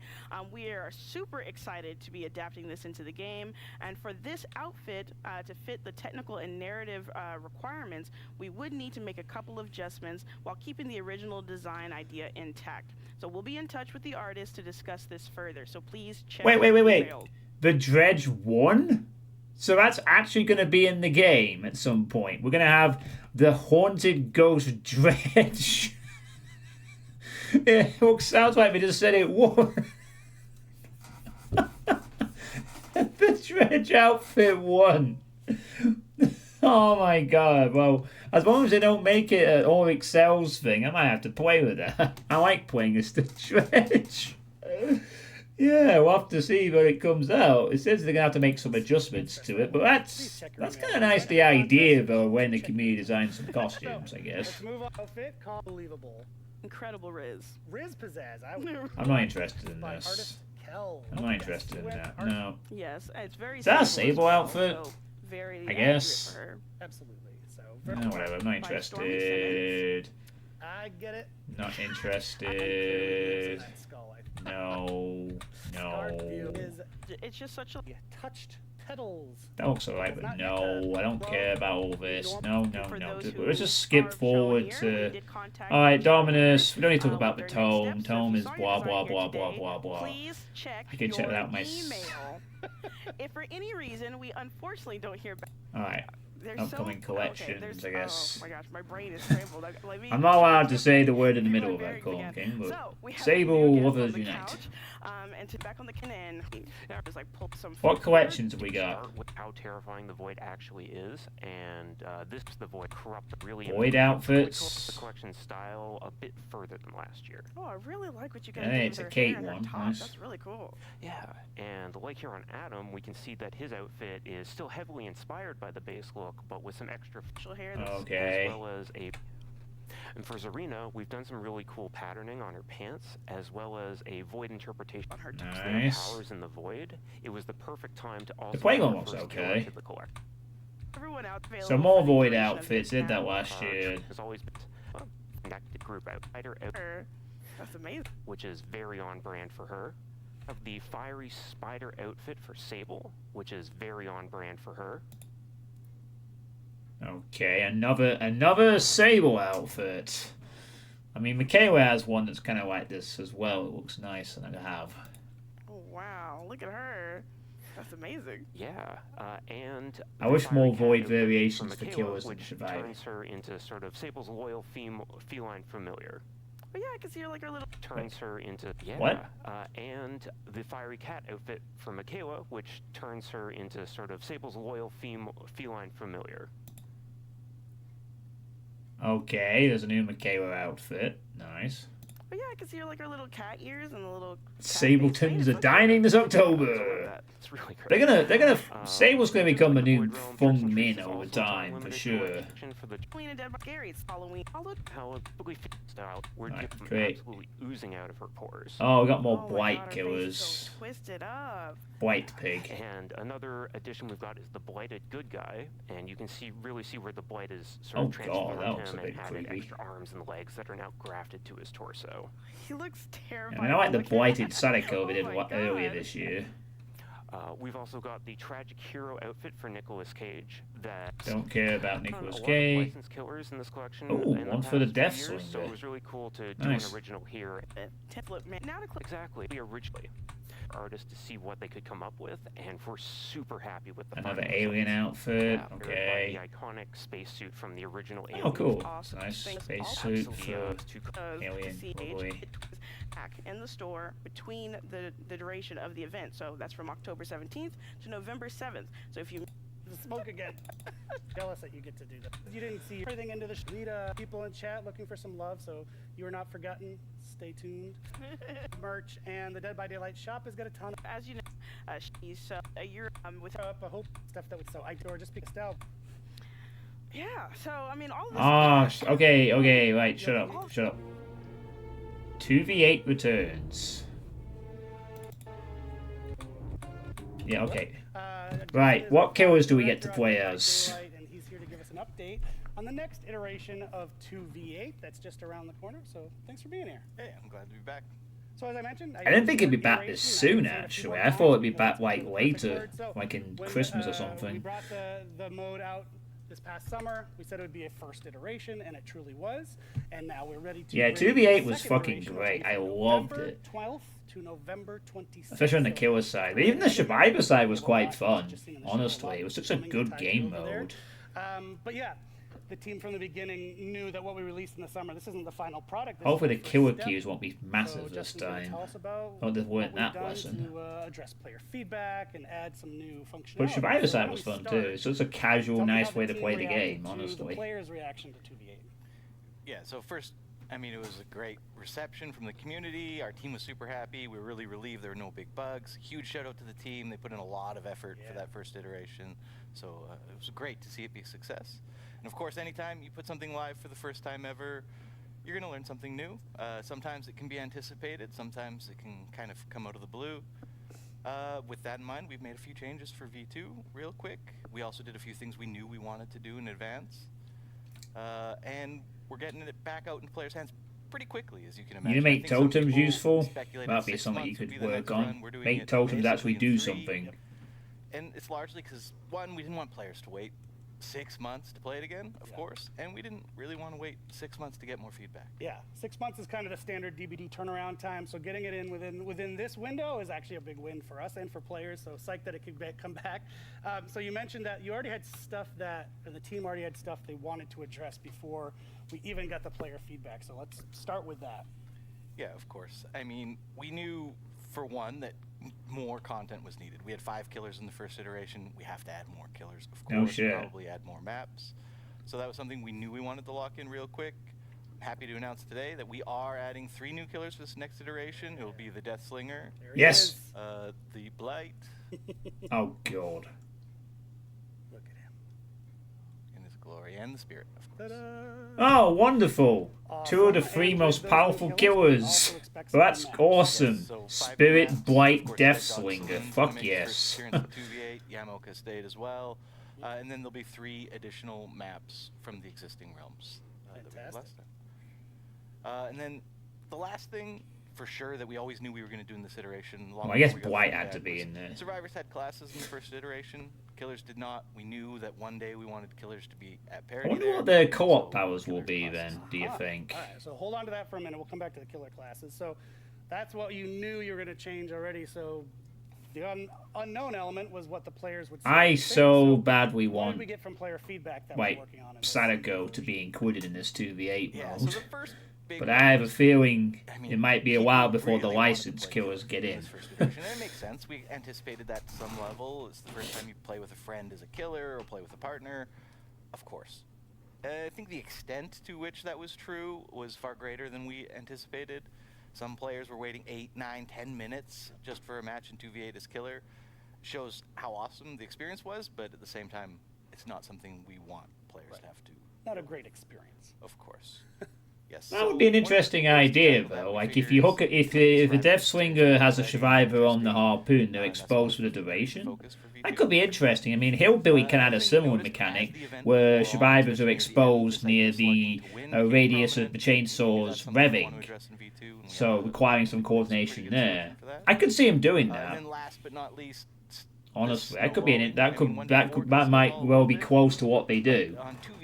[SPEAKER 3] we are super excited to be adapting this into the game. And for this outfit to fit the technical and narrative requirements, we would need to make a couple of adjustments while keeping the original design idea intact. So we'll be in touch with the artist to discuss this further. So please check.
[SPEAKER 1] Wait. The Dredge won? So that's actually going to be in the game at some point. We're going to have the haunted ghost Dredge. It sounds like we just said it won. The Dredge outfit won. Oh my god. Well, as long as they don't make it an all excels thing, I might have to play with that. I like playing as the Dredge. Yeah, we'll have to see where it comes out. It says they're going to have to make some adjustments to it, but that's kind of nice, the idea, though, when the community designs some costumes, I guess.
[SPEAKER 4] Let's move on. Outfit, unbelievable.
[SPEAKER 3] Incredible Riz.
[SPEAKER 4] Riz pizzazz.
[SPEAKER 1] I'm not interested in
[SPEAKER 4] By
[SPEAKER 1] this.
[SPEAKER 4] artist Kel.
[SPEAKER 1] I'm not interested in that, no.
[SPEAKER 3] Yes, it's very.
[SPEAKER 1] Is that a
[SPEAKER 3] Sable
[SPEAKER 1] Sable
[SPEAKER 3] as well,
[SPEAKER 1] outfit?
[SPEAKER 3] so very
[SPEAKER 1] I
[SPEAKER 3] accurate
[SPEAKER 1] guess.
[SPEAKER 3] for her.
[SPEAKER 4] Absolutely. So,
[SPEAKER 1] No, whatever, I'm not interested.
[SPEAKER 4] I get it.
[SPEAKER 1] Not
[SPEAKER 4] I'm
[SPEAKER 1] interested.
[SPEAKER 4] that skull,
[SPEAKER 1] No.
[SPEAKER 3] It's just such a.
[SPEAKER 4] Touched petals.
[SPEAKER 1] That looks alright, but no, I don't care about all this. No.
[SPEAKER 3] For those who
[SPEAKER 1] Let's just skip
[SPEAKER 3] are shown
[SPEAKER 1] forward
[SPEAKER 3] here,
[SPEAKER 1] to...
[SPEAKER 3] we did contact
[SPEAKER 1] Alright,
[SPEAKER 3] the
[SPEAKER 1] Dominus, we don't need to talk
[SPEAKER 3] with
[SPEAKER 1] about the
[SPEAKER 3] their next
[SPEAKER 1] tome.
[SPEAKER 3] steps. So
[SPEAKER 1] Tome
[SPEAKER 3] if
[SPEAKER 1] is
[SPEAKER 3] you saw
[SPEAKER 1] blah,
[SPEAKER 3] your
[SPEAKER 1] blah,
[SPEAKER 3] design
[SPEAKER 1] blah,
[SPEAKER 3] here
[SPEAKER 1] blah,
[SPEAKER 3] today,
[SPEAKER 1] blah, blah.
[SPEAKER 3] Please check
[SPEAKER 1] I can check that out my...
[SPEAKER 3] email. If for any reason we unfortunately don't hear back.
[SPEAKER 1] Alright. Upcoming collections, I guess.
[SPEAKER 3] Oh my gosh, my brain is scrambled. I'm
[SPEAKER 1] not allowed to say the word in the middle of that call, okay? But Sable Lovers Unite.
[SPEAKER 3] And to back on the cannon, just like pull some.
[SPEAKER 1] What collections have we got?
[SPEAKER 6] Start with how terrifying the Void actually is, and this is the Void corrupt really.
[SPEAKER 1] Void outfits.
[SPEAKER 6] The collection style a bit further than last year.
[SPEAKER 3] Oh, I really like what you guys
[SPEAKER 1] Hey,
[SPEAKER 3] did
[SPEAKER 1] it's
[SPEAKER 3] with
[SPEAKER 1] a
[SPEAKER 3] her
[SPEAKER 1] Kate
[SPEAKER 3] hair and her
[SPEAKER 1] one,
[SPEAKER 3] top.
[SPEAKER 1] nice.
[SPEAKER 3] That's really cool.
[SPEAKER 6] Yeah, and like here on Adam, we can see that his outfit is still heavily inspired by the base look, but with some extra
[SPEAKER 3] Facial hair.
[SPEAKER 1] Okay.
[SPEAKER 6] as well as a. And for Zarina, we've done some really cool patterning on her pants, as well as a void interpretation on her
[SPEAKER 1] Nice.
[SPEAKER 6] powers in the void. It was the perfect time to also.
[SPEAKER 1] The playground
[SPEAKER 6] add her
[SPEAKER 1] looks
[SPEAKER 6] first kill
[SPEAKER 1] okay.
[SPEAKER 6] into the collection.
[SPEAKER 3] Everyone out
[SPEAKER 1] Some more Void outfits, did that last year.
[SPEAKER 6] Has always been a connected group outsider,
[SPEAKER 3] That's amazing.
[SPEAKER 6] which is very on brand for her. Of the fiery spider outfit for Sable, which is very on brand for her.
[SPEAKER 1] Okay, another Sable outfit. I mean, Michaela has one that's kind of like this as well. It looks nice, and I have.
[SPEAKER 3] Oh wow, look at her. That's amazing.
[SPEAKER 6] Yeah, and
[SPEAKER 1] I wish
[SPEAKER 6] fiery
[SPEAKER 1] more
[SPEAKER 6] cat
[SPEAKER 1] Void
[SPEAKER 6] outfit
[SPEAKER 1] variations for
[SPEAKER 6] Michaela,
[SPEAKER 1] killers and
[SPEAKER 6] which
[SPEAKER 1] survivors.
[SPEAKER 6] turns her into sort of Sable's loyal feline familiar.
[SPEAKER 3] But yeah, I can see her like her little.
[SPEAKER 6] Turns her into
[SPEAKER 1] What?
[SPEAKER 6] And the fiery cat outfit for Michaela, which turns her into sort of Sable's loyal feline familiar.
[SPEAKER 1] Okay, there's a new Michaela outfit. Nice.
[SPEAKER 3] But yeah, I can see her like her little cat ears and the little.
[SPEAKER 1] Sabletons are dining this October.
[SPEAKER 6] It's really great.
[SPEAKER 1] They're gonna. Sable's gonna become a new fun min over time for sure.
[SPEAKER 3] Clean and Dead by Gary. It's Halloween.
[SPEAKER 6] How ugly style. We're
[SPEAKER 1] Right,
[SPEAKER 6] just
[SPEAKER 1] great.
[SPEAKER 6] absolutely oozing out of her pores.
[SPEAKER 1] Oh, we got more
[SPEAKER 3] Oh my
[SPEAKER 1] Blight
[SPEAKER 3] God, her face is
[SPEAKER 1] killers.
[SPEAKER 3] so twisted up.
[SPEAKER 1] Blight pig.
[SPEAKER 6] And another addition we've got is the blighted good guy, and you can really see where the blight is sort of
[SPEAKER 1] Oh God,
[SPEAKER 6] transformed
[SPEAKER 1] that looks a
[SPEAKER 6] him
[SPEAKER 1] bit
[SPEAKER 6] and added
[SPEAKER 1] creepy.
[SPEAKER 6] extra arms and legs that are now grafted to his torso.
[SPEAKER 3] He looks
[SPEAKER 1] I
[SPEAKER 3] terrifying.
[SPEAKER 1] mean, I like the
[SPEAKER 3] Look at
[SPEAKER 1] blighted
[SPEAKER 3] that.
[SPEAKER 1] Sadako they did
[SPEAKER 3] Oh my
[SPEAKER 1] earlier
[SPEAKER 3] God.
[SPEAKER 1] this year.
[SPEAKER 6] We've also got the tragic hero outfit for Nicolas Cage. That
[SPEAKER 1] Don't care about
[SPEAKER 6] a
[SPEAKER 1] Nicolas
[SPEAKER 6] lot of
[SPEAKER 1] Cage.
[SPEAKER 6] licensed killers in this collection.
[SPEAKER 1] Ooh,
[SPEAKER 6] in
[SPEAKER 1] one for the
[SPEAKER 6] past
[SPEAKER 1] Death
[SPEAKER 6] 2 years, so
[SPEAKER 1] Slinger.
[SPEAKER 6] it was really cool to do
[SPEAKER 1] Nice.
[SPEAKER 6] an original here.
[SPEAKER 3] Flip, man. Now to click.
[SPEAKER 6] Exactly. We originally artists to see what they could come up with, and we're super happy with the
[SPEAKER 1] Another
[SPEAKER 6] final
[SPEAKER 1] alien
[SPEAKER 6] results.
[SPEAKER 1] outfit.
[SPEAKER 6] By
[SPEAKER 1] Okay.
[SPEAKER 6] the iconic spacesuit from the original
[SPEAKER 1] Oh,
[SPEAKER 6] Alien.
[SPEAKER 1] cool.
[SPEAKER 3] Awesome.
[SPEAKER 1] Nice
[SPEAKER 3] Thanks.
[SPEAKER 1] space
[SPEAKER 3] Awesome.
[SPEAKER 1] suit
[SPEAKER 6] Absolutely.
[SPEAKER 1] for
[SPEAKER 3] Of
[SPEAKER 1] Alien.
[SPEAKER 3] CH,
[SPEAKER 1] Lovely.
[SPEAKER 3] it was back in the store between the duration of the event. So that's from October 17th to November 7th. So if you
[SPEAKER 4] Smoke again. Jealous that you get to do that. You didn't see everything into the lead people in chat looking for some love, so you are not forgotten. Stay tuned. Merch and the Dead by Daylight shop has got a ton of
[SPEAKER 3] as you know, she's a year with
[SPEAKER 4] up. I hope stuff that we so I or just because now.
[SPEAKER 3] yeah. So I mean all of this.
[SPEAKER 1] Ah, okay, right, shut up. 2v8 returns. Yeah, okay. Right, what killers do we get to play as?
[SPEAKER 4] And he's here to give us an update on the next iteration of 2v8 that's just around the corner. So thanks for being here.
[SPEAKER 7] Hey, I'm glad to be back.
[SPEAKER 4] So as I mentioned,
[SPEAKER 1] I didn't think it'd be back this soon, actually. I thought it'd be back, like, later, like in Christmas or
[SPEAKER 4] We
[SPEAKER 1] something.
[SPEAKER 4] brought the mode out this past summer. We said it would be a first iteration, and it truly was. And now we're ready to.
[SPEAKER 1] Yeah,
[SPEAKER 4] bring
[SPEAKER 1] 2v8
[SPEAKER 4] the
[SPEAKER 1] was
[SPEAKER 4] second
[SPEAKER 1] fucking
[SPEAKER 4] iteration,
[SPEAKER 1] great.
[SPEAKER 4] which will be
[SPEAKER 1] I
[SPEAKER 4] from
[SPEAKER 1] loved
[SPEAKER 4] November
[SPEAKER 1] it.
[SPEAKER 4] 12th to November 26th.
[SPEAKER 1] Especially on the
[SPEAKER 4] So,
[SPEAKER 1] killer side. But even the survivor side was quite fun,
[SPEAKER 4] just seeing the show a
[SPEAKER 1] honestly.
[SPEAKER 4] lot
[SPEAKER 1] It was such a
[SPEAKER 4] coming
[SPEAKER 1] good
[SPEAKER 4] tied
[SPEAKER 1] game
[SPEAKER 4] over there.
[SPEAKER 1] mode.
[SPEAKER 4] But yeah, the team from the beginning knew that what we released in the summer, this isn't the final product. This
[SPEAKER 1] Hopefully
[SPEAKER 4] is
[SPEAKER 1] the
[SPEAKER 4] first
[SPEAKER 1] killer
[SPEAKER 4] step.
[SPEAKER 1] queues won't be
[SPEAKER 4] So
[SPEAKER 1] massive this
[SPEAKER 4] Justin's gonna
[SPEAKER 1] time.
[SPEAKER 4] tell us about
[SPEAKER 1] Oh, they weren't
[SPEAKER 4] what we've
[SPEAKER 1] that
[SPEAKER 4] done
[SPEAKER 1] lesson.
[SPEAKER 4] to address player feedback and add some new functionality.
[SPEAKER 1] But survivor
[SPEAKER 4] So
[SPEAKER 1] side
[SPEAKER 4] why
[SPEAKER 1] was
[SPEAKER 4] don't we
[SPEAKER 1] fun too.
[SPEAKER 4] start?
[SPEAKER 1] So it's a casual,
[SPEAKER 4] Tell me how
[SPEAKER 1] nice
[SPEAKER 4] the
[SPEAKER 1] way to
[SPEAKER 4] team
[SPEAKER 1] play the
[SPEAKER 4] reacted
[SPEAKER 1] game,
[SPEAKER 4] to
[SPEAKER 1] honestly.
[SPEAKER 4] The players' reaction to 2v8.
[SPEAKER 7] Yeah, so first, I mean, it was a great reception from the community. Our team was super happy. We were really relieved there were no big bugs. Huge shout out to the team. They put in a lot of effort for that first iteration. So it was great to see it be a success. And of course, anytime you put something live for the first time ever, you're going to learn something new. Sometimes it can be anticipated. Sometimes it can kind of come out of the blue. With that in mind, we've made a few changes for V2 real quick. We also did a few things we knew we wanted to do in advance. And we're getting it back out in players' hands pretty quickly, as you can imagine.
[SPEAKER 1] You need to
[SPEAKER 7] I
[SPEAKER 1] make
[SPEAKER 7] think some
[SPEAKER 1] totems
[SPEAKER 7] people
[SPEAKER 1] useful.
[SPEAKER 7] speculated
[SPEAKER 1] That'd be
[SPEAKER 7] 6
[SPEAKER 1] something you
[SPEAKER 7] months would
[SPEAKER 1] could
[SPEAKER 7] be the
[SPEAKER 1] work
[SPEAKER 7] next
[SPEAKER 1] on.
[SPEAKER 7] run. We're doing
[SPEAKER 1] Make
[SPEAKER 7] it
[SPEAKER 1] totems actually
[SPEAKER 7] basically in
[SPEAKER 1] do
[SPEAKER 7] 3.
[SPEAKER 1] something.
[SPEAKER 7] And it's largely because, one, we didn't want players to wait 6 months to play it again, of course, and we didn't really want to wait 6 months to get more feedback.
[SPEAKER 4] Yeah, 6 months is kind of the standard DBD turnaround time, so getting it in within this window is actually a big win for us and for players, so psyched that it could come back. So you mentioned that you already had stuff that, or the team already had stuff they wanted to address before we even got the player feedback, so let's start with that.
[SPEAKER 7] Yeah, of course. I mean, we knew, for one, that more content was needed. We had 5 killers in the first iteration. We have to add more killers, of course.
[SPEAKER 1] No shit.
[SPEAKER 7] Probably add more maps. So that was something we knew we wanted to lock in real quick. I'm happy to announce today that we are adding 3 new killers for this next iteration. It will be the Death Slinger,
[SPEAKER 4] There he
[SPEAKER 1] Yes.
[SPEAKER 4] is.
[SPEAKER 7] the Blight,
[SPEAKER 1] Oh god.
[SPEAKER 4] Look at him.
[SPEAKER 7] in his glory, and the Spirit, of course.
[SPEAKER 4] Ta-da!
[SPEAKER 1] Oh, wonderful. 2 of the
[SPEAKER 4] Awesome.
[SPEAKER 1] 3
[SPEAKER 4] And
[SPEAKER 1] most
[SPEAKER 4] with those
[SPEAKER 1] powerful
[SPEAKER 4] new
[SPEAKER 1] killers.
[SPEAKER 4] also expect
[SPEAKER 1] Well, that's
[SPEAKER 4] some maps.
[SPEAKER 1] awesome.
[SPEAKER 7] So 5
[SPEAKER 1] Spirit,
[SPEAKER 7] maps. Of
[SPEAKER 1] Blight,
[SPEAKER 7] course,
[SPEAKER 1] Death
[SPEAKER 7] Red Dog
[SPEAKER 1] Slinger.
[SPEAKER 7] Saloon's gonna
[SPEAKER 1] Fuck
[SPEAKER 7] make his
[SPEAKER 1] yes.
[SPEAKER 7] first appearance in 2v8. Yamoka stayed as well. And then there'll be 3 additional maps from the existing realms that we did
[SPEAKER 4] Fantastic.
[SPEAKER 7] last time. And then the last thing, for sure, that we always knew we were going to do in this iteration. long
[SPEAKER 1] Well, I guess
[SPEAKER 7] before we got
[SPEAKER 1] Blight
[SPEAKER 7] feedback,
[SPEAKER 1] had to be
[SPEAKER 7] was
[SPEAKER 1] in there.
[SPEAKER 7] Survivors had classes in the first iteration. Killers did not. We knew that one day we wanted killers to be at
[SPEAKER 1] I
[SPEAKER 7] parity.
[SPEAKER 1] wonder
[SPEAKER 7] there,
[SPEAKER 1] what their co-op
[SPEAKER 7] so
[SPEAKER 1] powers will
[SPEAKER 7] killers
[SPEAKER 1] be
[SPEAKER 7] classes.
[SPEAKER 1] then, do you
[SPEAKER 4] Ah,
[SPEAKER 1] think?
[SPEAKER 4] All right, so hold on to that for a minute. We'll come back to the killer classes. So that's what you knew you were going to change already. So the unknown element was what the players would say.
[SPEAKER 1] I so badly
[SPEAKER 4] what did
[SPEAKER 1] want
[SPEAKER 4] we get from player feedback that
[SPEAKER 1] like
[SPEAKER 4] we're working on? in this
[SPEAKER 1] Sadako to be included in this 2v8
[SPEAKER 7] Yeah, so
[SPEAKER 1] mode.
[SPEAKER 7] the first big
[SPEAKER 1] But
[SPEAKER 7] one
[SPEAKER 1] I have a
[SPEAKER 7] was-
[SPEAKER 1] feeling
[SPEAKER 7] I mean,
[SPEAKER 1] it might be a
[SPEAKER 7] people
[SPEAKER 1] while before the
[SPEAKER 7] really wanted to
[SPEAKER 1] licensed
[SPEAKER 7] play
[SPEAKER 1] killers get in.
[SPEAKER 7] this first iteration, and it makes sense. We anticipated that to some level. It's the first time you play with a friend as a killer or play with a partner. Of course. I think the extent to which that was true was far greater than we anticipated. Some players were waiting 8, 9, 10 minutes just for a match in 2v8 as killer. Shows how awesome the experience was, but at the same time, it's not something we want players to have to.
[SPEAKER 4] Not a great experience.
[SPEAKER 7] Of course. Yes.
[SPEAKER 1] That would be an interesting idea, though. Like if you hook it, if a Death Slinger has a survivor on the harpoon, they're exposed for the duration. That could be interesting. I mean, Hillbilly can add a similar mechanic where survivors are exposed near the radius of the chainsaws revving, so requiring some coordination there. I could see him doing
[SPEAKER 7] And
[SPEAKER 1] that.
[SPEAKER 7] then last but not least,
[SPEAKER 1] Honestly, that could be that might well be close to what they do.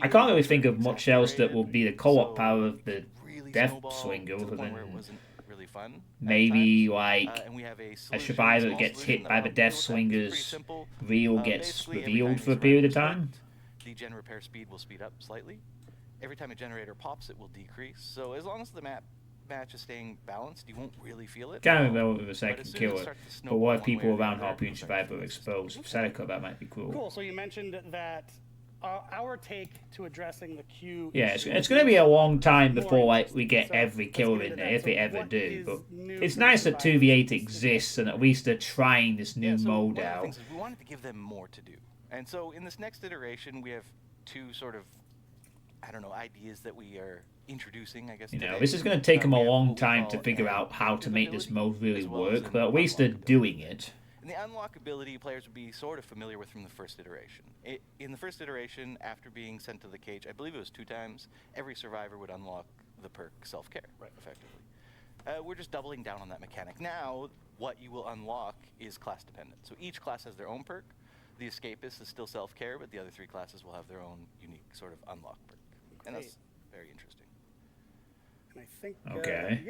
[SPEAKER 1] I can't really think of much else that will be the co-op power of the Death Swinger other than maybe like a survivor that gets hit by the Death Swinger's reel gets revealed for a period of time.
[SPEAKER 7] The gen repair speed will speed up slightly. Every time a generator pops, it will decrease. So as long as the match is staying balanced, you won't really feel it.
[SPEAKER 1] Can't remember with a second killer, but what if people around Harpoon Survivor are exposed? Sadako, that might be cool.
[SPEAKER 4] Cool. So you mentioned that our take to addressing the queue.
[SPEAKER 1] Yeah, it's going to be a long time before like we get every killer in there, if they ever do. But it's nice that 2v8 exists, and at least they're trying this new mode
[SPEAKER 7] one of the
[SPEAKER 1] out.
[SPEAKER 7] things is we wanted to give them more to do, and so in this next iteration, we have two sort of, I don't know, ideas that we are introducing, I guess.
[SPEAKER 1] You know,
[SPEAKER 7] today.
[SPEAKER 1] this is going to take them a
[SPEAKER 7] We have
[SPEAKER 1] long
[SPEAKER 7] what we
[SPEAKER 1] time
[SPEAKER 7] call
[SPEAKER 1] to figure
[SPEAKER 7] an
[SPEAKER 1] out how to make this mode really
[SPEAKER 7] as well as
[SPEAKER 1] work,
[SPEAKER 7] an
[SPEAKER 1] but at least they're
[SPEAKER 7] unlockability.
[SPEAKER 1] doing it.
[SPEAKER 7] And the unlockability players would be sort of familiar with from the first iteration. In the first iteration, after being sent to the cage, I believe it was 2 times, every survivor would unlock the perk self-care, effectively. We're just doubling down on that mechanic. Now, what you will unlock is class dependent. So each class has their own perk. The escapist is still self-care, but the other 3 classes will have their own unique sort of unlock perk. And that's very interesting.
[SPEAKER 4] And I think.
[SPEAKER 1] Okay.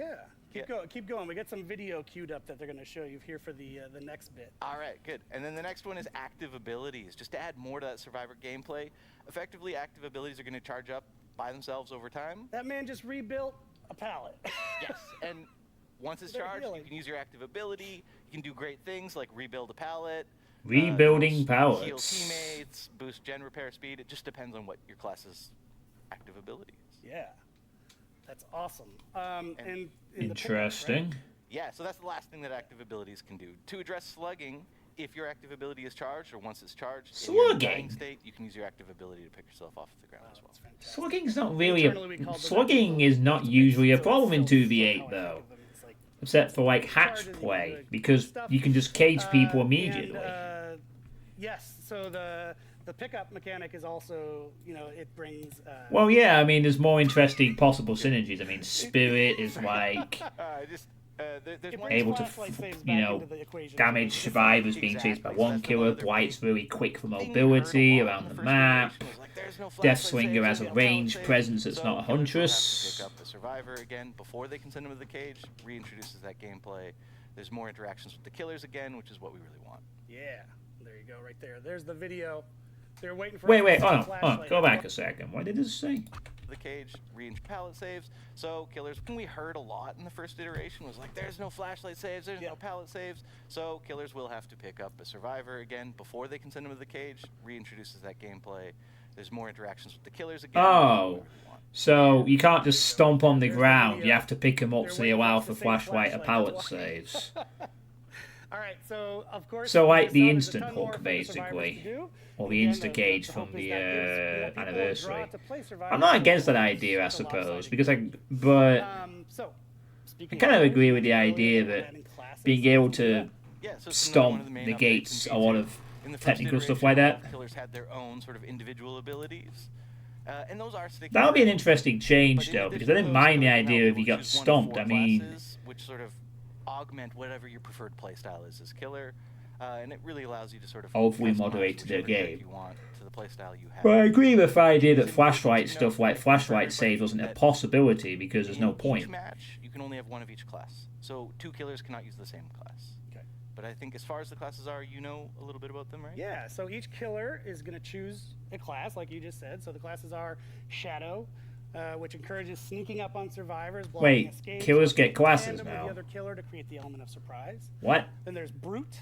[SPEAKER 4] Keep going. We got some video queued up that they're going to show you here for the next bit.
[SPEAKER 7] All right, good. And then the next one is active abilities. Just to add more to that survivor gameplay, effectively active abilities are going to charge up by themselves over time.
[SPEAKER 4] That man just rebuilt a pallet.
[SPEAKER 7] Yes, and once it's
[SPEAKER 4] They're
[SPEAKER 7] charged,
[SPEAKER 4] healing.
[SPEAKER 7] you can use your active ability. You can do great things like rebuild a pallet,
[SPEAKER 1] Rebuilding
[SPEAKER 7] heal
[SPEAKER 1] pallets.
[SPEAKER 7] teammates, boost gen repair speed. It just depends on what your class's active ability is.
[SPEAKER 4] Yeah, that's awesome. And in the pickup,
[SPEAKER 1] Interesting.
[SPEAKER 4] right?
[SPEAKER 7] Yeah, so that's the last thing that active abilities can do. To address slugging, if your active ability is charged, or once it's charged, in your dying
[SPEAKER 1] Slugging?
[SPEAKER 7] state, you can use your active ability to pick yourself off the ground as well.
[SPEAKER 4] That's fantastic.
[SPEAKER 1] Slugging's not really
[SPEAKER 4] Internally, we call them
[SPEAKER 1] slugging is not usually a problem in 2v8 though,
[SPEAKER 4] It's like
[SPEAKER 1] except for like hatch play, because you can just cage people immediately.
[SPEAKER 4] Yes, so the pickup mechanic is also, it brings.
[SPEAKER 1] Well, yeah, I mean, there's more interesting possible synergies. I mean, Spirit is like
[SPEAKER 7] There's
[SPEAKER 4] It
[SPEAKER 7] one
[SPEAKER 4] brings
[SPEAKER 1] able to,
[SPEAKER 4] flashlight saves
[SPEAKER 1] you
[SPEAKER 4] back
[SPEAKER 1] know,
[SPEAKER 4] into the equation.
[SPEAKER 1] damage
[SPEAKER 4] It's
[SPEAKER 1] survivors being chased by one killer. Dwight's really quick for mobility around the map. Death Swinger has a ranged presence that's not a huntress.
[SPEAKER 7] Pick up the survivor again before they can send him to the cage. Reintroduces that gameplay. There's more interactions with the killers again, which is what we really want.
[SPEAKER 4] Yeah, there you go, right there. There's the video. They're waiting for.
[SPEAKER 1] Wait,
[SPEAKER 4] us to
[SPEAKER 1] hold
[SPEAKER 4] see
[SPEAKER 1] on,
[SPEAKER 4] the
[SPEAKER 1] hold on, go
[SPEAKER 4] flashlight.
[SPEAKER 1] back a second. What did this say?
[SPEAKER 7] The cage, pallet saves. So killers, we heard a lot in the first iteration was like, there's no flashlight saves, there's no pallet saves. So killers will have to pick up a survivor again before they can send him to the cage. Reintroduces that gameplay. There's more interactions with the killers again.
[SPEAKER 1] Oh, so you can't just stomp on the ground. You have to pick them up so they allow for flashlight or pallet saves.
[SPEAKER 4] All right, so of course.
[SPEAKER 1] So like the
[SPEAKER 4] there's a
[SPEAKER 1] instant
[SPEAKER 4] ton more
[SPEAKER 1] hook,
[SPEAKER 4] for the survivors
[SPEAKER 1] basically.
[SPEAKER 4] to do.
[SPEAKER 1] Or the
[SPEAKER 4] Again,
[SPEAKER 1] insta-cage
[SPEAKER 4] the
[SPEAKER 1] from
[SPEAKER 4] hope is
[SPEAKER 1] the
[SPEAKER 4] that gives more people a
[SPEAKER 1] anniversary.
[SPEAKER 4] draw to play survivors.
[SPEAKER 1] I'm not against that idea, I
[SPEAKER 4] It's a lot of
[SPEAKER 1] suppose,
[SPEAKER 4] fun.
[SPEAKER 1] because but
[SPEAKER 4] So,
[SPEAKER 1] I kind of agree with the idea that being able to
[SPEAKER 7] Yeah, so
[SPEAKER 1] stomp negates a lot of
[SPEAKER 7] in the first
[SPEAKER 1] technical stuff
[SPEAKER 7] iteration,
[SPEAKER 1] like that.
[SPEAKER 7] Killers had their own sort of individual abilities. And those are sticky.
[SPEAKER 1] That would be an interesting
[SPEAKER 7] But
[SPEAKER 1] change,
[SPEAKER 7] in
[SPEAKER 1] though,
[SPEAKER 7] addition
[SPEAKER 1] because I
[SPEAKER 7] to
[SPEAKER 1] didn't
[SPEAKER 7] those,
[SPEAKER 1] mind the
[SPEAKER 7] killers can
[SPEAKER 1] idea
[SPEAKER 7] now
[SPEAKER 1] if you got
[SPEAKER 7] choose one of
[SPEAKER 1] stomped.
[SPEAKER 7] 4
[SPEAKER 1] I mean,
[SPEAKER 7] classes, which sort of augment whatever your preferred playstyle is as killer, and it really allows you to sort of
[SPEAKER 1] hopefully
[SPEAKER 7] customize
[SPEAKER 1] moderate the
[SPEAKER 7] whichever trick
[SPEAKER 1] game.
[SPEAKER 7] you want to the playstyle you have.
[SPEAKER 1] But I agree with the idea that
[SPEAKER 7] It's important
[SPEAKER 1] flashlight
[SPEAKER 7] to
[SPEAKER 1] stuff
[SPEAKER 7] note
[SPEAKER 1] like
[SPEAKER 7] for
[SPEAKER 1] flashlight
[SPEAKER 7] everybody
[SPEAKER 1] save wasn't a
[SPEAKER 7] that
[SPEAKER 1] possibility because there's no
[SPEAKER 7] in Each
[SPEAKER 1] point.
[SPEAKER 7] match, you can only have one of each class, so 2 killers cannot use the same class.
[SPEAKER 4] Okay.
[SPEAKER 7] But I think as far as the classes are, you know a little bit about them, right?
[SPEAKER 4] Yeah, so each killer is going to choose a class, like you just said. So the classes are Shadow, which encourages sneaking up on survivors, blocking
[SPEAKER 1] Wait,
[SPEAKER 4] escapes,
[SPEAKER 1] killers
[SPEAKER 4] working
[SPEAKER 1] get classes
[SPEAKER 4] tandem with
[SPEAKER 1] now.
[SPEAKER 4] the other killer to create the element of surprise.
[SPEAKER 1] What?
[SPEAKER 4] Then there's Brute,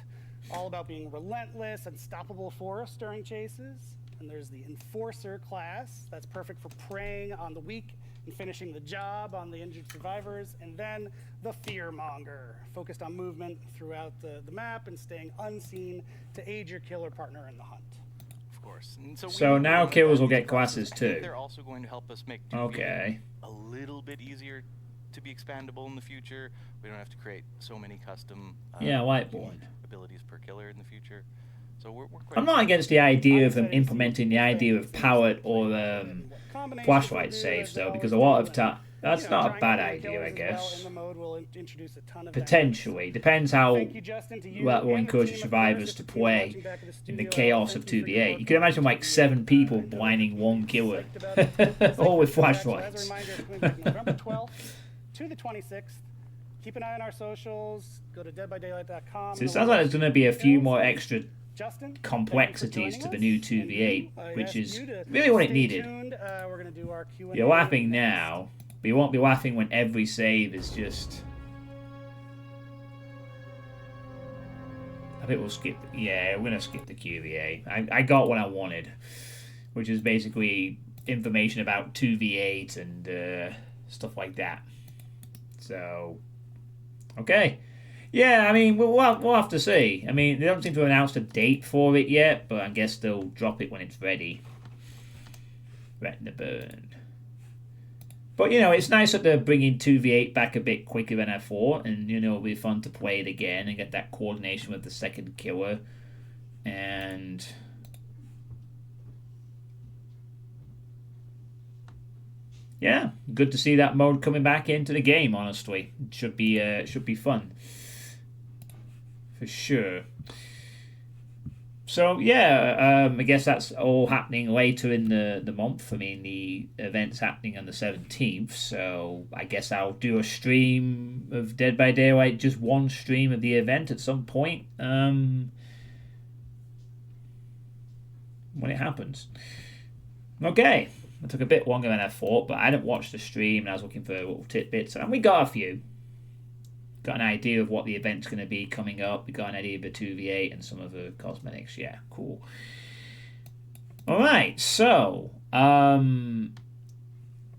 [SPEAKER 4] all about being relentless, unstoppable for us during chases. And there's the Enforcer class, that's perfect for preying on the weak and finishing the job on the injured survivors. And then the Fearmonger, focused on movement throughout the map and staying unseen to aid your killer partner in the hunt.
[SPEAKER 7] Of course. And
[SPEAKER 1] So
[SPEAKER 7] we
[SPEAKER 1] now
[SPEAKER 7] know
[SPEAKER 1] killers
[SPEAKER 7] that
[SPEAKER 1] will
[SPEAKER 7] these
[SPEAKER 1] get classes
[SPEAKER 7] I think
[SPEAKER 1] too.
[SPEAKER 7] They're also going to help us make 2v8
[SPEAKER 1] Okay.
[SPEAKER 7] a little bit easier to be expandable in the future. We don't have to create so many custom
[SPEAKER 1] Yeah, whiteboard.
[SPEAKER 7] abilities per killer in the future. So we're quite
[SPEAKER 1] I'm not
[SPEAKER 7] excited.
[SPEAKER 1] against the idea of them
[SPEAKER 4] I'm excited to see
[SPEAKER 1] implementing the idea of palette or flashlight saves, though, because a lot of time that's not a bad idea, I guess. Potentially. Depends how that will encourage survivors to play in the chaos of 2v8. You can imagine like 7 people blinding one killer. All with flashlights.
[SPEAKER 4] November 12th to the 26th. Keep an eye on our socials. Go to deadbydaylight.com.
[SPEAKER 1] So it sounds like there's going to be a few more extra
[SPEAKER 4] Justin,
[SPEAKER 1] complexities to the new 2v8, which is really
[SPEAKER 4] really
[SPEAKER 1] what it needed.
[SPEAKER 4] We're gonna do our Q&A.
[SPEAKER 1] You're laughing now, but you won't be laughing when every save is just... I think we'll skip... Yeah, we're going to skip the QVA. I got what I wanted, which is basically information about 2v8 and stuff like that. So, okay. Yeah, I mean, we'll have to see. I mean, they don't seem to have announced a date for it yet, but I guess they'll drop it when it's ready. Retina burn. But, you know, it's nice that they're bringing 2v8 back a bit quicker than I thought, and, you know, it'll be fun to play it again and get that coordination with the second killer. And... yeah, good to see that mode coming back into the game, honestly. It should be fun. For sure. So, yeah, I guess that's all happening later in the month. I mean, the event's happening on the 17th, so I guess I'll do a stream of Dead by Daylight, just one stream of the event at some point, when it happens. Okay, it took a bit longer than I thought, but I didn't watch the stream, and I was looking for little tidbits, and we got a few. Got an idea of what the event's going to be coming up. We got an idea of the 2v8 and some of the cosmetics. Yeah, cool. All right, so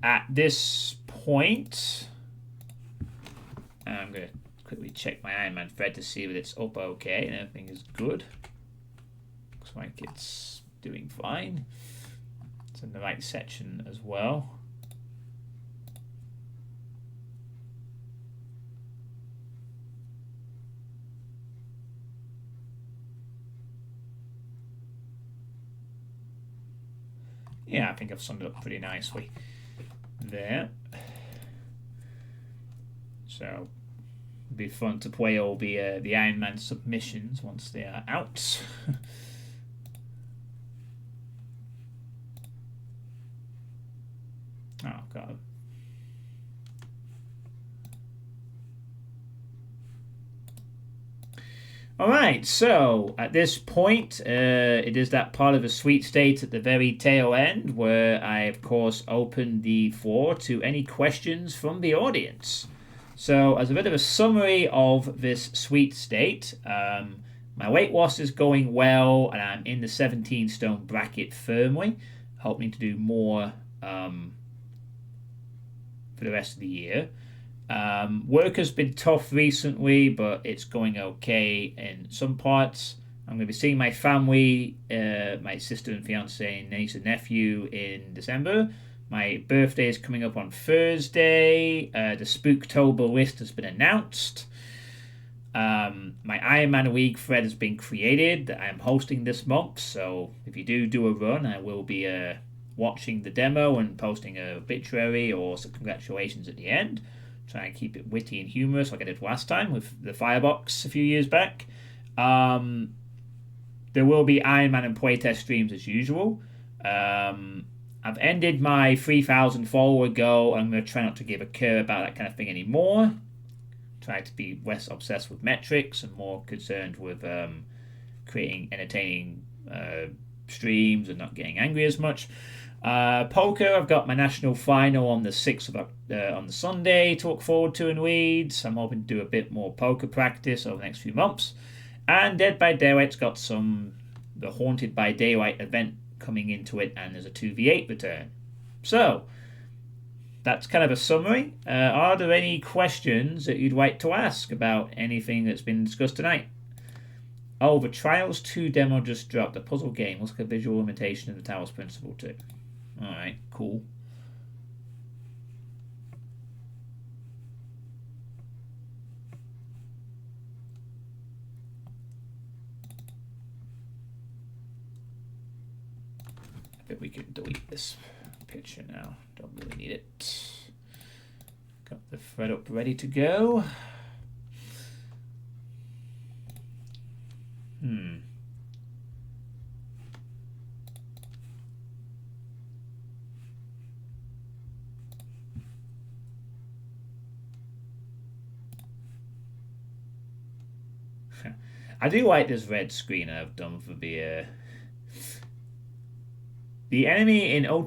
[SPEAKER 1] at this point, I'm going to quickly check my Iron Man thread to see that it's up okay and everything is good. Looks like it's doing fine. It's in the right section as well. Yeah, I think I've summed it up pretty nicely there. So it'll be fun to play all the Iron Man submissions once they are out. Oh god. Alright, so at this point, it is that part of the sweet state at the very tail end where I, of course, open the floor to any questions from the audience. So, as a bit of a summary of this sweet state, my weight loss is going well, and I'm in the 17 stone bracket firmly, hoping to do more for the rest of the year. Work has been tough recently, but it's going okay in some parts. I'm going to be seeing my family, my sister and fiance, and niece and nephew in December. My birthday is coming up on Thursday. The Spooktober list has been announced. My Ironman League thread has been created that I am hosting this month. So if you do a run, I will be watching the demo and posting a obituary or some congratulations at the end. Try and keep it witty and humorous like I did last time with the Firebox a few years back. There will be Ironman and playtest streams as usual. I've ended my 3,000 follower goal. I'm going to try not to give a care about that kind of thing anymore. Try to be less obsessed with metrics and more concerned with creating entertaining streams and not getting angry as much. Poker, I've got my national final on the 6th of on the Sunday to look forward to in Leeds. I'm hoping to do a bit more poker practice over the next few months. And Dead by Daylight's got the Haunted by Daylight event coming into it, and there's a 2v8 return. So that's kind of a summary. Are there any questions that you'd like to ask about anything that's been discussed tonight? Oh, the Trials 2 demo just dropped. The puzzle game looks like a visual imitation of the Talos Principle too. Alright, cool. But we can delete this picture now. Don't really need it. Got the thread up ready to go. I do like this red screen I've done for the enemy in on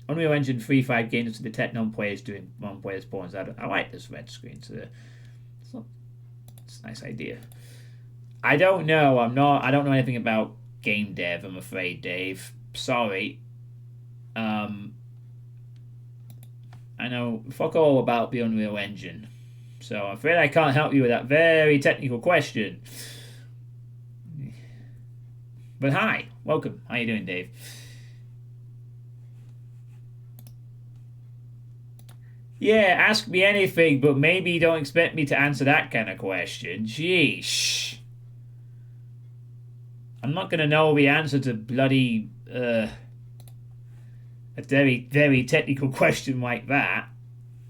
[SPEAKER 1] Unreal Engine 3.5 games to detect non-players doing non-players pawns. I like this red screen. It's a nice idea. I don't know. I don't know anything about game dev. I'm afraid, Dave. Sorry. I know fuck all about the Unreal Engine. So I'm afraid I can't help you with that very technical question. But hi, welcome. How you doing, Dave? Yeah, ask me anything, but maybe you don't expect me to answer that kind of question. Sheesh. I'm not going to know the answer to bloody, a very, very technical question like that.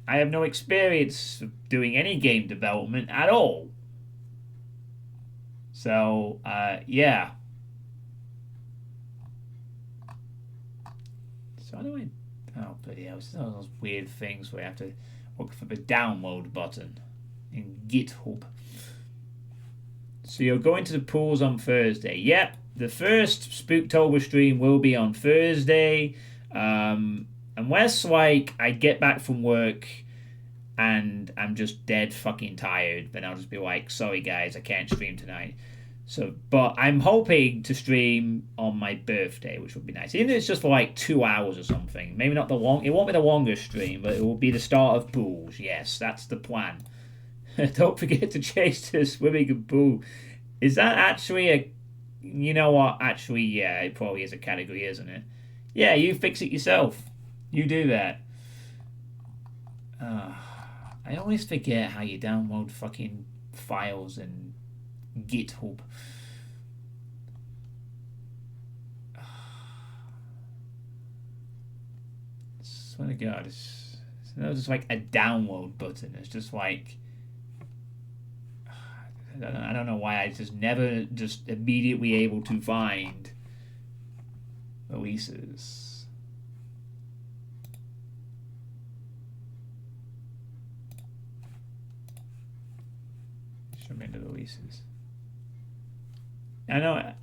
[SPEAKER 1] I have no experience of doing any game development at all. So, yeah. So how do I... Oh, bloody hell. It's one of those weird things where I have to look for the download button in GitHub. So you're going to the pools on Thursday. Yep, the first Spooktober stream will be on Thursday. Unless, like, I get back from work and I'm just dead fucking tired, then I'll just be like, sorry guys, I can't stream tonight. So, but I'm hoping to stream on my birthday, which would be nice. Even if it's just for like 2 hours or something. Maybe not the long. It won't be the longest stream, but it will be the start of pools. Yes, that's the plan. Don't forget to chase the swimming pool. Is that actually a... You know what? Actually, yeah, it probably is a category, isn't it? Yeah, you fix it yourself. You do that. I always forget how you download fucking files in GitHub. Swear to God, it's not just like a download button. It's just like... I don't know why I just never just immediately able to find releases. Show me the releases. I know.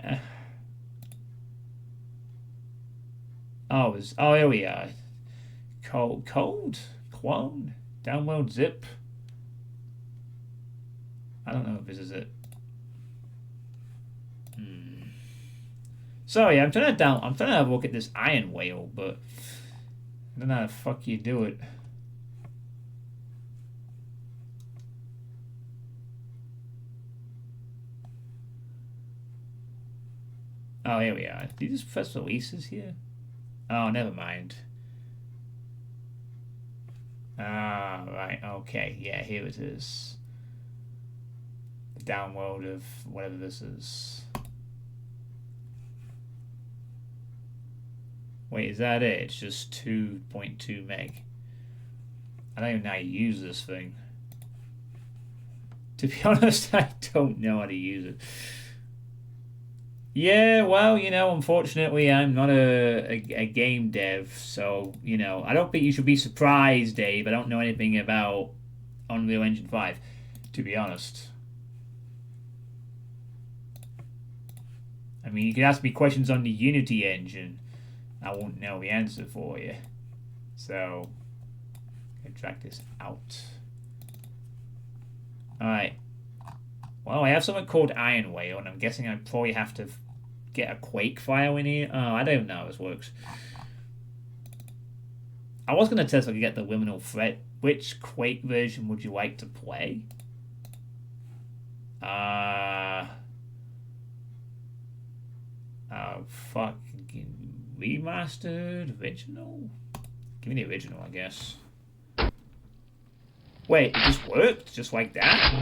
[SPEAKER 1] Oh, here we are. Clone, download zip. I don't know if this is it. Sorry, I'm trying to have a look at this iron whale, but I don't know how the fuck you do it. Oh, here we are. Did you just press releases here? Oh, never mind. Ah, right. Okay. Yeah, here it is. The download of whatever this is. Wait, is that it? It's just 2.2 meg. I don't even know how to use this thing. To be honest, I don't know how to use it. Yeah, well, you know, unfortunately, I'm not a game dev, so, you know, I don't think you should be surprised, Dave. I don't know anything about Unreal Engine 5, to be honest. I mean, you can ask me questions on the Unity engine. I won't know the answer for you. So, I'm going to drag this out. Alright. Well, I have something called Iron Whale, and I'm guessing I probably have to get a Quake file in here. Oh, I don't know how this works. I was going to test if I could get the liminal threat. Which Quake version would you like to play? Fucking remastered? Original? Give me the original, I guess. Wait, it just worked? Just like that?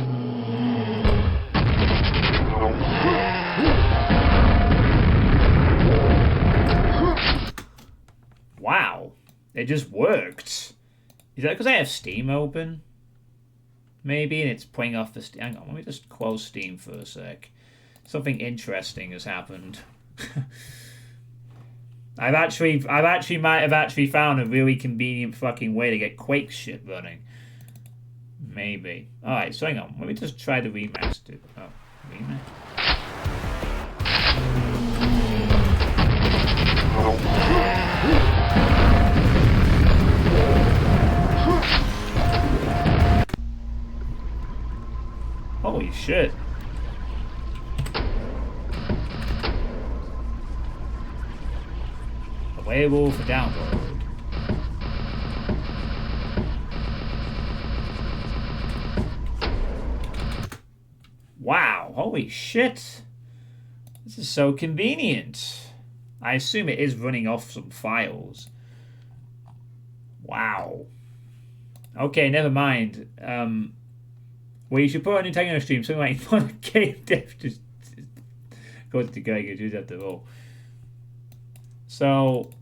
[SPEAKER 1] Wow. It just worked. Is that because I have Steam open? Maybe, and it's playing off the Steam. Hang on, let me just close Steam for a sec. Something interesting has happened. I might have found a really convenient fucking way to get Quake shit running. Maybe. Alright, so hang on. Let me just try the remaster. Oh, remaster. Holy shit. Available for download. Wow, holy shit. This is so convenient. I assume it is running off some files. Wow. Okay, never mind. Well, you should put on your Nintendo stream something like fun game dev just goes to go, you do that to all. So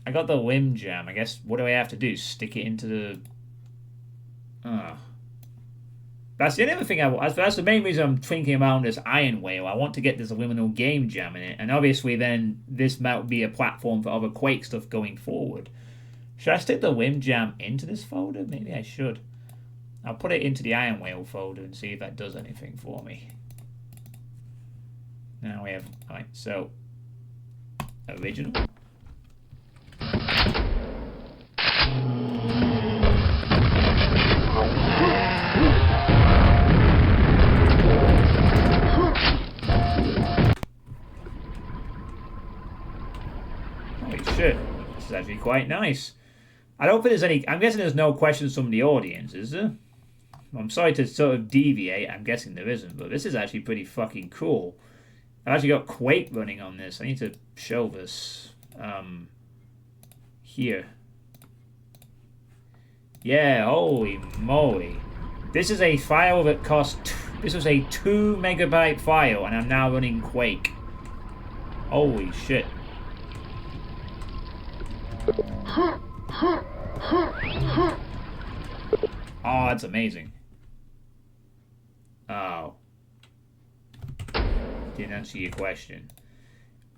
[SPEAKER 1] I got the limb jam. I guess what do I have to do? Stick it into the That's the other thing that's the main reason I'm thinking about this Iron Whale. I want to get this liminal game jam in it, and obviously then this might be a platform for other Quake stuff going forward. Should I stick the limb jam into this folder? Maybe I should. I'll put it into the Iron Whale folder and see if that does anything for me. Now we have, alright, so original. Holy shit, this is actually quite nice. I don't think there's any, I'm guessing there's no questions from the audience, is there? I'm sorry to sort of deviate, I'm guessing there isn't, but this is actually pretty fucking cool. I've actually got Quake running on this. I need to show this here. Yeah, holy moly. This is a file that cost, this was a 2 megabyte file, and I'm now running Quake. Holy shit. Oh, that's amazing. Oh. Didn't answer your question.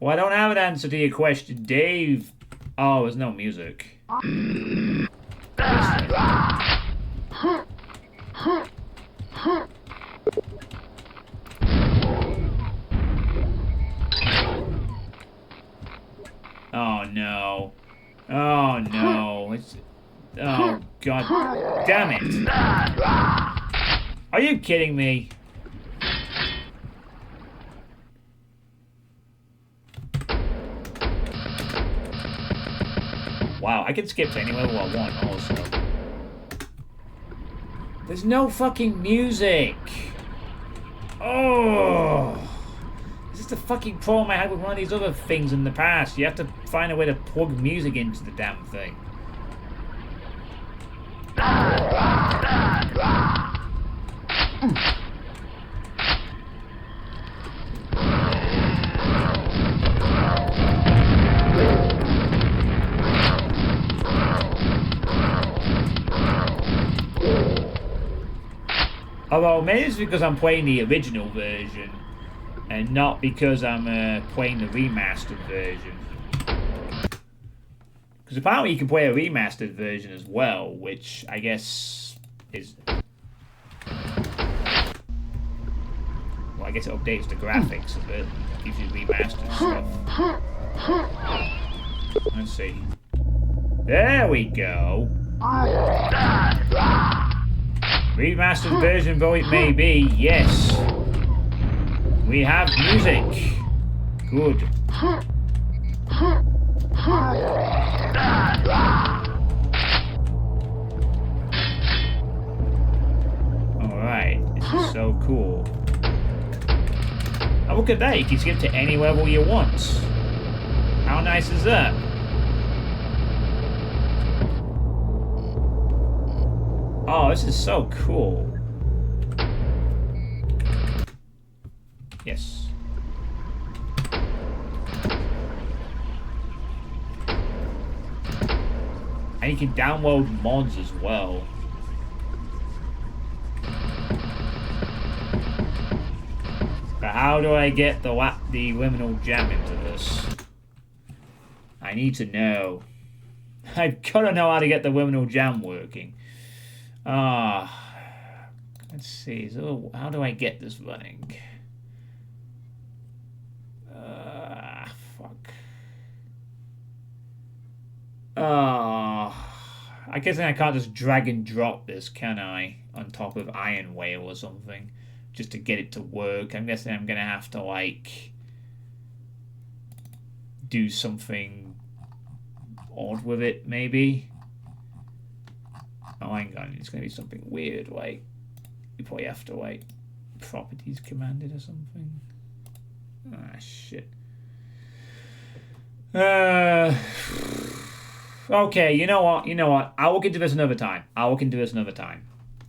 [SPEAKER 1] Well, I don't have an answer to your question, Dave. Oh, there's no music. Oh no. Oh no. It's, oh god damn it. Are you kidding me? Wow, I can skip to any level I want also. There's no fucking music. Oh. This is the fucking problem I had with one of these other things in the past. You have to find a way to plug music into the damn thing. Although maybe it's because I'm playing the original version and not because I'm playing the remastered version. Because apparently you can play a remastered version as well, which I guess is... Well, I guess it updates the graphics a bit. Gives you remastered stuff. Let's see. There we go. Remastered version, though it may be, yes. We have music. Good. Alright, this is so cool. Oh, look at that, you can skip to any level you want. How nice is that? Oh, this is so cool. Yes. And you can download mods as well. But how do I get the liminal jam into this? I need to know. I've got to know how to get the liminal jam working. Let's see. So how do I get this running? Fuck. I guess I can't just drag and drop this, can I? On top of Iron Whale or something. Just to get it to work. I'm guessing I'm going to have to, like, do something odd with it, maybe. Oh, hang on. It's going to be something weird, like, you probably have to, like, properties commanded or something. Ah, shit. Okay, you know what? I'll look into this another time.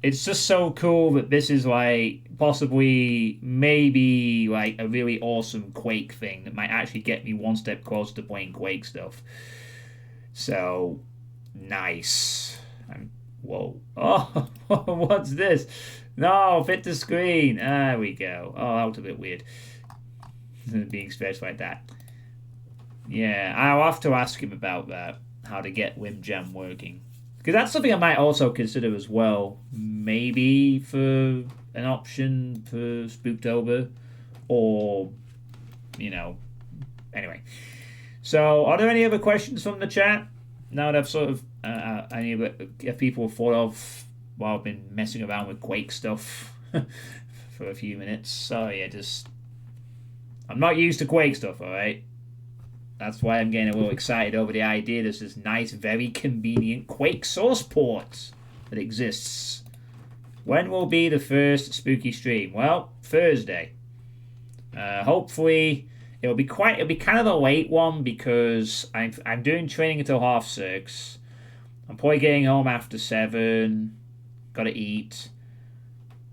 [SPEAKER 1] It's just so cool that this is, like, possibly, maybe, like, a really awesome Quake thing that might actually get me one step closer to playing Quake stuff. So, nice. Whoa. Oh, what's this? No, fit the screen. There we go. Oh, that was a bit weird. Being stretched like that. Yeah, I'll have to ask him about that. How to get Wimjam working. Because that's something I might also consider as well. Maybe for an option for Spooktober. Or, you know. Anyway. So, are there any other questions from the chat? Now that I've sort of, any of people thought of while I've been messing around with Quake stuff for a few minutes. So, yeah, I'm not used to Quake stuff, alright? That's why I'm getting a little excited over the idea there's this nice, very convenient Quake source port that exists. When will be the first spooky stream? Well, Thursday. Hopefully, it'll be kind of a late one because I'm doing training until 6:30. I'm probably getting home after 7. Gotta eat.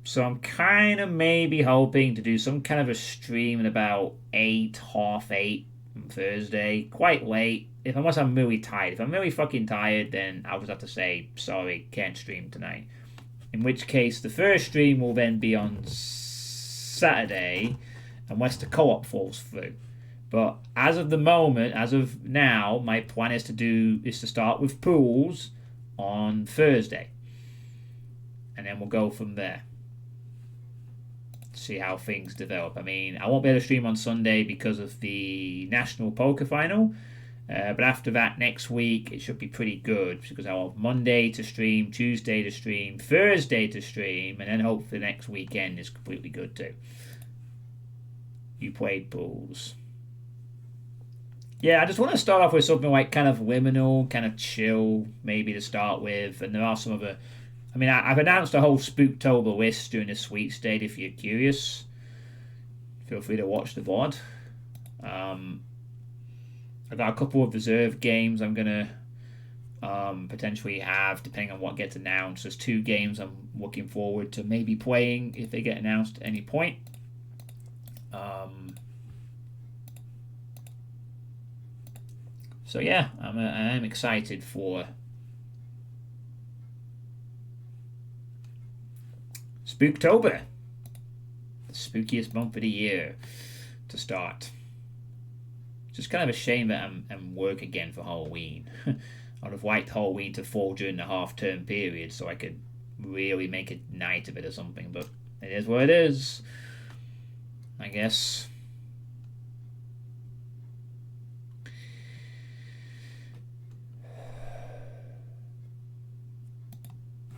[SPEAKER 1] So I'm kind of maybe hoping to do some kind of a stream at about 8, 8:30. Thursday, quite late. Unless I'm really tired. If I'm really fucking tired, then I'll just have to say, sorry, can't stream tonight. In which case, the first stream will then be on Saturday, unless the co-op falls through. But as of the moment, as of now, my plan is to start with pools on Thursday. And then we'll go from there. See how things develop. I mean, I won't be able to stream on Sunday because of the National Poker Final, but after that, next week, it should be pretty good because I'll have Monday to stream, Tuesday to stream, Thursday to stream, and then hopefully next weekend is completely good too. You played pools. Yeah, I just want to start off with something like kind of liminal, kind of chill, maybe to start with, and there are some other... I mean, I've announced a whole Spooktober list during the Sweet State if you're curious. Feel free to watch the VOD. I've got a couple of reserve games I'm going to potentially have, depending on what gets announced. There's 2 games I'm looking forward to maybe playing if they get announced at any point. So yeah, I'm excited for... Spooktober, the spookiest month of the year to start. It's just kind of a shame that I'm work again for Halloween. I'd have liked Halloween to fall during the half-term period so I could really make a night of it or something, but it is what it is, I guess.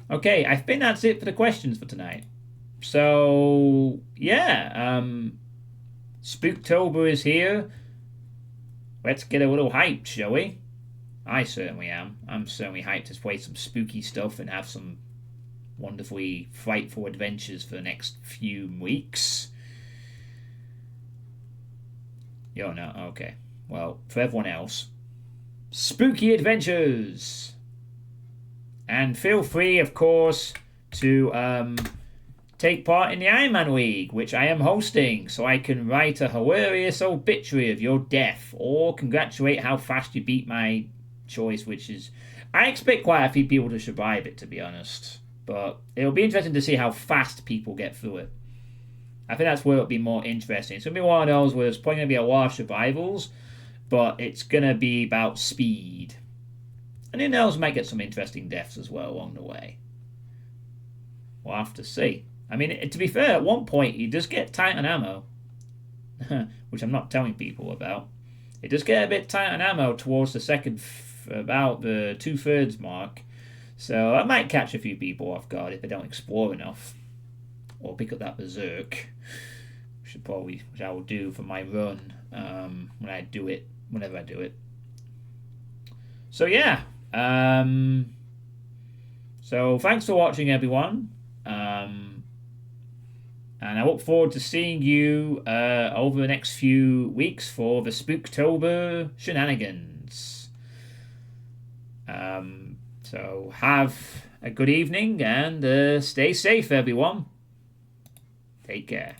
[SPEAKER 1] Okay, I think that's it for the questions for tonight. So, yeah, Spooktober is here. Let's get a little hyped, shall we? I certainly am. I'm certainly hyped to play some spooky stuff and have some wonderfully frightful adventures for the next few weeks. You're not? Okay. Well, for everyone else, spooky adventures! And feel free, of course, to take part in the Ironman League, which I am hosting, so I can write a hilarious obituary of your death, or congratulate how fast you beat my choice, which is I expect quite a few people to survive it, to be honest. But it'll be interesting to see how fast people get through it. I think that's where it'll be more interesting. It's going to be one of those where there's probably going to be a lot of survivals, but it's going to be about speed. And who knows, might get some interesting deaths as well along the way. We'll have to see. I mean, to be fair, at one point, you just get Titan ammo. Which I'm not telling people about. It does get a bit tight on ammo towards the about the 2/3 mark. So I might catch a few people off guard if they don't explore enough. Or pick up that berserk. Which I will do for my run whenever I do it. So yeah. So thanks for watching, everyone. And I look forward to seeing you over the next few weeks for the Spooktober shenanigans. So have a good evening and stay safe, everyone. Take care.